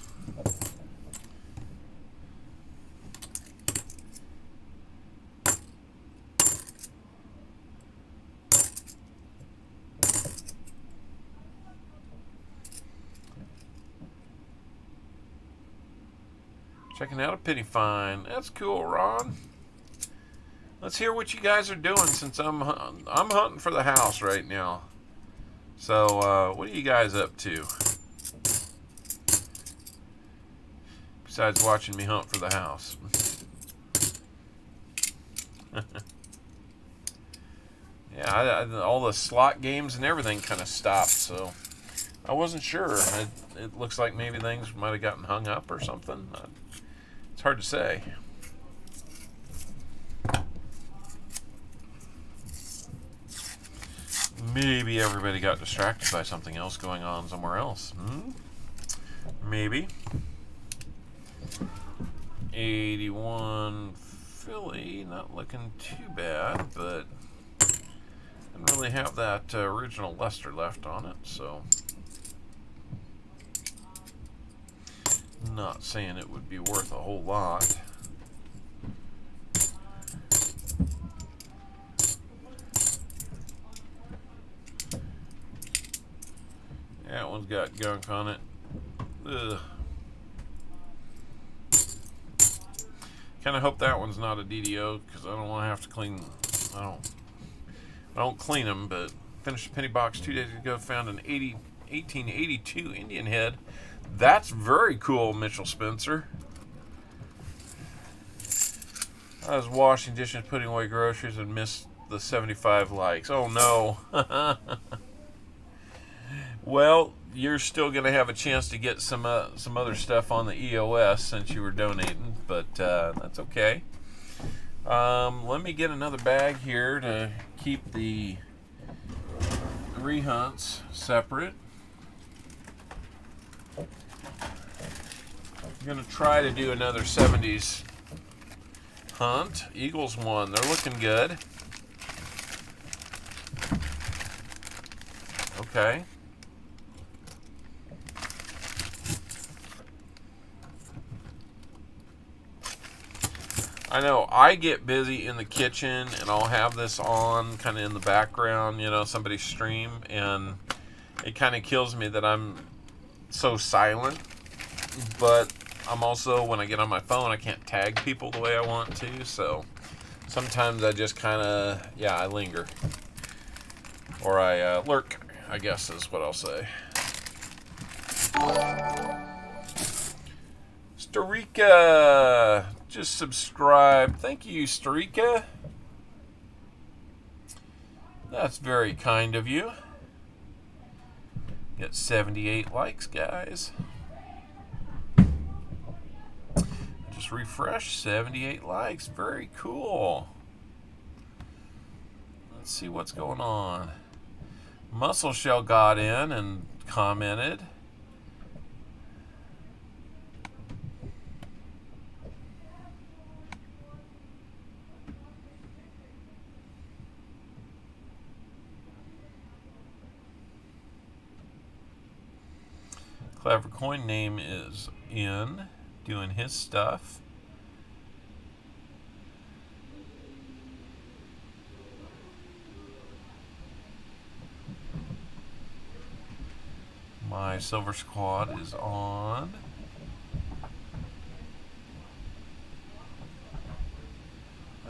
Checking out a penny fine. That's cool, Ron. Let's hear what you guys are doing, since I'm hunting for the house right now. So, what are you guys up to? Besides watching me hunt for the house. Yeah, all the slot games and everything kind of stopped, so I wasn't sure. It looks like maybe things might have gotten hung up or something. It's hard to say. Maybe everybody got distracted by something else going on somewhere else. Maybe. 81 Philly, not looking too bad, but didn't really have that original luster left on it, so not saying it would be worth a whole lot. That one's got gunk on it. Ugh. Kind of hope that one's not a DDO, because I don't want to have to clean. I don't clean them, but finished a penny box 2 days ago. Found an 1882 Indian head. That's very cool, Mitchell Spencer. I was washing dishes, putting away groceries, and missed the 75 likes. Oh no. Well, you're still going to have a chance to get some other stuff on the EOS since you were donating, but that's okay. Let me get another bag here to keep the rehunts separate. I'm going to try to do another 70s hunt. Eagles won. They're looking good. Okay. I know I get busy in the kitchen and I'll have this on kind of in the background, you know, somebody's stream, and it kind of kills me that I'm so silent. But I'm also, when I get on my phone, I can't tag people the way I want to, so sometimes I just kind of, yeah, I linger. Or I lurk, I guess is what I'll say. Starika just subscribe. Thank you, Starika. That's very kind of you. Got 78 likes, guys. Just refresh, 78 likes. Very cool. Let's see what's going on. Muscle Shell got in and commented. Clever Coin Name is in, doing his stuff. My Silver Squad is on.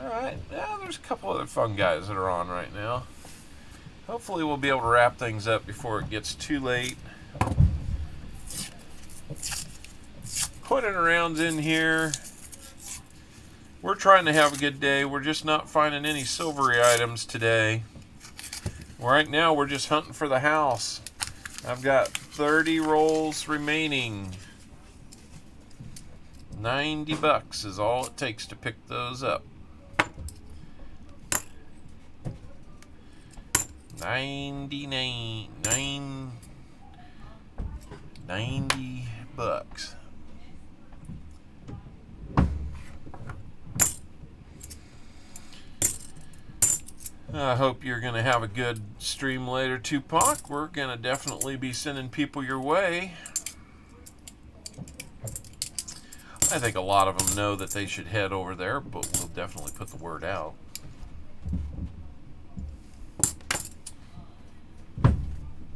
Alright, yeah, there's a couple other fun guys that are on right now. Hopefully we'll be able to wrap things up before it gets too late. Pointing around in here. We're trying to have a good day. We're just not finding any silvery items today. Right now, we're just hunting for the house. I've got 30 rolls remaining. $90 is all it takes to pick those up. 90 bucks. I hope you're going to have a good stream later, Tupac. We're going to definitely be sending people your way. I think a lot of them know that they should head over there, but we'll definitely put the word out.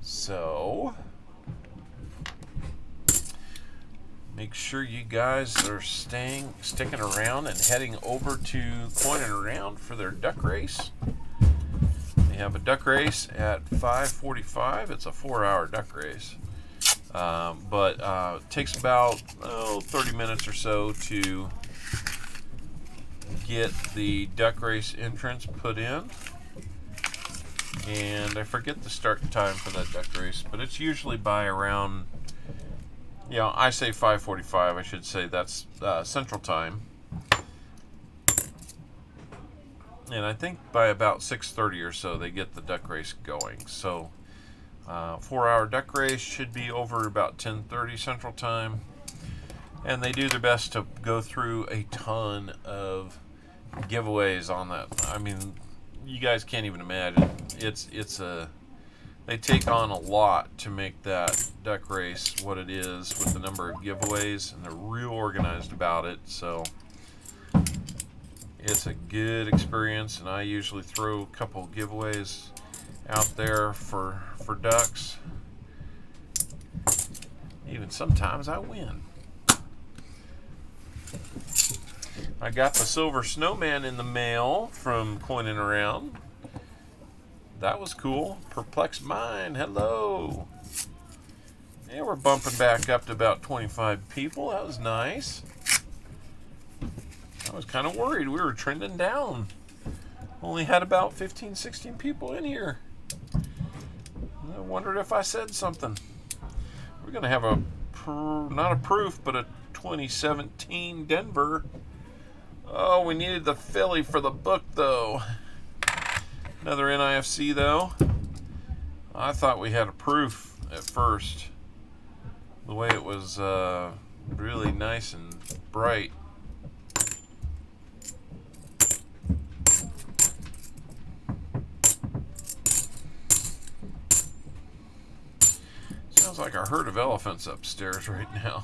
So, make sure you guys are sticking around and heading over to Coin Around for their duck race. They have a duck race at 5:45. It's a 4-hour duck race. But it takes about 30 minutes or so to get the duck race entrance put in. And I forget the start time for that duck race, but it's usually by around, I say 5:45. I should say that's Central Time. And I think by about 6:30 or so they get the duck race going. So 4-hour duck race should be over about 10:30 Central Time. And they do their best to go through a ton of giveaways on that. I mean, you guys can't even imagine. They take on a lot to make that duck race what it is with the number of giveaways, and they're real organized about it. So it's a good experience, and I usually throw a couple giveaways out there for ducks. Even sometimes I win. I got the silver snowman in the mail from Coinin' Around. That was cool. Perplexed Mind, hello. Yeah, we're bumping back up to about 25 people. That was nice. I was kind of worried. We were trending down. Only had about 15, 16 people in here. I wondered if I said something. We're going to have not a proof, but a 2017 Denver. Oh, we needed the Philly for the book, though. Another NIFC, though. I thought we had a proof at first. The way it was really nice and bright. Sounds like a herd of elephants upstairs right now.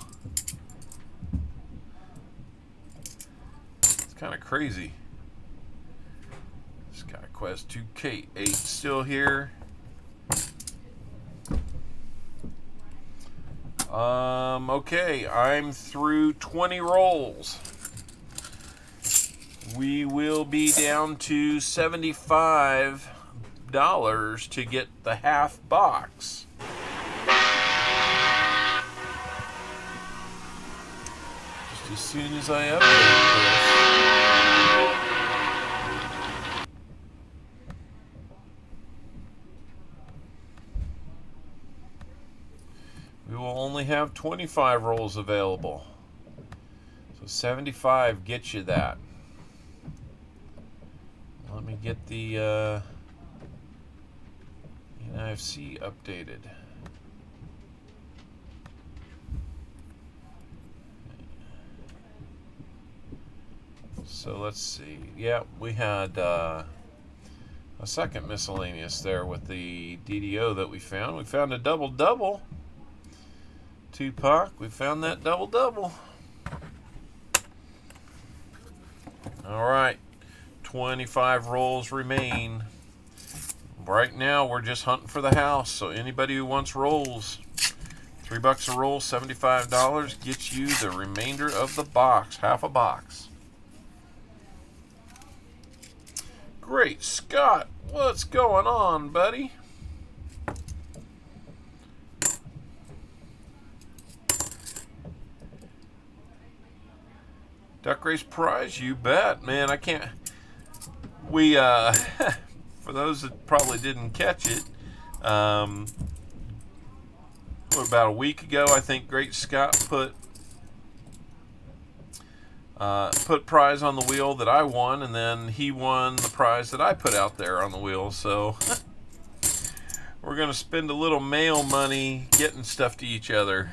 It's kind of crazy. SkyQuest 2K8 still here. Okay, I'm through 20 rolls. We will be down to $75 to get the half box. Just as soon as I update this. We will only have 25 rolls available. So 75 gets you that. Let me get the NFC updated. So let's see. Yeah, we had a second miscellaneous there with the DDO that we found. We found a double-double. Tupac, we found that double-double. Alright, 25 rolls remain. Right now, we're just hunting for the house, so anybody who wants rolls, $3 a roll, $75 gets you the remainder of the box, half a box. Great Scott, what's going on, buddy? Duck race prize, you bet, man. I can't. We for those that probably didn't catch it, about a week ago, I think Great Scott put prize on the wheel that I won, and then he won the prize that I put out there on the wheel. So we're going to spend a little mail money getting stuff to each other.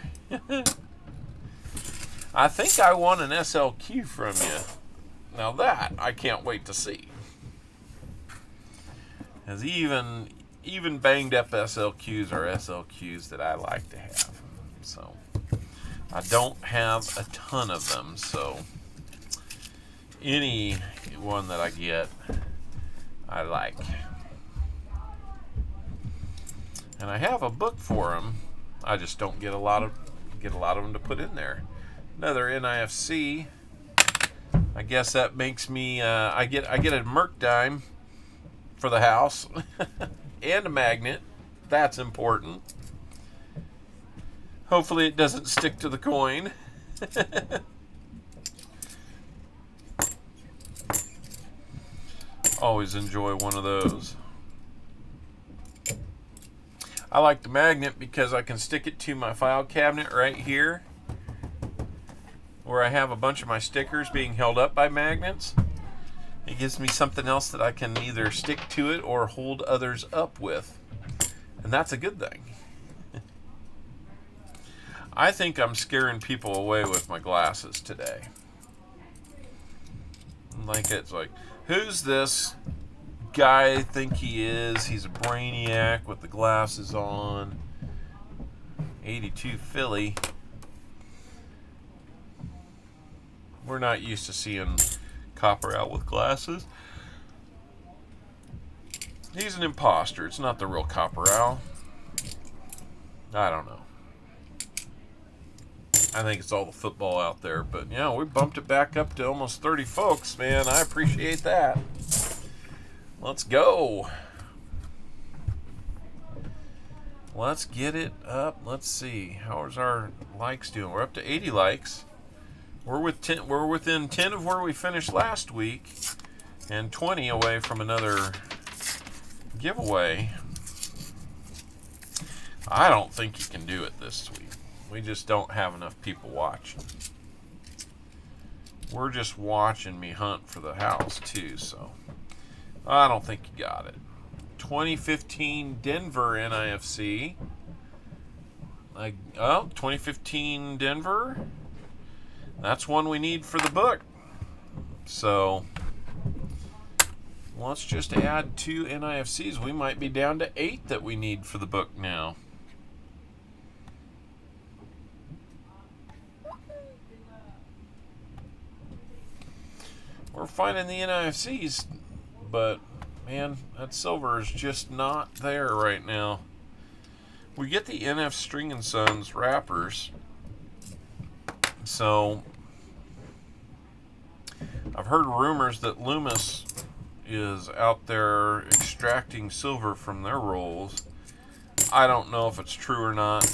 I think I won an SLQ from you. Now that I can't wait to see. As even banged up SLQs are SLQs that I like to have. So I don't have a ton of them, so any one that I get, I like. And I have a book for them. I just don't get a lot of them to put in there. Another NIFC. I guess that makes me. I get a Merc dime for the house and a magnet. That's important. Hopefully, it doesn't stick to the coin. Always enjoy one of those. I like the magnet because I can stick it to my file cabinet right here, where I have a bunch of my stickers being held up by magnets. It gives me something else that I can either stick to it or hold others up with. And that's a good thing. I think I'm scaring people away with my glasses today. Like, it's like, who's this guy think he is? He's a brainiac with the glasses on. 82 Philly. We're not used to seeing Copper Owl with glasses. He's an imposter. It's not the real Copper Owl. I don't know. I think it's all the football out there. But, yeah, we bumped it back up to almost 30 folks, man. I appreciate that. Let's go. Let's get it up. Let's see. How's our likes doing? We're up to 80 likes. We're within 10 of where we finished last week, and 20 away from another giveaway. I don't think you can do it this week. We just don't have enough people watching. We're just watching me hunt for the house too, so I don't think you got it. 2015 Denver NIFC. 2015 Denver. That's one we need for the book. So let's just add 2 NIFCs. We might be down to 8 that we need for the book now. We're finding the NIFCs, but man, that silver is just not there right now. We get the NF String and Sons wrappers. So I've heard rumors that Loomis is out there extracting silver from their rolls. I don't know if it's true or not.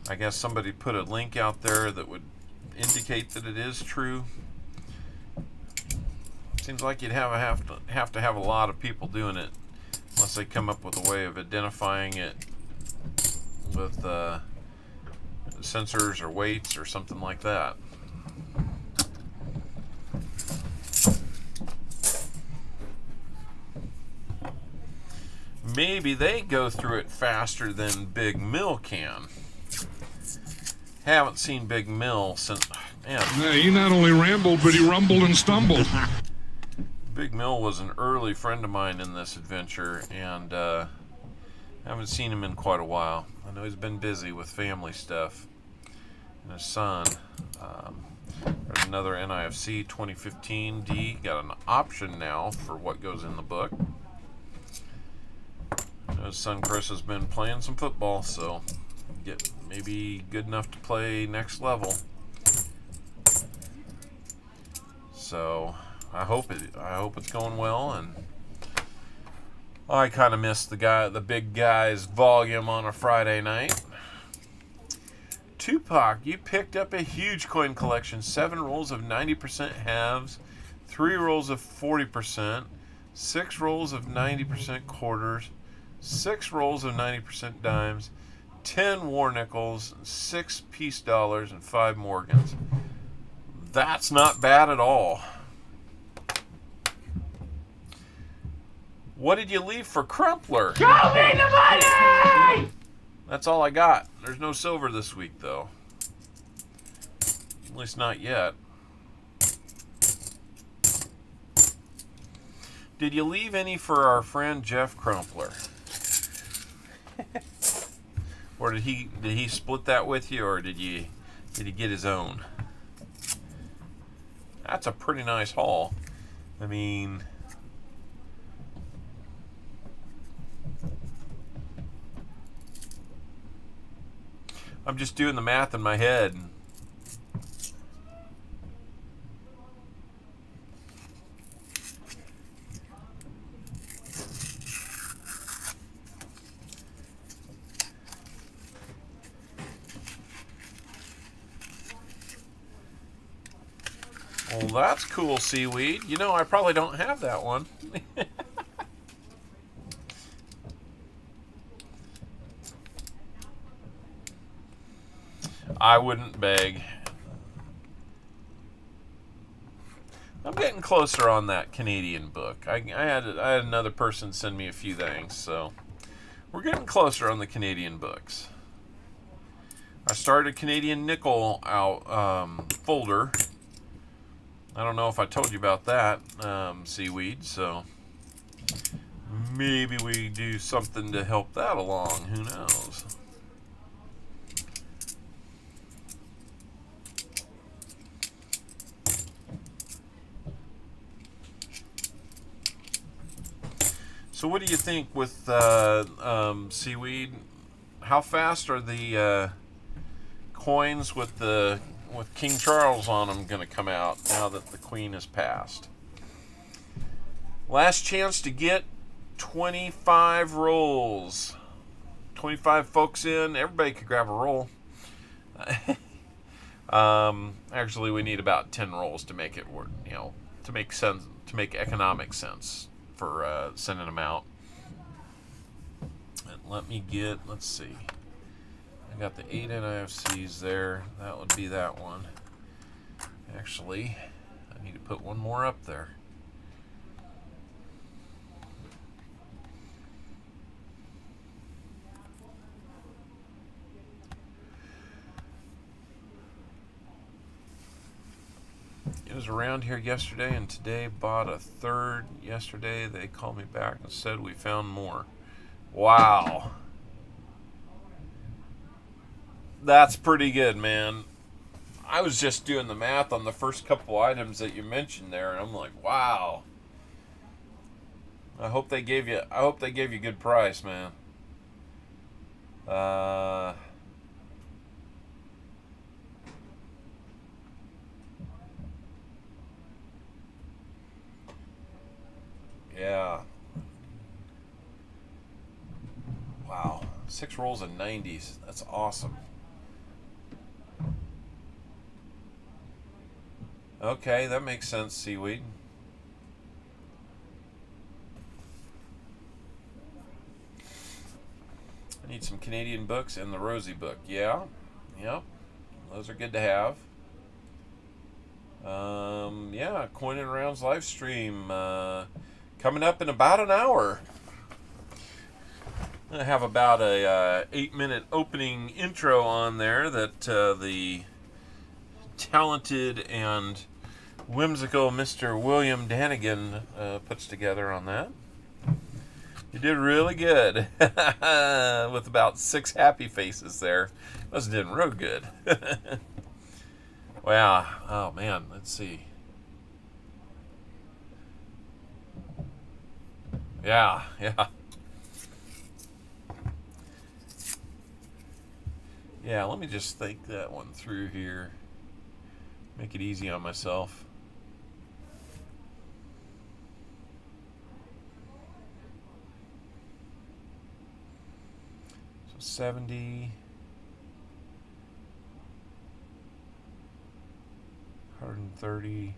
I guess somebody put a link out there that would indicate that it is true. Seems like you'd have to have a lot of people doing it, unless they come up with a way of identifying it with sensors or weights or something like that. Maybe they go through it faster than Big Mill can. Haven't seen Big Mill since, man. Yeah, he not only rambled, but he rumbled and stumbled. Big Mill was an early friend of mine in this adventure, and haven't seen him in quite a while. I know he's been busy with family stuff and his son. There's another NIFC 2015 D. Got an option now for what goes in the book. His son Chris has been playing some football, so get maybe good enough to play next level. So I hope it's going well, and I kind of missed the big guy's volume on a Friday night. Tupac, you picked up a huge coin collection. 7 rolls of 90% halves, 3 rolls of 40%, 6 rolls of 90% quarters, 6 rolls of 90% dimes, 10 war nickels, 6 peace dollars, and 5 Morgans. That's not bad at all. What did you leave for Crumpler? Show me the money! That's all I got. There's no silver this week, though. At least not yet. Did you leave any for our friend Jeff Crumpler? Or did he split that with you, or did he get his own? That's a pretty nice haul. I mean, I'm just doing the math in my head. Well, that's cool, Seaweed. You know, I probably don't have that one. I wouldn't beg. I'm getting closer on that Canadian book. I had another person send me a few things, so we're getting closer on the Canadian books. I started a Canadian nickel out folder. I don't know if I told you about that, Seaweed, so maybe we do something to help that along. Who knows? So what do you think with Seaweed? How fast are the coins with King Charles on them going to come out now that the Queen has passed? Last chance to get 25 rolls. 25 folks in. Everybody could grab a roll. Actually, we need about 10 rolls to make it work. You know, to make sense, to make economic sense for sending them out. And let me get. Let's see. I got the 8 NIFCs there. That would be that one. Actually, I need to put one more up there. It was around here yesterday, and today bought a third. Yesterday they called me back and said we found more. Wow. That's pretty good, man. I was just doing the math on the first couple items that you mentioned there, and I'm like, wow. I hope they gave you good price, man. Yeah. Wow. 6 rolls of 90s. That's awesome. Okay, that makes sense, Seaweed. I need some Canadian books and the Rosie book. Yeah. Yep. Those are good to have. Yeah, Coin and Rounds live stream coming up in about an hour. I have about a 8-minute opening intro on there that the talented and whimsical Mr. William Danigan puts together on that. You did really good with about 6 happy faces there. Must have done real good. Wow. Oh man, let's see. Yeah. Yeah, let me just think that one through here. Make it easy on myself. So 70, 130,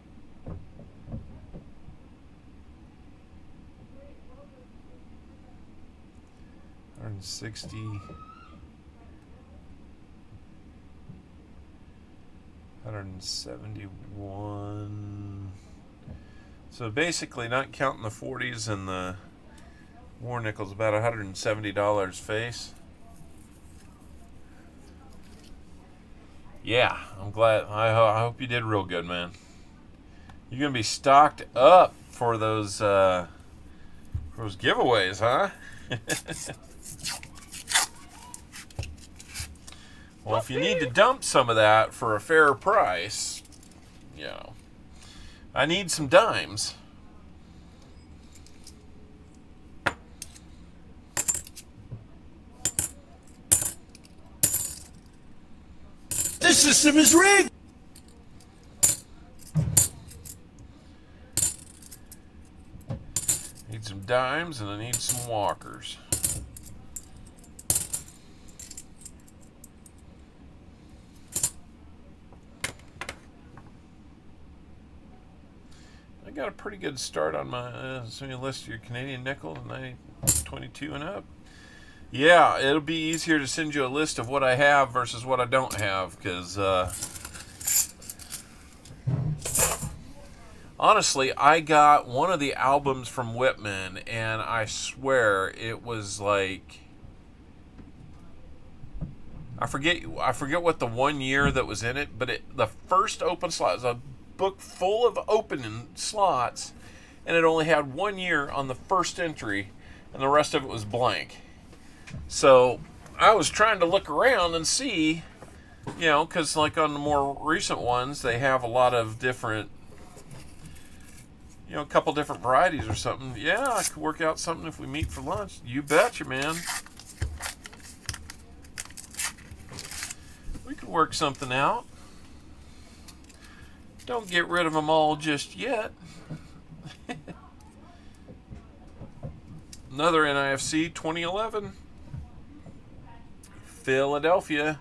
160. 171. So basically, not counting the 40s and the war nickels, about $170 face. Yeah, I'm glad. I hope you did real good, man. You're gonna be stocked up for those giveaways, huh? Well, if you need to dump some of that for a fair price, you know, I need some dimes. This system is rigged. Need some dimes and I need some walkers. I got a pretty good start on my so you list your Canadian nickel, 22 and up. Yeah, it'll be easier to send you a list of what I have versus what I don't have, because honestly, I got one of the albums from Whitman, and I swear it was like, I forget what the 1 year that was in it, but the first open slot was a book full of opening slots, and it only had 1 year on the first entry, and the rest of it was blank. So I was trying to look around and see, you know, because like on the more recent ones, they have a lot of different, you know, a couple different varieties or something. Yeah, I could work out something if we meet for lunch. You betcha, man. We could work something out. Don't get rid of them all just yet. Another NIFC 2011. Philadelphia.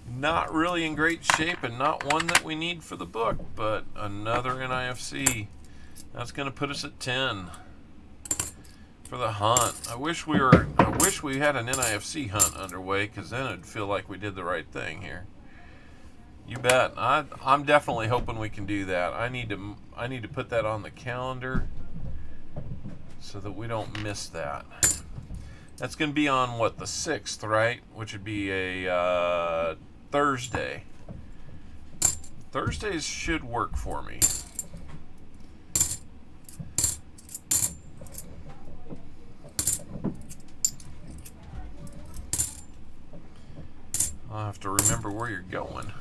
Not really in great shape and not one that we need for the book, but another NIFC. That's going to put us at 10 for the hunt. I wish we had an NIFC hunt underway, because then it'd feel like we did the right thing here. You bet. I'm definitely hoping we can do that. I need to put that on the calendar so that we don't miss that. That's going to be on what, the 6th, right? Which would be a Thursday. Thursdays should work for me. I'll have to remember where you're going.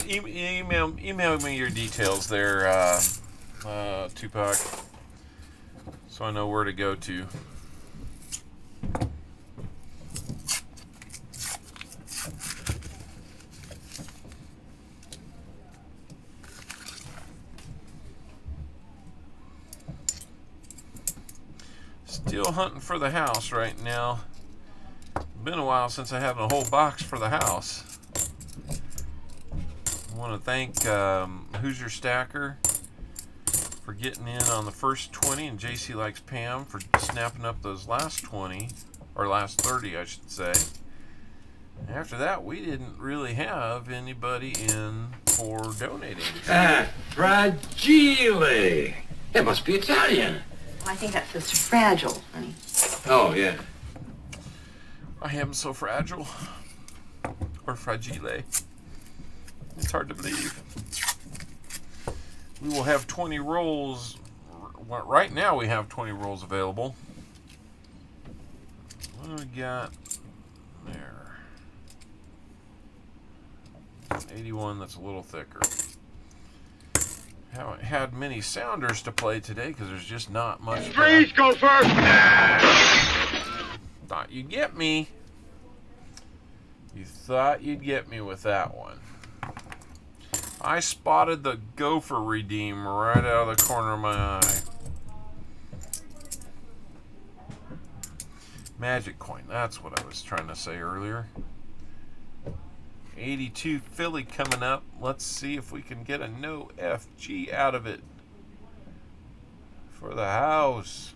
Email me your details there, Tupac, so I know where to go to. Still hunting for the house right now. Been a while since I had a whole box for the house. I want to thank Who's Your Stacker for getting in on the first 20, and JC Likes Pam for snapping up those last 20, or last 30 I should say. After that, we didn't really have anybody in for donating. Fragile. It must be Italian. I think that says fragile, honey. Oh, yeah. I am so fragile. Or fragile. It's hard to believe. We will have 20 rolls. Right now we have 20 rolls available. What do we got there? 81, that's a little thicker. Haven't had many sounders to play today because there's just not much. Freeze, go first! Thought you'd get me. You thought you'd get me with that one. I spotted the gopher redeem right out of the corner of my eye. Magic coin, that's what I was trying to say earlier. 82 Philly coming up. Let's see if we can get a no FG out of it for the house.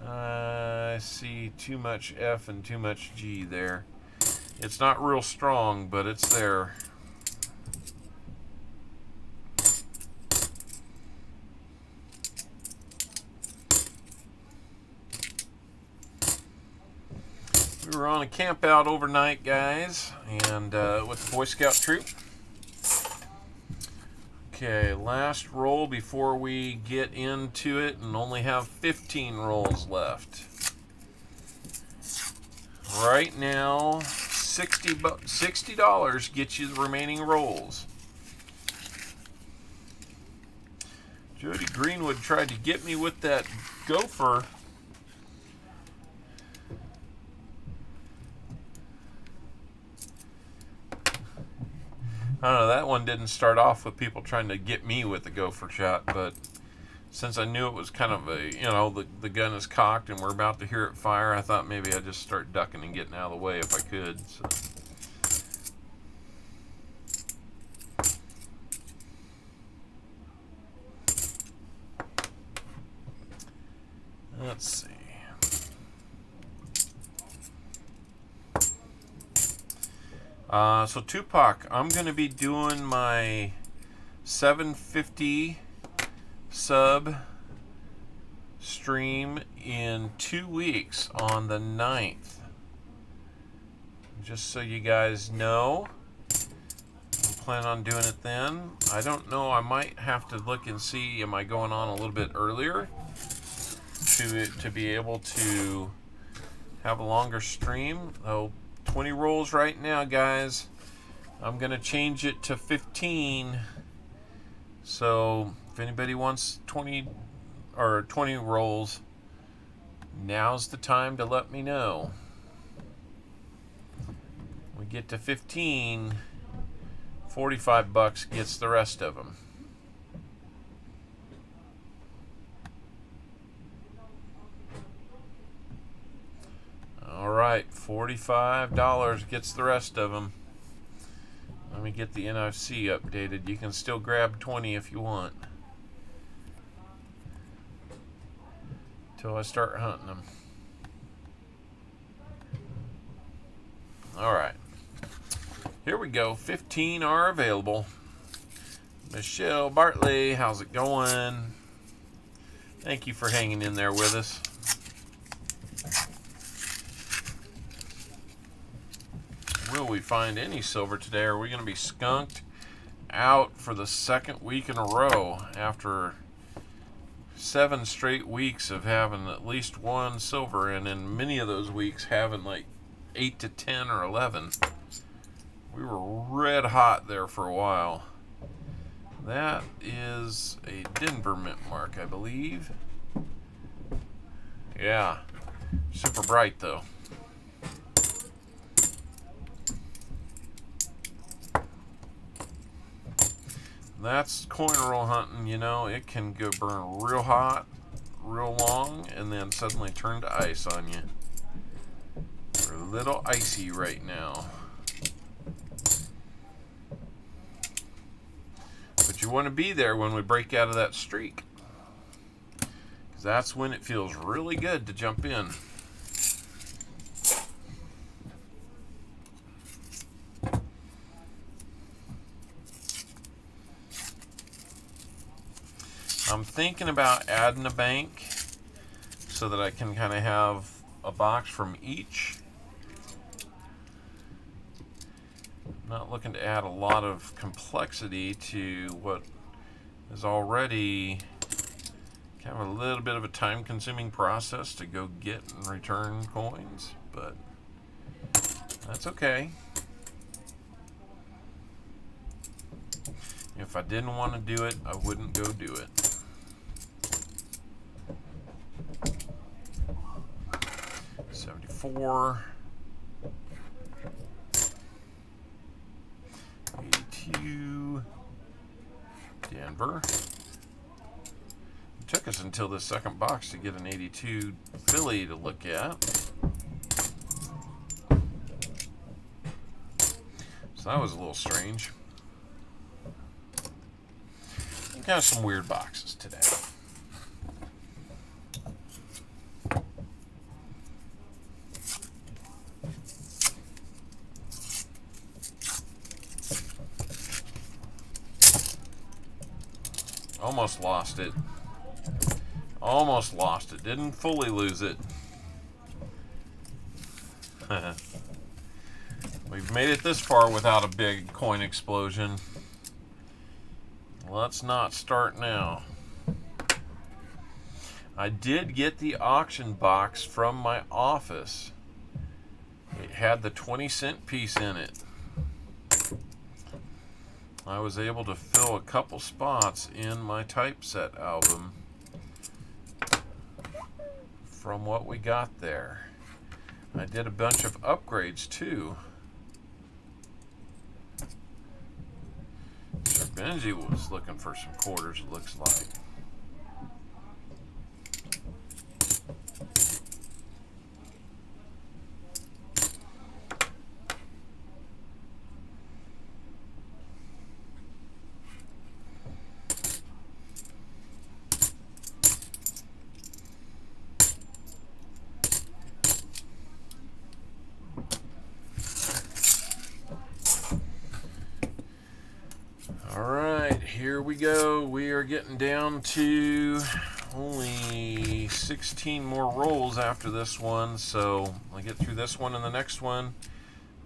I see too much F and too much G there. It's not real strong, but it's there. We were on a camp out overnight, guys, and with the Boy Scout troop. Okay, last roll before we get into it, and only have 15 rolls left. Right now, $60 gets you the remaining rolls. Jody Greenwood tried to get me with that gopher. I don't know, that one didn't start off with people trying to get me with the gopher shot, but since I knew it was kind of a, you know, the gun is cocked and we're about to hear it fire, I thought maybe I'd just start ducking and getting out of the way if I could. So. Let's see. So Tupac, I'm going to be doing my 750 sub stream in 2 weeks on the 9th. Just so you guys know, I plan on doing it then. I don't know, I might have to look and see, am I going on a little bit earlier to be able to have a longer stream. Oh, 20 rolls right now, guys. I'm gonna change it to 15. So if anybody wants 20 rolls, now's the time to let me know. We get to 15, $45 gets the rest of them. Alright, $45 gets the rest of them. Let me get the NFC updated. You can still grab 20 if you want. Till I start hunting them. Alright. Here we go. 15 are available. Michelle Bartley, how's it going? Thank you for hanging in there with us. Will we find any silver today? Are we going to be skunked out for the second week in a row after 7 straight weeks of having at least 1 silver, and in many of those weeks having like 8 to 10 or 11? We were red hot there for a while. That is a Denver mint mark, I believe. Yeah, super bright though. That's coin roll hunting, you know, it can go burn real hot, real long, and then suddenly turn to ice on you. We're a little icy right now. But you want to be there when we break out of that streak, because that's when it feels really good to jump in. I'm thinking about adding a bank so that I can kind of have a box from each. I'm not looking to add a lot of complexity to what is already kind of a little bit of a time-consuming process to go get and return coins, but that's okay. If I didn't want to do it, I wouldn't go do it. $74, 82, Denver. It took us until the second box to get an 82 Philly to look at. So that was a little strange. We've got some weird boxes today. Almost lost it. Almost lost it. Didn't fully lose it. We've made it this far without a big coin explosion. Let's not start now. I did get the auction box from my office. It had the 20-cent piece in it. I was able to fill a couple spots in my typeset album from what we got there. I did a bunch of upgrades too. Sir Benji was looking for some quarters, it looks like. Here we go. We are getting down to only 16 more rolls after this one, so I get through this one and the next one,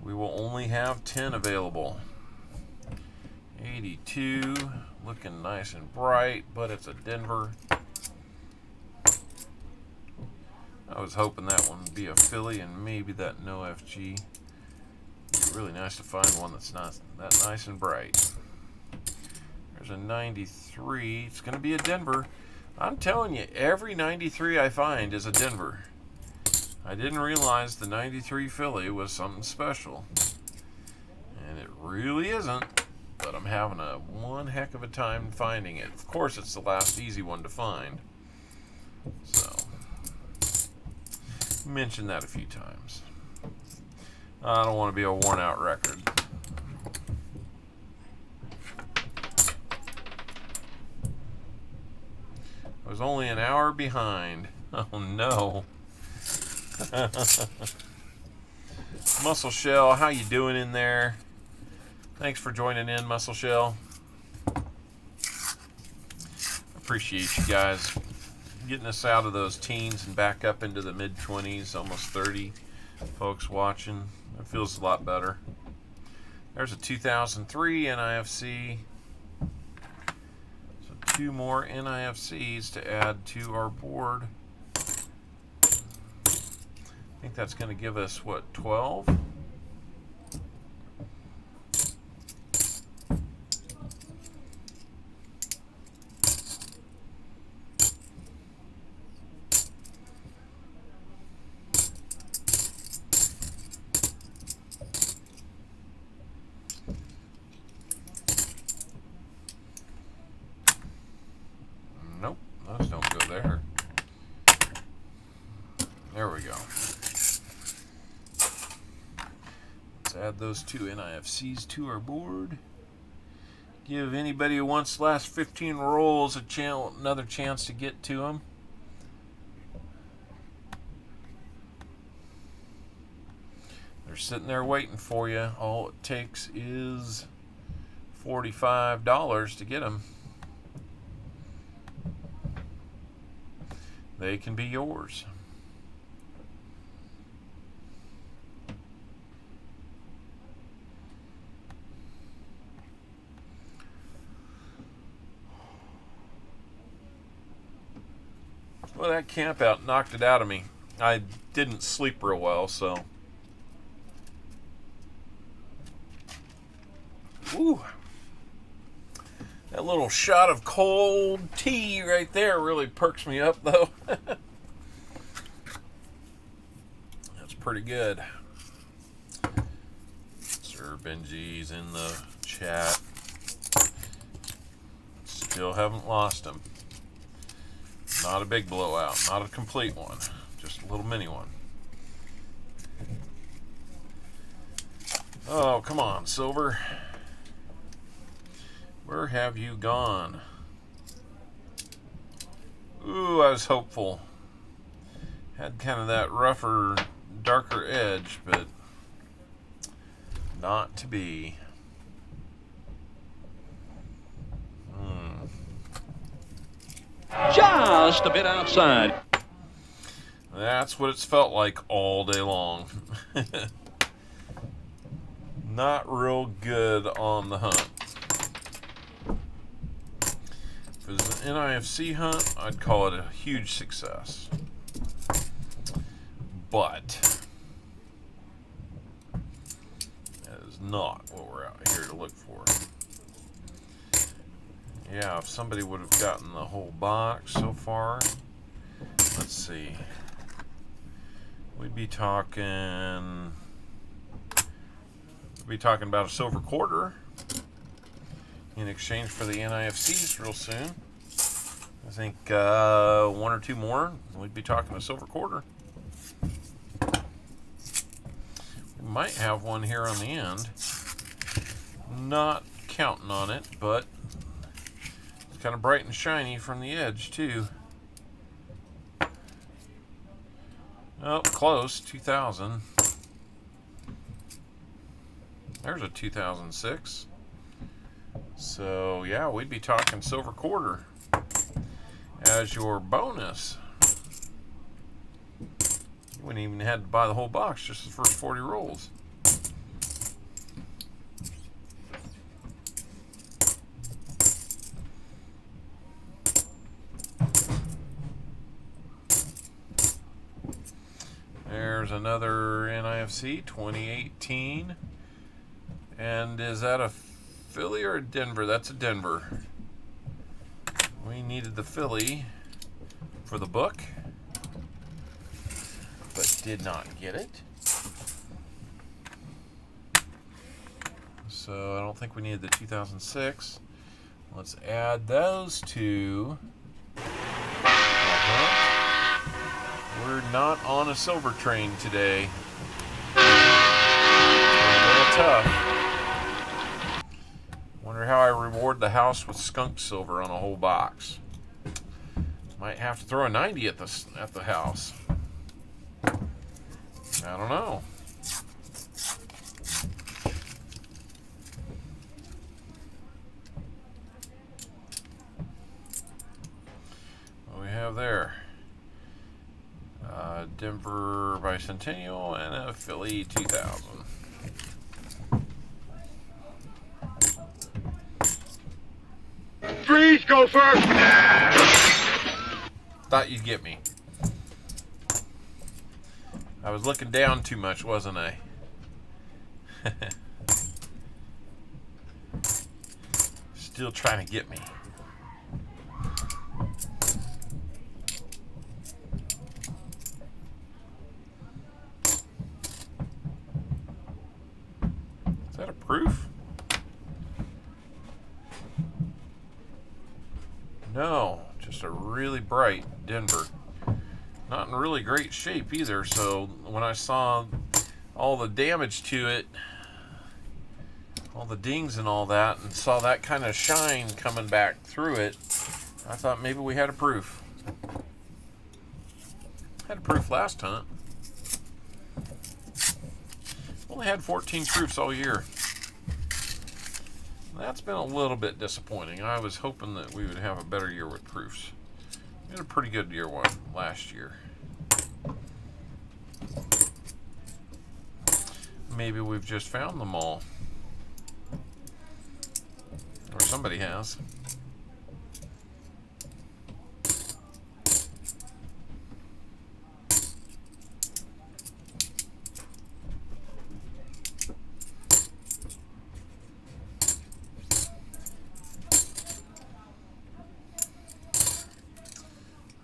we will only have 10 available. 82, looking nice and bright, but it's a Denver. I was hoping that one would be a Philly and maybe that no FG. It'd be really nice to find one that's not that nice and bright. There's a 93. It's going to be a Denver. I'm telling you, every 93 I find is a Denver. I didn't realize the 93 Philly was something special. And it really isn't. But I'm having one heck of a time finding it. Of course, it's the last easy one to find. So, mentioned that a few times. I don't want to be a worn out record. I was only an hour behind. Oh no. Muscle Shell, how you doing in there? Thanks for joining in, Muscle Shell. Appreciate you guys getting us out of those teens and back up into the mid-20s, almost 30 folks watching. It feels a lot better. There's a 2003 NIFC. Two more NIFCs to add to our board. I think that's going to give us, what, 12? Nope, those don't go there. There we go. Let's add those two NIFCs to our board. Give anybody who wants the last 15 rolls another chance to get to them. They're sitting there waiting for you. All it takes is $45 to get them. They can be yours. Well, that camp out knocked it out of me. I didn't sleep real well, so. Ooh. That little shot of cold tea right there really perks me up, though. That's pretty good. Sir Benji's in the chat. Still haven't lost him. Not a big blowout, not a complete one, just a little mini one. Oh, come on, Silver. Where have you gone? Ooh, I was hopeful. Had kind of that rougher, darker edge, but not to be. just a bit outside. That's what it's felt like all day long. Not real good on the hunt. If it was an NIFC hunt, I'd call it a huge success. But that is not what we're out here to look for. Yeah, if somebody would have gotten the whole box so far, let's see. We'd be talking about a silver quarter in exchange for the NIFCs real soon. I think one or two more, we'd be talking a silver quarter. We might have one here on the end. Not counting on it, but it's kind of bright and shiny from the edge too. Oh, close, 2000. There's a 2006. So yeah, we'd be talking silver quarter as your bonus. You wouldn't even have to buy the whole box, just the first 40 rolls. There's another NIFC 2018. And is that a Philly or a Denver? That's a Denver. We needed the Philly for the book, but did not get it. So I don't think we needed the 2006. Let's add those two. We're not on a silver train today. A little tough. Wonder how I reward the house with skunk silver on a whole box. Might have to throw a 90 at the house. I don't know. What do we have there? Denver Bicentennial and a Philly 2000. Freeze, Gopher! Thought you'd get me. I was looking down too much, wasn't I? Still trying to get me. Is that a proof? No, just a really bright Denver. Not in really great shape either, so when I saw all the damage to it, all the dings and all that, and saw that kind of shine coming back through it, I thought maybe we had a proof. Had a proof last hunt. Only had 14 proofs all year. That's been a little bit disappointing. I was hoping that we would have a better year with proofs. We had a pretty good year one last year. Maybe we've just found them all. Or somebody has.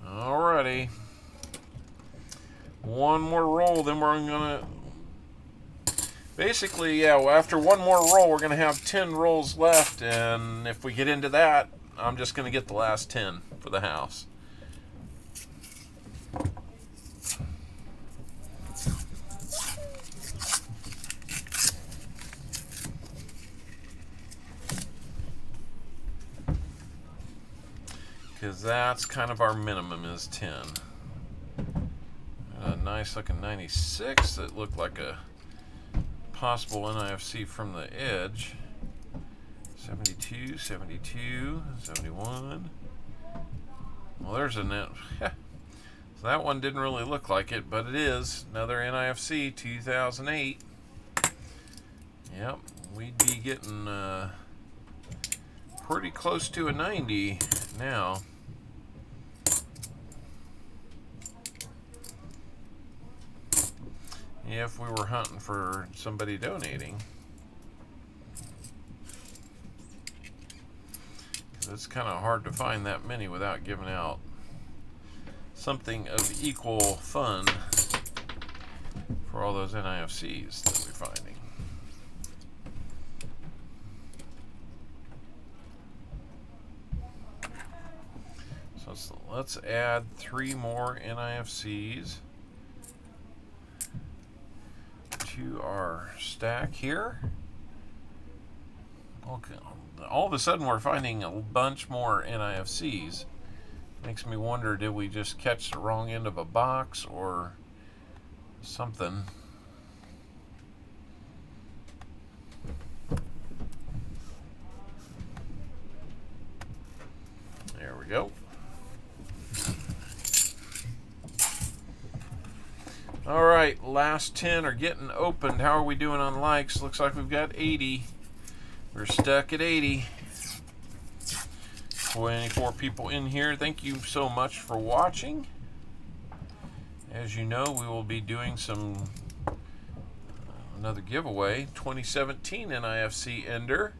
Alrighty. One more roll, then we're gonna basically, yeah, after one more roll we're gonna have 10 rolls left, and if we get into that, I'm just gonna get the last 10 for the house. Because that's kind of our minimum is 10. A nice looking 96 that looked like a possible NIFC from the edge. 72, 72, 71. Well, there's a net. So that one didn't really look like it, but it is. Another NIFC 2008. Yep, we'd be getting pretty close to a 90 now. If we were hunting for somebody donating. It's kind of hard to find that many without giving out something of equal fun for all those NIFCs that we're finding. So let's add 3 more NIFCs to our stack here. Okay. All of a sudden we're finding a bunch more NIFCs. Makes me wonder, did we just catch the wrong end of a box or something? There we go. All right, last 10 are getting opened. How are we doing on likes? Looks like we've got 80. We're stuck at 80. 24 people in here. Thank you so much for watching. As you know, we will be doing another giveaway. 2017 NIFC Ender.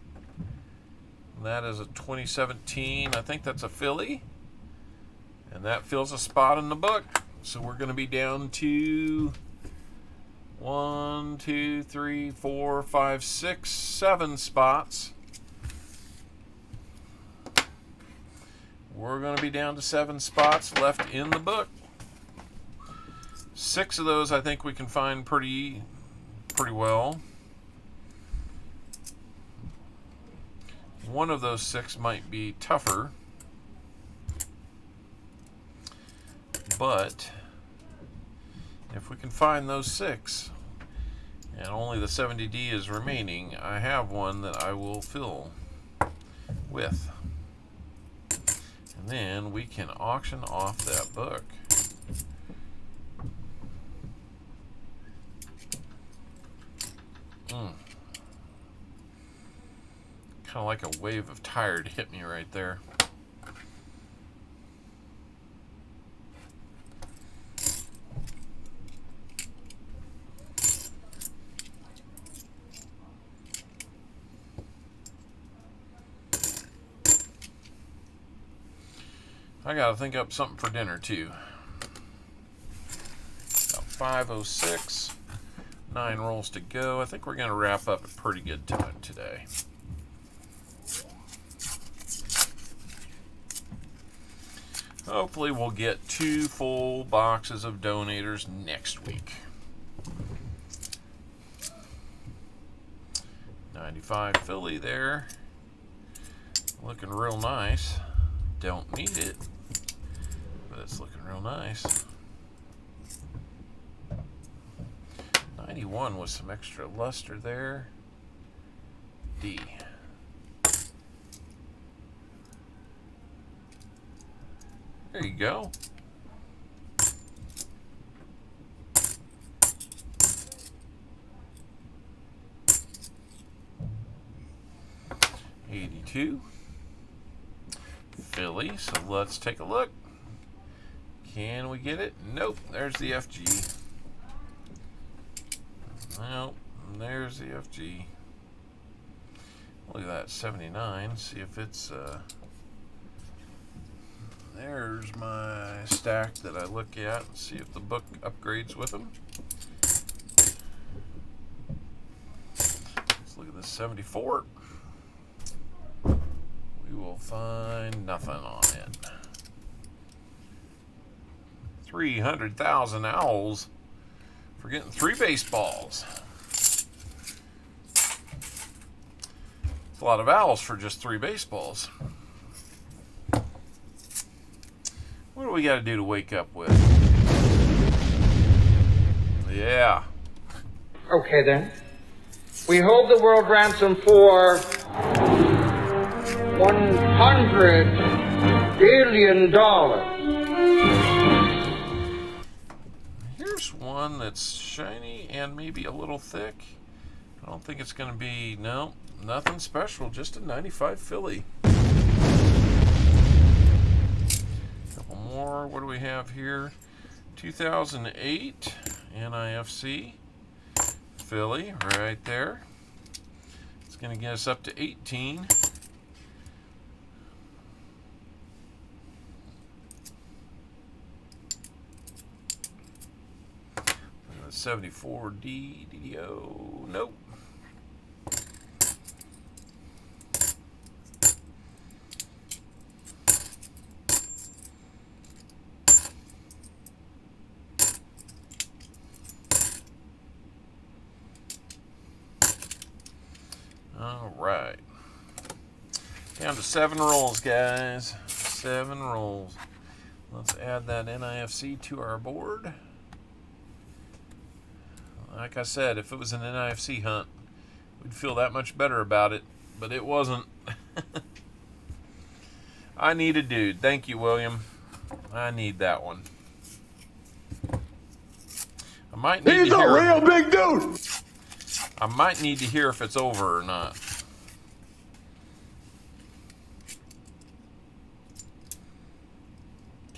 That is a 2017. I think that's a filly. And that fills a spot in the book. So we're going to be down to 1, 2, 3, 4, 5, 6, 7 spots. We're going to be down to 7 spots left in the book. 6 of those I think we can find pretty well. One of those 6 might be tougher. But if we can find those 6 and only the 70D is remaining, I have one that I will fill with. And then we can auction off that book. Kind of like a wave of tired hit me right there. I gotta think up something for dinner too. About 5:06, 9 rolls to go. I think we're gonna wrap up at pretty good time today. Hopefully we'll get 2 full boxes of donators next week. 95 filly there. Looking real nice. Don't need it, but it's looking real nice. 91 with some extra luster there. D. There you go. $82. Philly, so let's take a look. Can we get it? Nope, there's the FG. Nope, there's the FG. Look at that, 79. See if it's there's my stack that I look at and see if the book upgrades with them. Let's look at this 74. We will find nothing on it. 300,000 owls for getting 3 baseballs. It's a lot of owls for just 3 baseballs. What do we got to do to wake up with? Yeah. Okay then. We hold the world ransom for $100 billion. Here's one that's shiny and maybe a little thick. I don't think it's going to be, no, nothing special, just a 95 Philly. Couple more. What do we have here? 2008 NIFC Philly right there. It's going to get us up to 18. 74D DDO. Nope. All right. Down to 7 rolls, guys. 7 rolls. Let's add that NIFC to our board. Like I said, if it was an NIFC hunt, we'd feel that much better about it, but it wasn't. I need a dude. Thank you, William. I need that one. I might need He's to a hear real big dude. I might need to hear if it's over or not.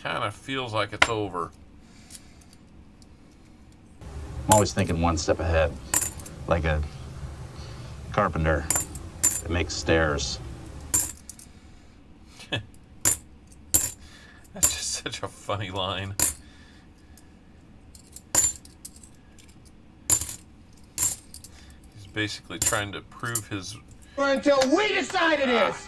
Kind of feels like it's over. I'm always thinking one step ahead, like a carpenter that makes stairs. That's just such a funny line. He's basically trying to prove his... Until we decided this.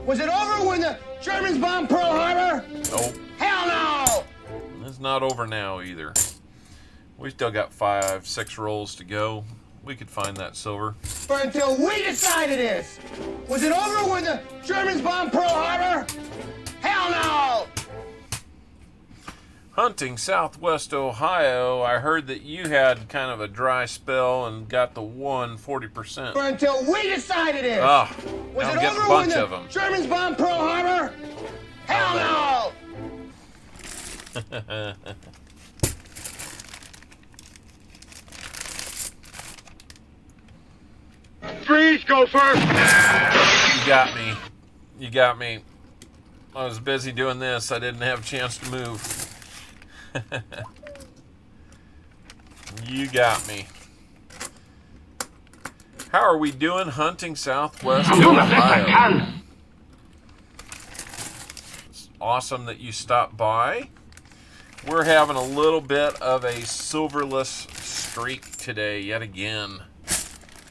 Was it over when the Germans bombed Pearl Harbor? Nope. Hell no! It's not over now either. We still got 5, 6 rolls to go. We could find that silver. Until we decided this. Was it over when the Germans bombed Pearl Harbor? Hell no! Hunting Southwest Ohio, I heard that you had kind of a dry spell and got the 40%. Until we decided this. Ah, Was now it I'm getting over a bunch when the of them. Germans bombed Pearl Harbor? Hell no! Freeze, go first. You got me. You got me. I was busy doing this. I didn't have a chance to move. You got me. How are we doing hunting Southwest Ohio? It's awesome that you stopped by. We're having a little bit of a silverless streak today yet again.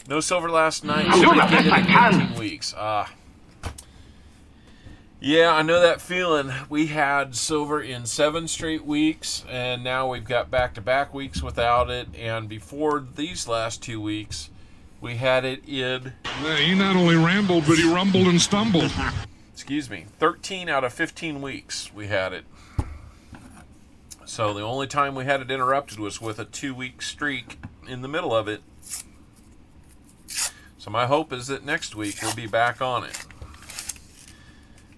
No silver last night. Streak ended in 18 weeks. Yeah, I know that feeling. We had silver in 7 straight weeks, and now we've got back-to-back weeks without it. And before these last 2 weeks, we had it in... He not only rambled, but he rumbled and stumbled. Excuse me. 13 out of 15 weeks we had it. So the only time we had it interrupted was with a 2-week streak in the middle of it. So my hope is that next week we'll be back on it.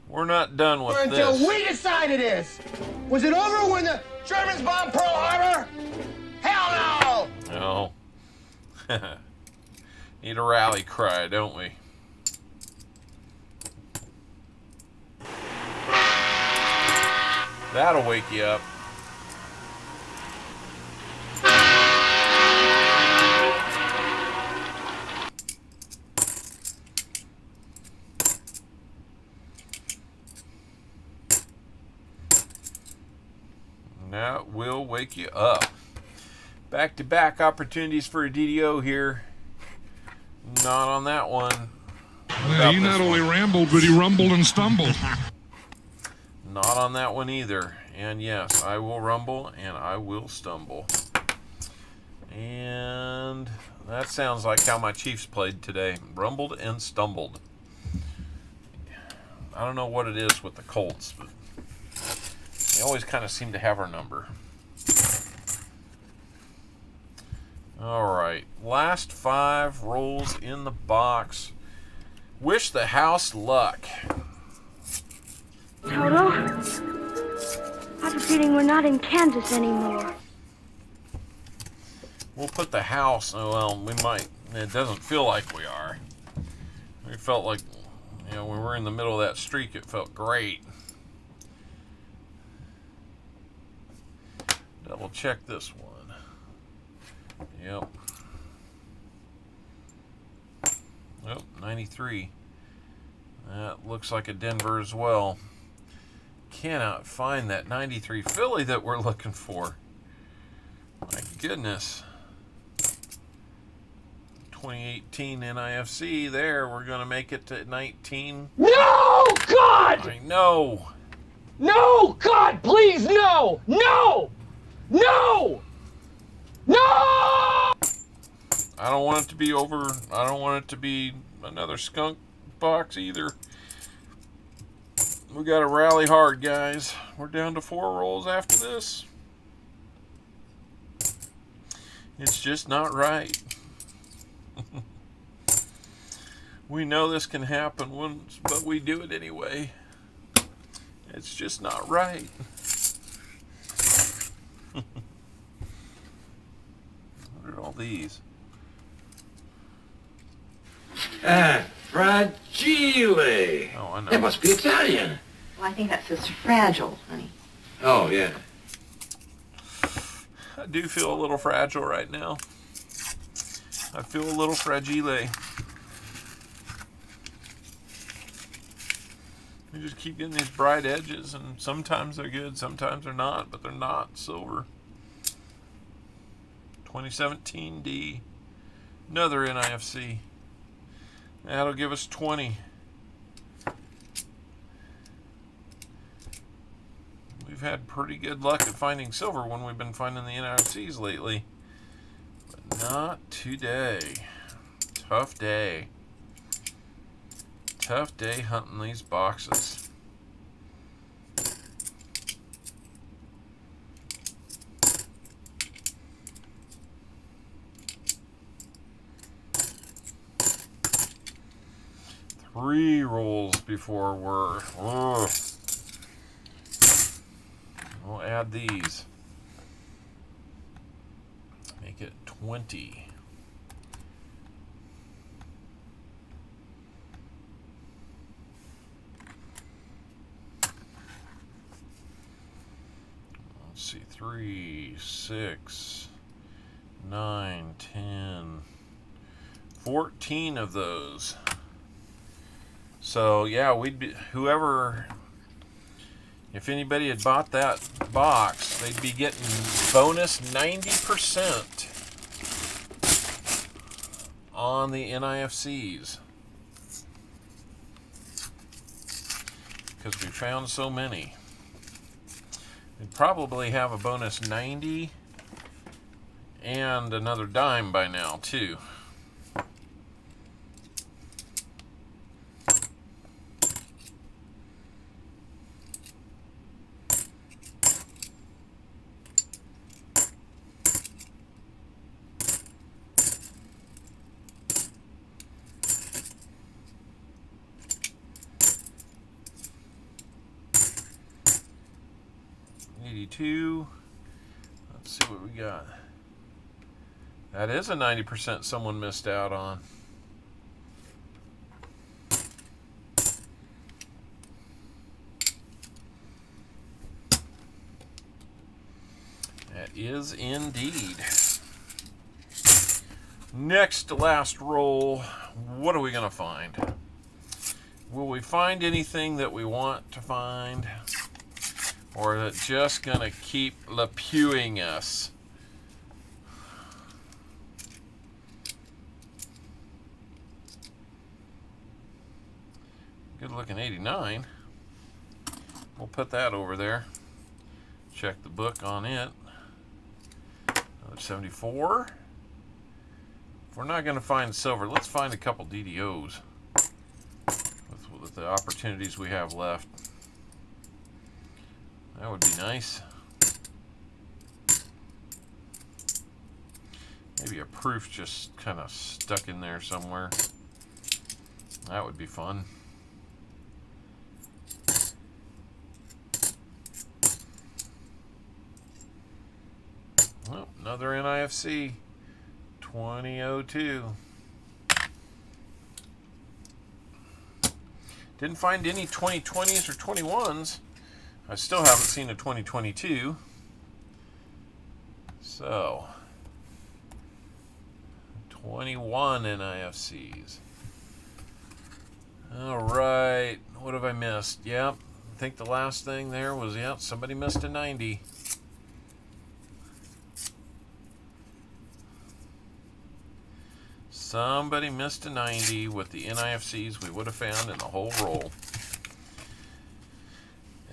We're not done with Until this. we decided this. Was it over when the Germans bombed Pearl Harbor? Hell no! No. Need a rally cry, don't we? That'll wake you up. That will wake you up. Back-to-back opportunities for a DDO here. Not on that one. He not only rambled, but he rumbled and stumbled. Not on that one either. And yes, I will rumble and I will stumble. And that sounds like how my Chiefs played today. Rumbled and stumbled. I don't know what it is with the Colts, but they always kind of seem to have our number. All right, last 5 rolls in the box. Wish the house luck. Toto, I have a feeling we're not in Kansas anymore. We'll put the house. Oh, well, we might. It doesn't feel like we are. We felt like, you know, when we were in the middle of that streak, it felt great. Double check this one. Yep. Oh, 93. That looks like a Denver as well. Cannot find that 93 Philly that we're looking for. My goodness. 2018 NIFC there. We're going to make it to 19. No, God! I know. No, God, please, no! No! No! No! I don't want it to be over. I don't want it to be another skunk box either. We got to rally hard, guys. We're down to 4 rolls after this. It's just not right. We know this can happen once, but we do it anyway. It's just not right. What are all these? Fragile. Oh, I know. That must be Italian. Well, I think that says fragile, honey. Oh, yeah. I do feel a little fragile right now. I feel a little fragile. We just keep getting these bright edges, and sometimes they're good, sometimes they're not, but they're not silver. 2017 D. Another NIFC. That'll give us 20. We've had pretty good luck at finding silver when we've been finding the NIFCs lately. But not today. Tough day. Tough day hunting these boxes. Three rolls before we're... Ugh. We'll add these. Make it 20. Let's see, 3, 6, 9, 10, 14 of those. So yeah, we'd be, whoever, if anybody had bought that box, they'd be getting bonus 90% on the NIFCs. Because we found so many. We'd probably have a bonus 90 and another dime by now too. Let's see what we got. That is a 90% someone missed out on. That is indeed. Next to last roll, what are we going to find? Will we find anything that we want to find? Or is it just going to keep LePewing us? Good looking 89. We'll put that over there. Check the book on it. Another 74. If we're not going to find silver, let's find a couple DDOs with the opportunities we have left. That would be nice. Maybe a proof just kind of stuck in there somewhere. That would be fun. Oh, another NIFC. 2002. Didn't find any 2020s or 21s. I still haven't seen a 2022. So, 21 NIFCs. All right, what have I missed? Yep, I think the last thing there was, yep, somebody missed a 90. Somebody missed a 90 with the NIFCs we would have found in the whole roll.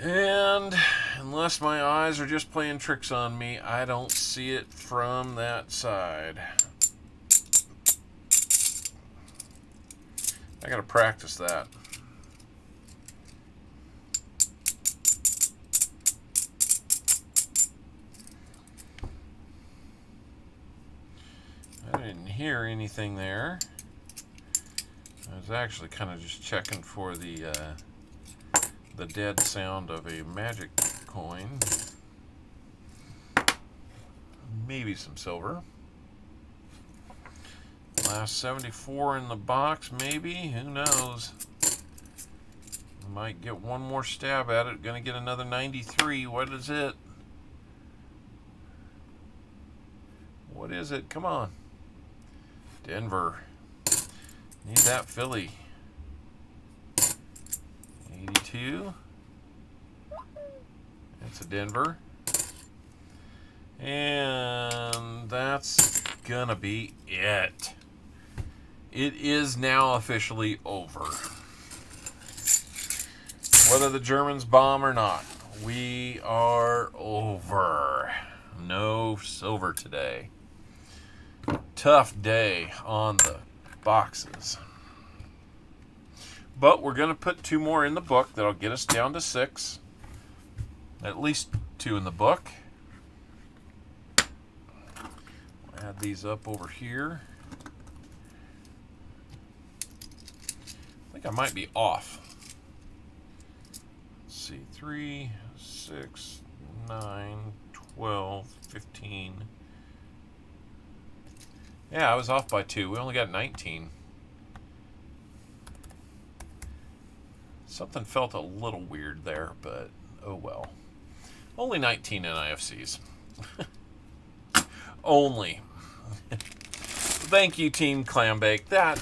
And unless my eyes are just playing tricks on me, I don't see it from that side. I gotta practice that. I didn't hear anything there. I was actually kind of just checking for the dead sound of a magic coin. Maybe some silver. Last 74 in the box, maybe. Who knows? Might get one more stab at it. Gonna get another 93. What is it? What is it? Come on. Denver. Need that Philly. 82. That's a Denver. And that's gonna be it. It is now officially over. Whether the Germans bomb or not, we are over. No silver today. Tough day on the boxes. But we're going to put 2 more in the book. That'll get us down to 6. At least 2 in the book. Add these up over here. I think I might be off. Let's see. 3, 6, 9, 12, 15. Yeah, I was off by 2. We only got 19. Something felt a little weird there, but oh well. Only 19 NIFCs. Only. Thank you, Team Clambake. That,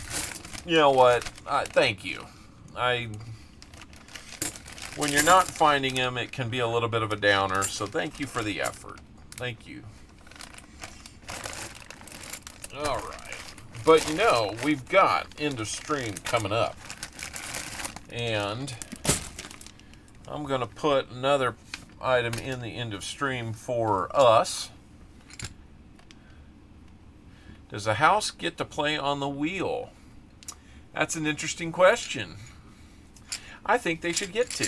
you know what? Thank you. When you're not finding them, it can be a little bit of a downer, so thank you for the effort. Thank you. All right. But, you know, we've got end of stream coming up. And I'm going to put another item in the end of stream for us. Does a house get to play on the wheel? That's an interesting question. I think they should get to.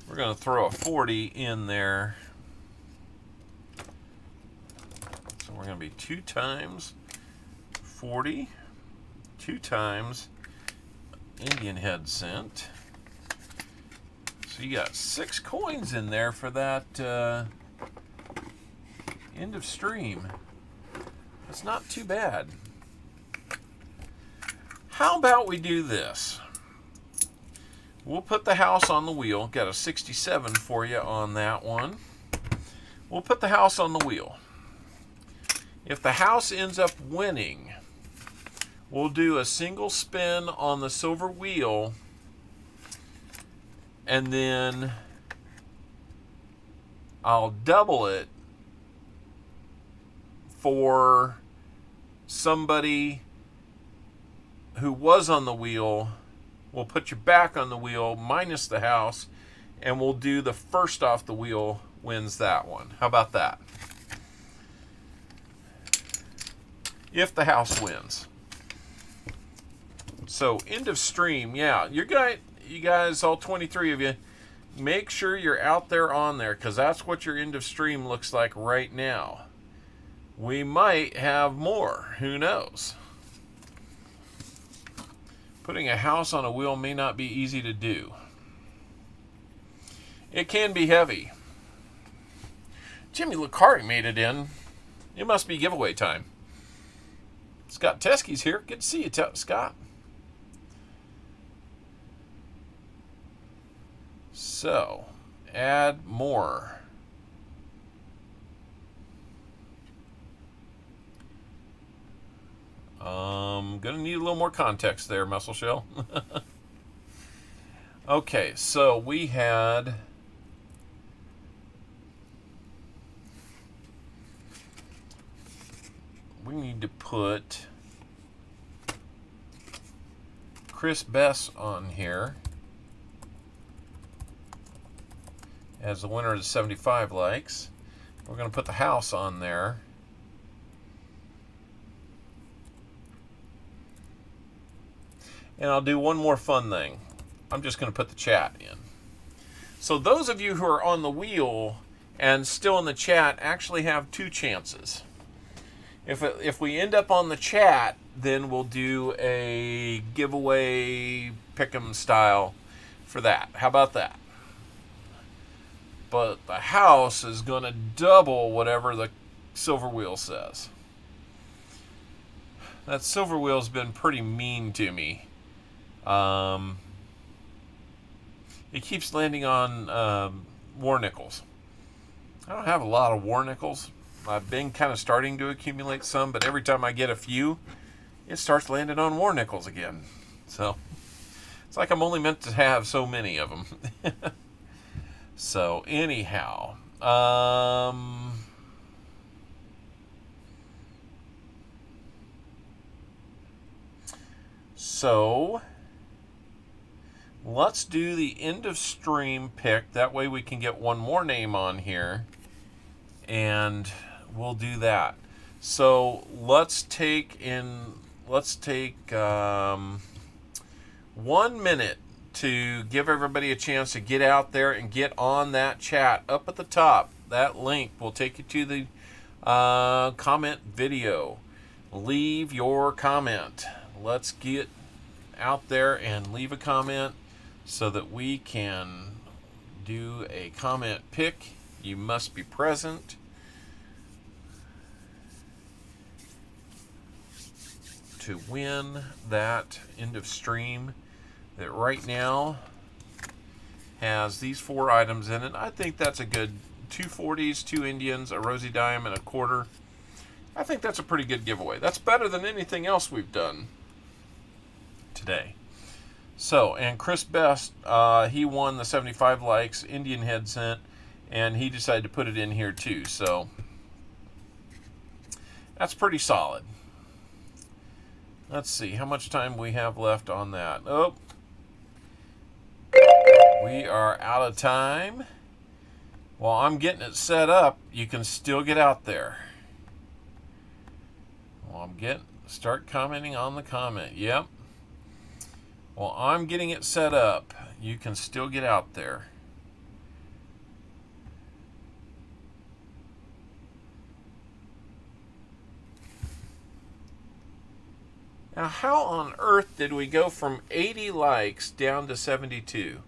We're going to throw a 40 in there. So we're going to be 2 times 40, 2 times Indian head cent. So you got 6 coins in there for that end of stream. That's not too bad. How about we do this? We'll put the house on the wheel. Got a 67 for you on that one. We'll put the house on the wheel. If the house ends up winning, we'll do a single spin on the silver wheel, and then I'll double it for somebody who was on the wheel. We'll put you back on the wheel minus the house, and we'll do the first off the wheel wins that one. How about that? If the house wins. So end of stream, yeah. You guys, all 23 of you, make sure you're out there on there, because that's what your end of stream looks like right now. We might have more. Who knows? Putting a house on a wheel may not be easy to do. It can be heavy. Jimmy Lucari made it in. It must be giveaway time. Scott Teskey's here. Good to see you, Scott. So, add more. Gonna need a little more context there, Muscle Shell. Okay, so we need to put Chris Bess on here as the winner of the 75 likes. We're going to put the house on there. And I'll do one more fun thing. I'm just going to put the chat in. So those of you who are on the wheel and still in the chat actually have two chances. If we end up on the chat, then we'll do a giveaway pick'em style for that. How about that? But the house is going to double whatever the silver wheel says. That silver wheel's been pretty mean to me. It keeps landing on war nickels. I don't have a lot of war nickels. I've been kind of starting to accumulate some, but every time I get a few, it starts landing on war nickels again. So it's like I'm only meant to have so many of them. So anyhow, so let's do the end of stream pick. That way we can get one more name on here, and we'll do that. So let's take 1 minute to give everybody a chance to get out there and get on that chat up at the top. That link will take you to the comment video. Leave your comment. Let's get out there and leave a comment so that we can do a comment pick. You must be present. To win that end of stream that right now has these 4 items in it. I think that's a good 2 40s, 2 Indians, a Rosie Dime, and a quarter. I think that's a pretty good giveaway. That's better than anything else we've done today. So, and Chris Best, he won the 75 likes, Indian head sent, and he decided to put it in here too. So, that's pretty solid. Let's see how much time we have left on that. Oh, we are out of time. While I'm getting it set up, you can still get out there. Well, start commenting on the comment. Yep. While I'm getting it set up, you can still get out there. Now, how on earth did we go from 80 likes down to 72?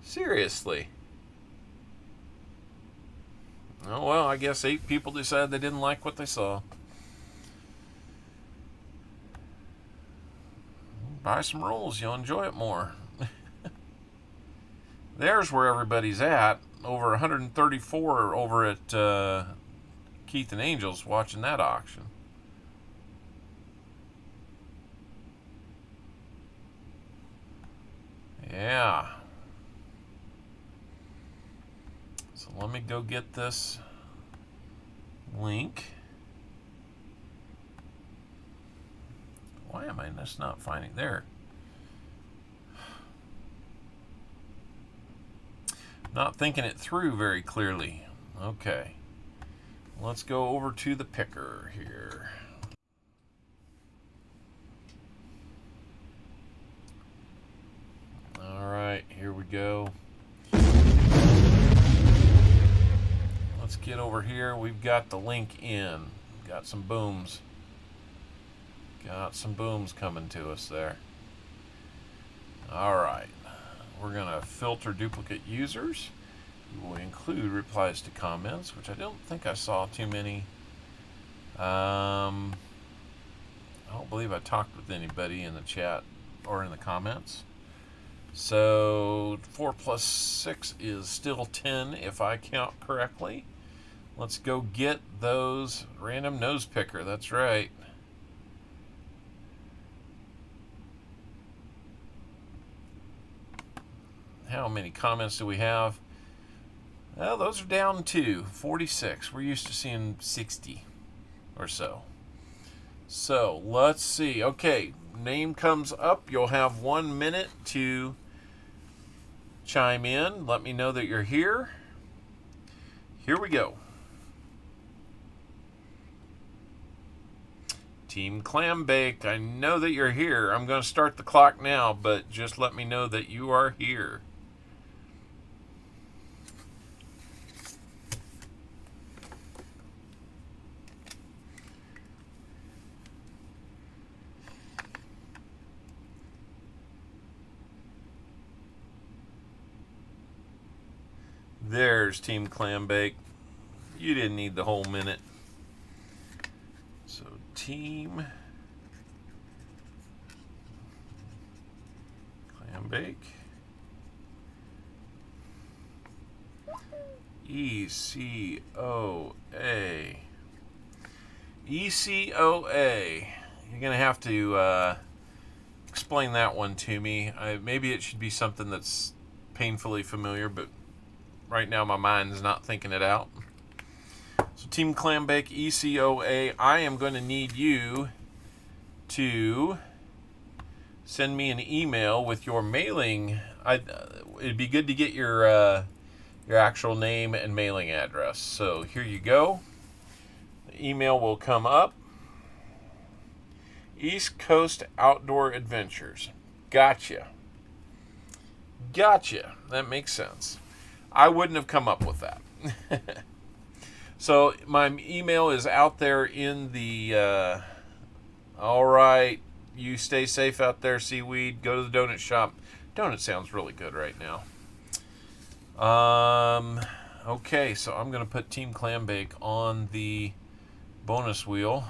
Seriously. Oh, well, I guess 8 people decided they didn't like what they saw. Buy some rolls, you'll enjoy it more. There's where everybody's at. Over 134 over at Keith and Angel's watching that auction. Yeah. So let me go get this link. Why am I just not finding there? Not thinking it through very clearly. Okay. Let's go over to the picker here. All right, here we go. Let's get over here. We've got the link in. Got some booms. Got some booms coming to us there. All right. We're going to filter duplicate users. We will include replies to comments, which I don't think I saw too many. I don't believe I talked with anybody in the chat or in the comments. So 4 plus 6 is still 10 if I count correctly. Let's go get those random nose picker. That's right. How many comments do we have? Well, those are down to 46. We're used to seeing 60 or so. So let's see. Okay, name comes up. You'll have 1 minute to chime in. Let me know that you're here. Here we go. Team Clambake, I know that you're here. I'm going to start the clock now, but just let me know that you are here. There's Team Clambake. You didn't need the whole minute. So Team Clambake. ECOA. ECOA. You're going to have to explain that one to me. Maybe it should be something that's painfully familiar, but right now my mind's not thinking it out. So Team Clambake, ECOA, I am going to need you to send me an email with your mailing. It'd be good to get your actual name and mailing address. So here you go. The email will come up. East Coast Outdoor Adventures. Gotcha. Gotcha. That makes sense. I wouldn't have come up with that. So my email is out there in the... all right. You stay safe out there, Seaweed. Go to the donut shop. Donut sounds really good right now. Okay, so I'm going to put Team Clambake on the bonus wheel.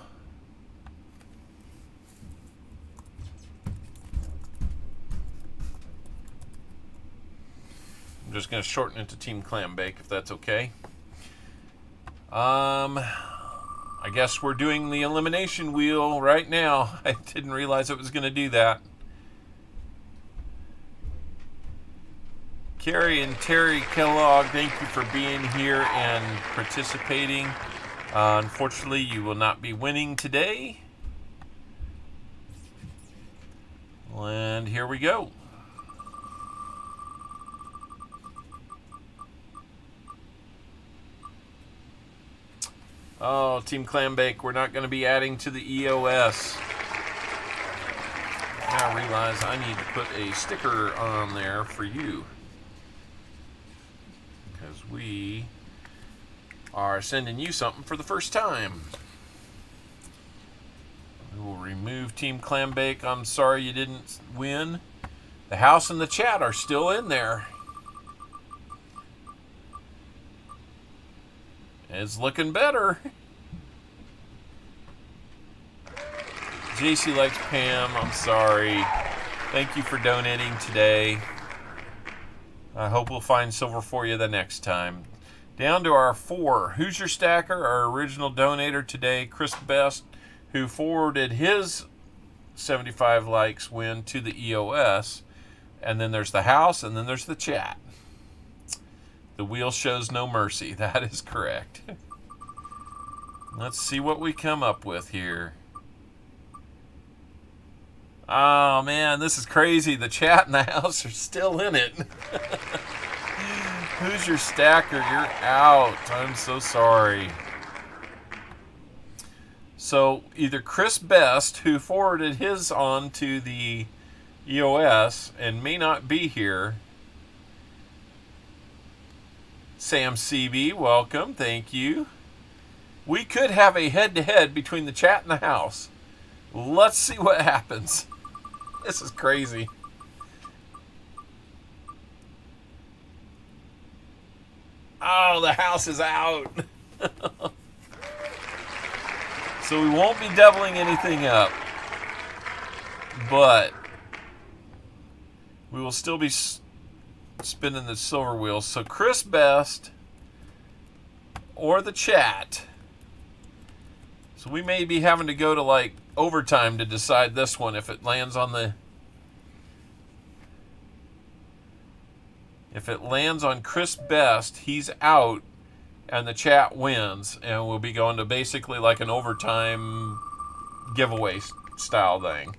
I'm just going to shorten it to Team Clambake, if that's okay. I guess we're doing the elimination wheel right now. I didn't realize it was going to do that. Carrie and Terry Kellogg, thank you for being here and participating. Unfortunately, you will not be winning today. And here we go. Oh, Team Clambake, we're not going to be adding to the EOS. Now I realize I need to put a sticker on there for you, because we are sending you something for the first time. We will remove Team Clambake. I'm sorry you didn't win. The house and the chat are still in there. It's looking better. JC likes Pam. I'm sorry. Thank you for donating today. I hope we'll find silver for you the next time. Down to our 4. Who's your stacker? Our original donator today, Chris Best, who forwarded his 75 likes win to the EOS. And then there's the house, and then there's the chat. The wheel shows no mercy. That is correct. Let's see what we come up with here. Oh, man, this is crazy. The chat and the house are still in it. Who's your stacker? You're out. I'm so sorry. So either Chris Best, who forwarded his on to the EOS and may not be here. Sam CB, welcome. Thank you. We could have a head-to-head between the chat and the house. Let's see what happens. This is crazy. Oh, the house is out. So we won't be doubling anything up. But we will still be spinning the silver wheel. So Chris Best or the chat. So we may be having to go to like overtime to decide this one if it lands on the... If it lands on Chris Best, he's out and the chat wins. And we'll be going to basically like an overtime giveaway style thing.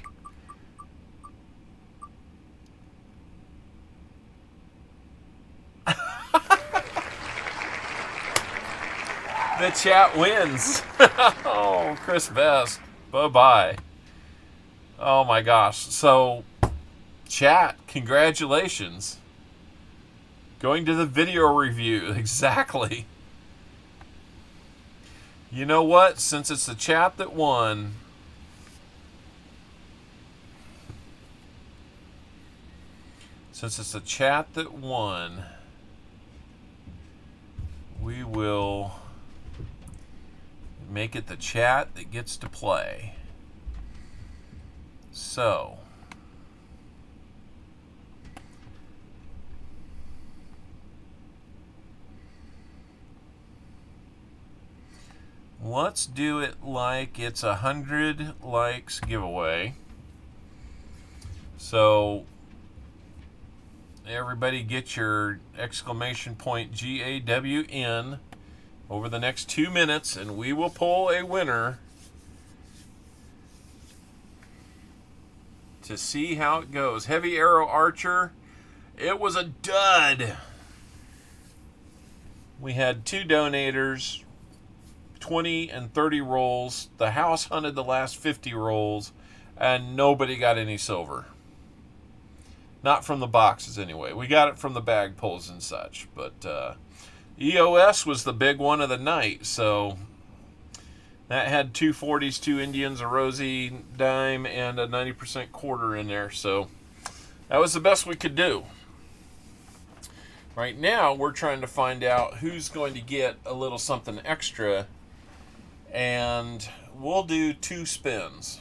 The chat wins. Oh, Chris Best. Bye-bye. Oh, my gosh. So, chat, congratulations. Going to the video review. Exactly. You know what? Since it's the chat that won... we will make it the chat that gets to play. So, let's do it like it's 100 likes giveaway. So, everybody get your exclamation point GAWN over the next 2 minutes, and we will pull a winner to see how it goes. Heavy Arrow Archer, it was a dud. We had 2 donators, 20 and 30 rolls. The house hunted the last 50 rolls, and nobody got any silver. Not from the boxes, anyway. We got it from the bag pulls and such. But EOS was the big one of the night. So that had 2 40s, 2 Indians, a Rosie dime, and a 90% quarter in there. So that was the best we could do. Right now, we're trying to find out who's going to get a little something extra. And we'll do 2 spins.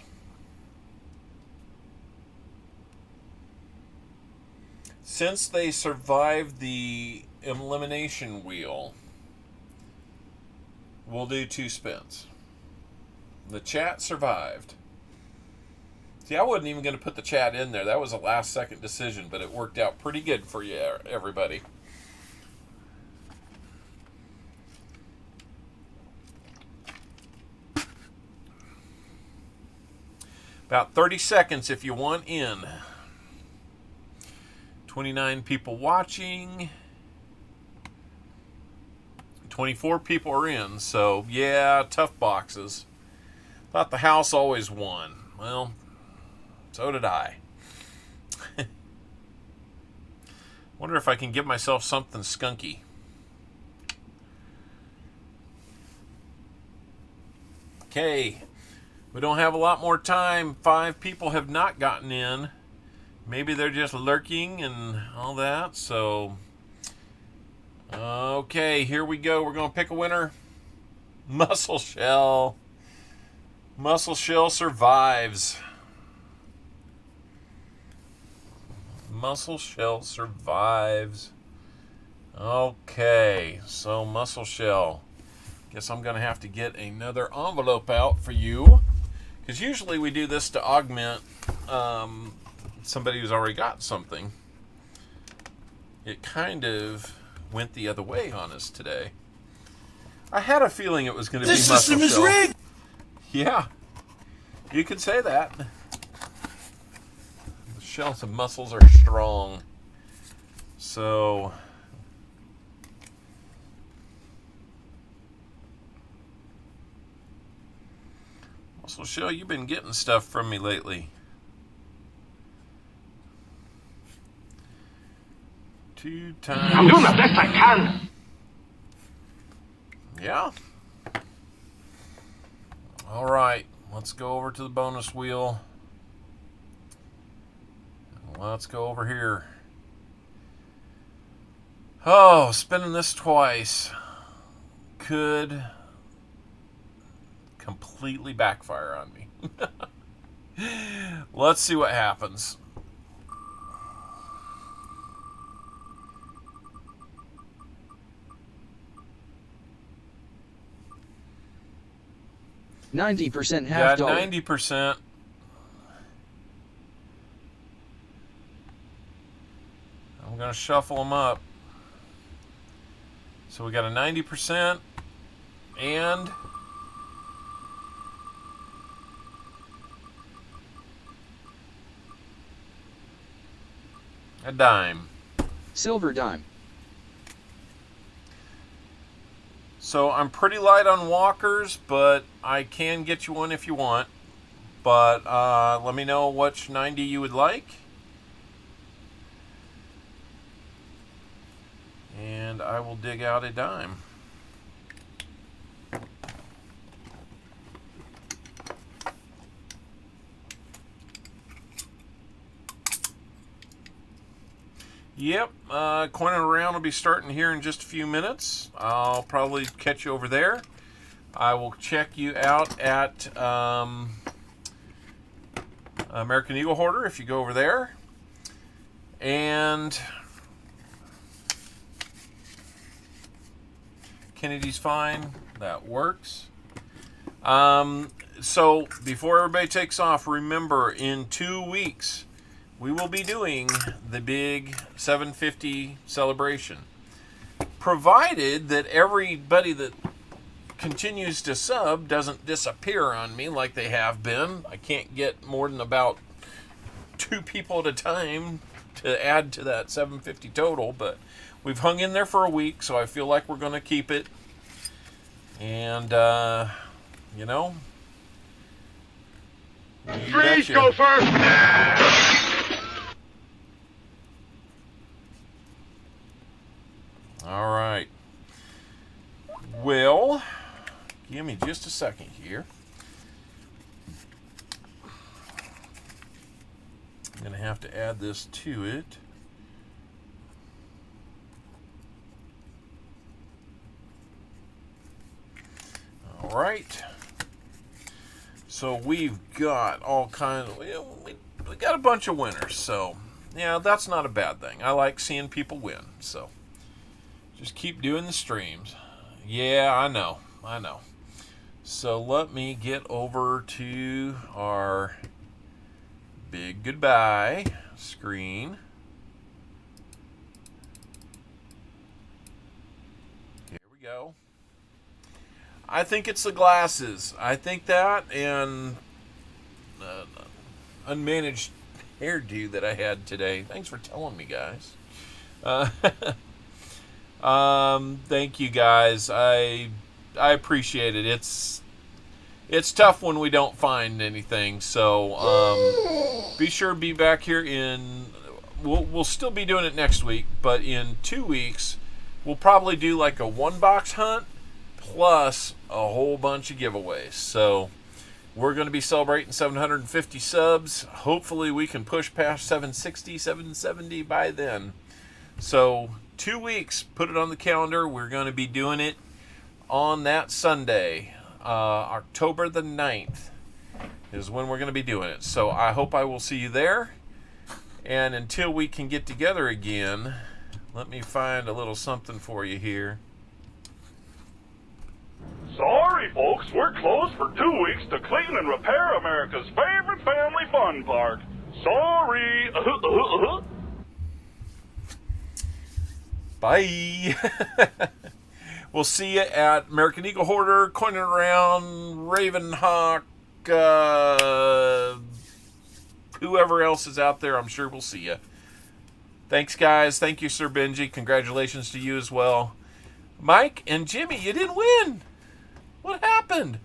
Since they survived the elimination wheel, we'll do 2 spins. The chat survived. See, I wasn't even going to put the chat in there. That was a last-second decision, but it worked out pretty good for you, everybody. About 30 seconds if you want in. 29 people watching. 24 people are in, so yeah, tough boxes. Thought the house always won. Well, so did I. Wonder if I can give myself something skunky. Okay, we don't have a lot more time. 5 people have not gotten in. Maybe they're just lurking and all that, so... Okay, here we go. We're going to pick a winner. Muscle Shell. Muscle Shell survives. Muscle Shell survives. Okay, so Muscle Shell. Guess I'm going to have to get another envelope out for you. Because usually we do this to augment... somebody who's already got something. It kind of went the other way on us today. I had a feeling it was going to be Muscle Shell. This system is rigged! Yeah, you could say that. The shells and muscles are strong. So... Muscle Shell, you've been getting stuff from me lately. 2 times. I'm doing the best I can. Yeah. All right. let's go over to the bonus wheel. Let's go over here. Oh, spinning this twice could completely backfire on me. Let's see what happens. $90 half dollar. 90%. I'm going to shuffle them up. So we got a 90% and a dime. Silver dime. So I'm pretty light on walkers, but I can get you one if you want. But let me know which 90 you would like. And I will dig out a dime. Yep, Coining Around will be starting here in just a few minutes. I'll probably catch you over there. I will check you out at American Eagle Hoarder if you go over there. And Kennedy's fine. That works. So before everybody takes off, remember in 2 weeks we will be doing the big 750 celebration. Provided that everybody that continues to sub doesn't disappear on me like they have been. I can't get more than about 2 people at a time to add to that 750 total, but we've hung in there for a week, so I feel like we're going to keep it. And, you know. Freeze, go first! All right. Well, give me just a second here. I'm going to have to add this to it. All right. So we've got all kinds of, we got a bunch of winners. So, yeah, that's not a bad thing. I like seeing people win. So, just keep doing the streams. Yeah, I know. So let me get over to our big goodbye screen. Here we go. I think it's the glasses. I think that and unmanaged hairdo that I had today. Thanks for telling me, guys. Thank you guys. I appreciate it. It's tough when we don't find anything. So be sure to be back here in. We'll still be doing it next week, but in 2 weeks we'll probably do like a 1-box hunt plus a whole bunch of giveaways. So we're going to be celebrating 750 subs. Hopefully we can push past 760, 770 by then. So 2 weeks, put it on the calendar. We're going to be doing it on that Sunday, October the 9th is when we're going to be doing it. So I hope I will see you there. And until we can get together again, let me find a little something for you here. Sorry, folks, we're closed for 2 weeks to clean and repair America's favorite family fun park. Sorry. Bye. We'll see you at American Eagle Hoarder, Coining Around, Ravenhawk, whoever else is out there. I'm sure we'll see you. Thanks, guys. Thank you, Sir Benji. Congratulations to you as well. Mike and Jimmy, you didn't win. What happened?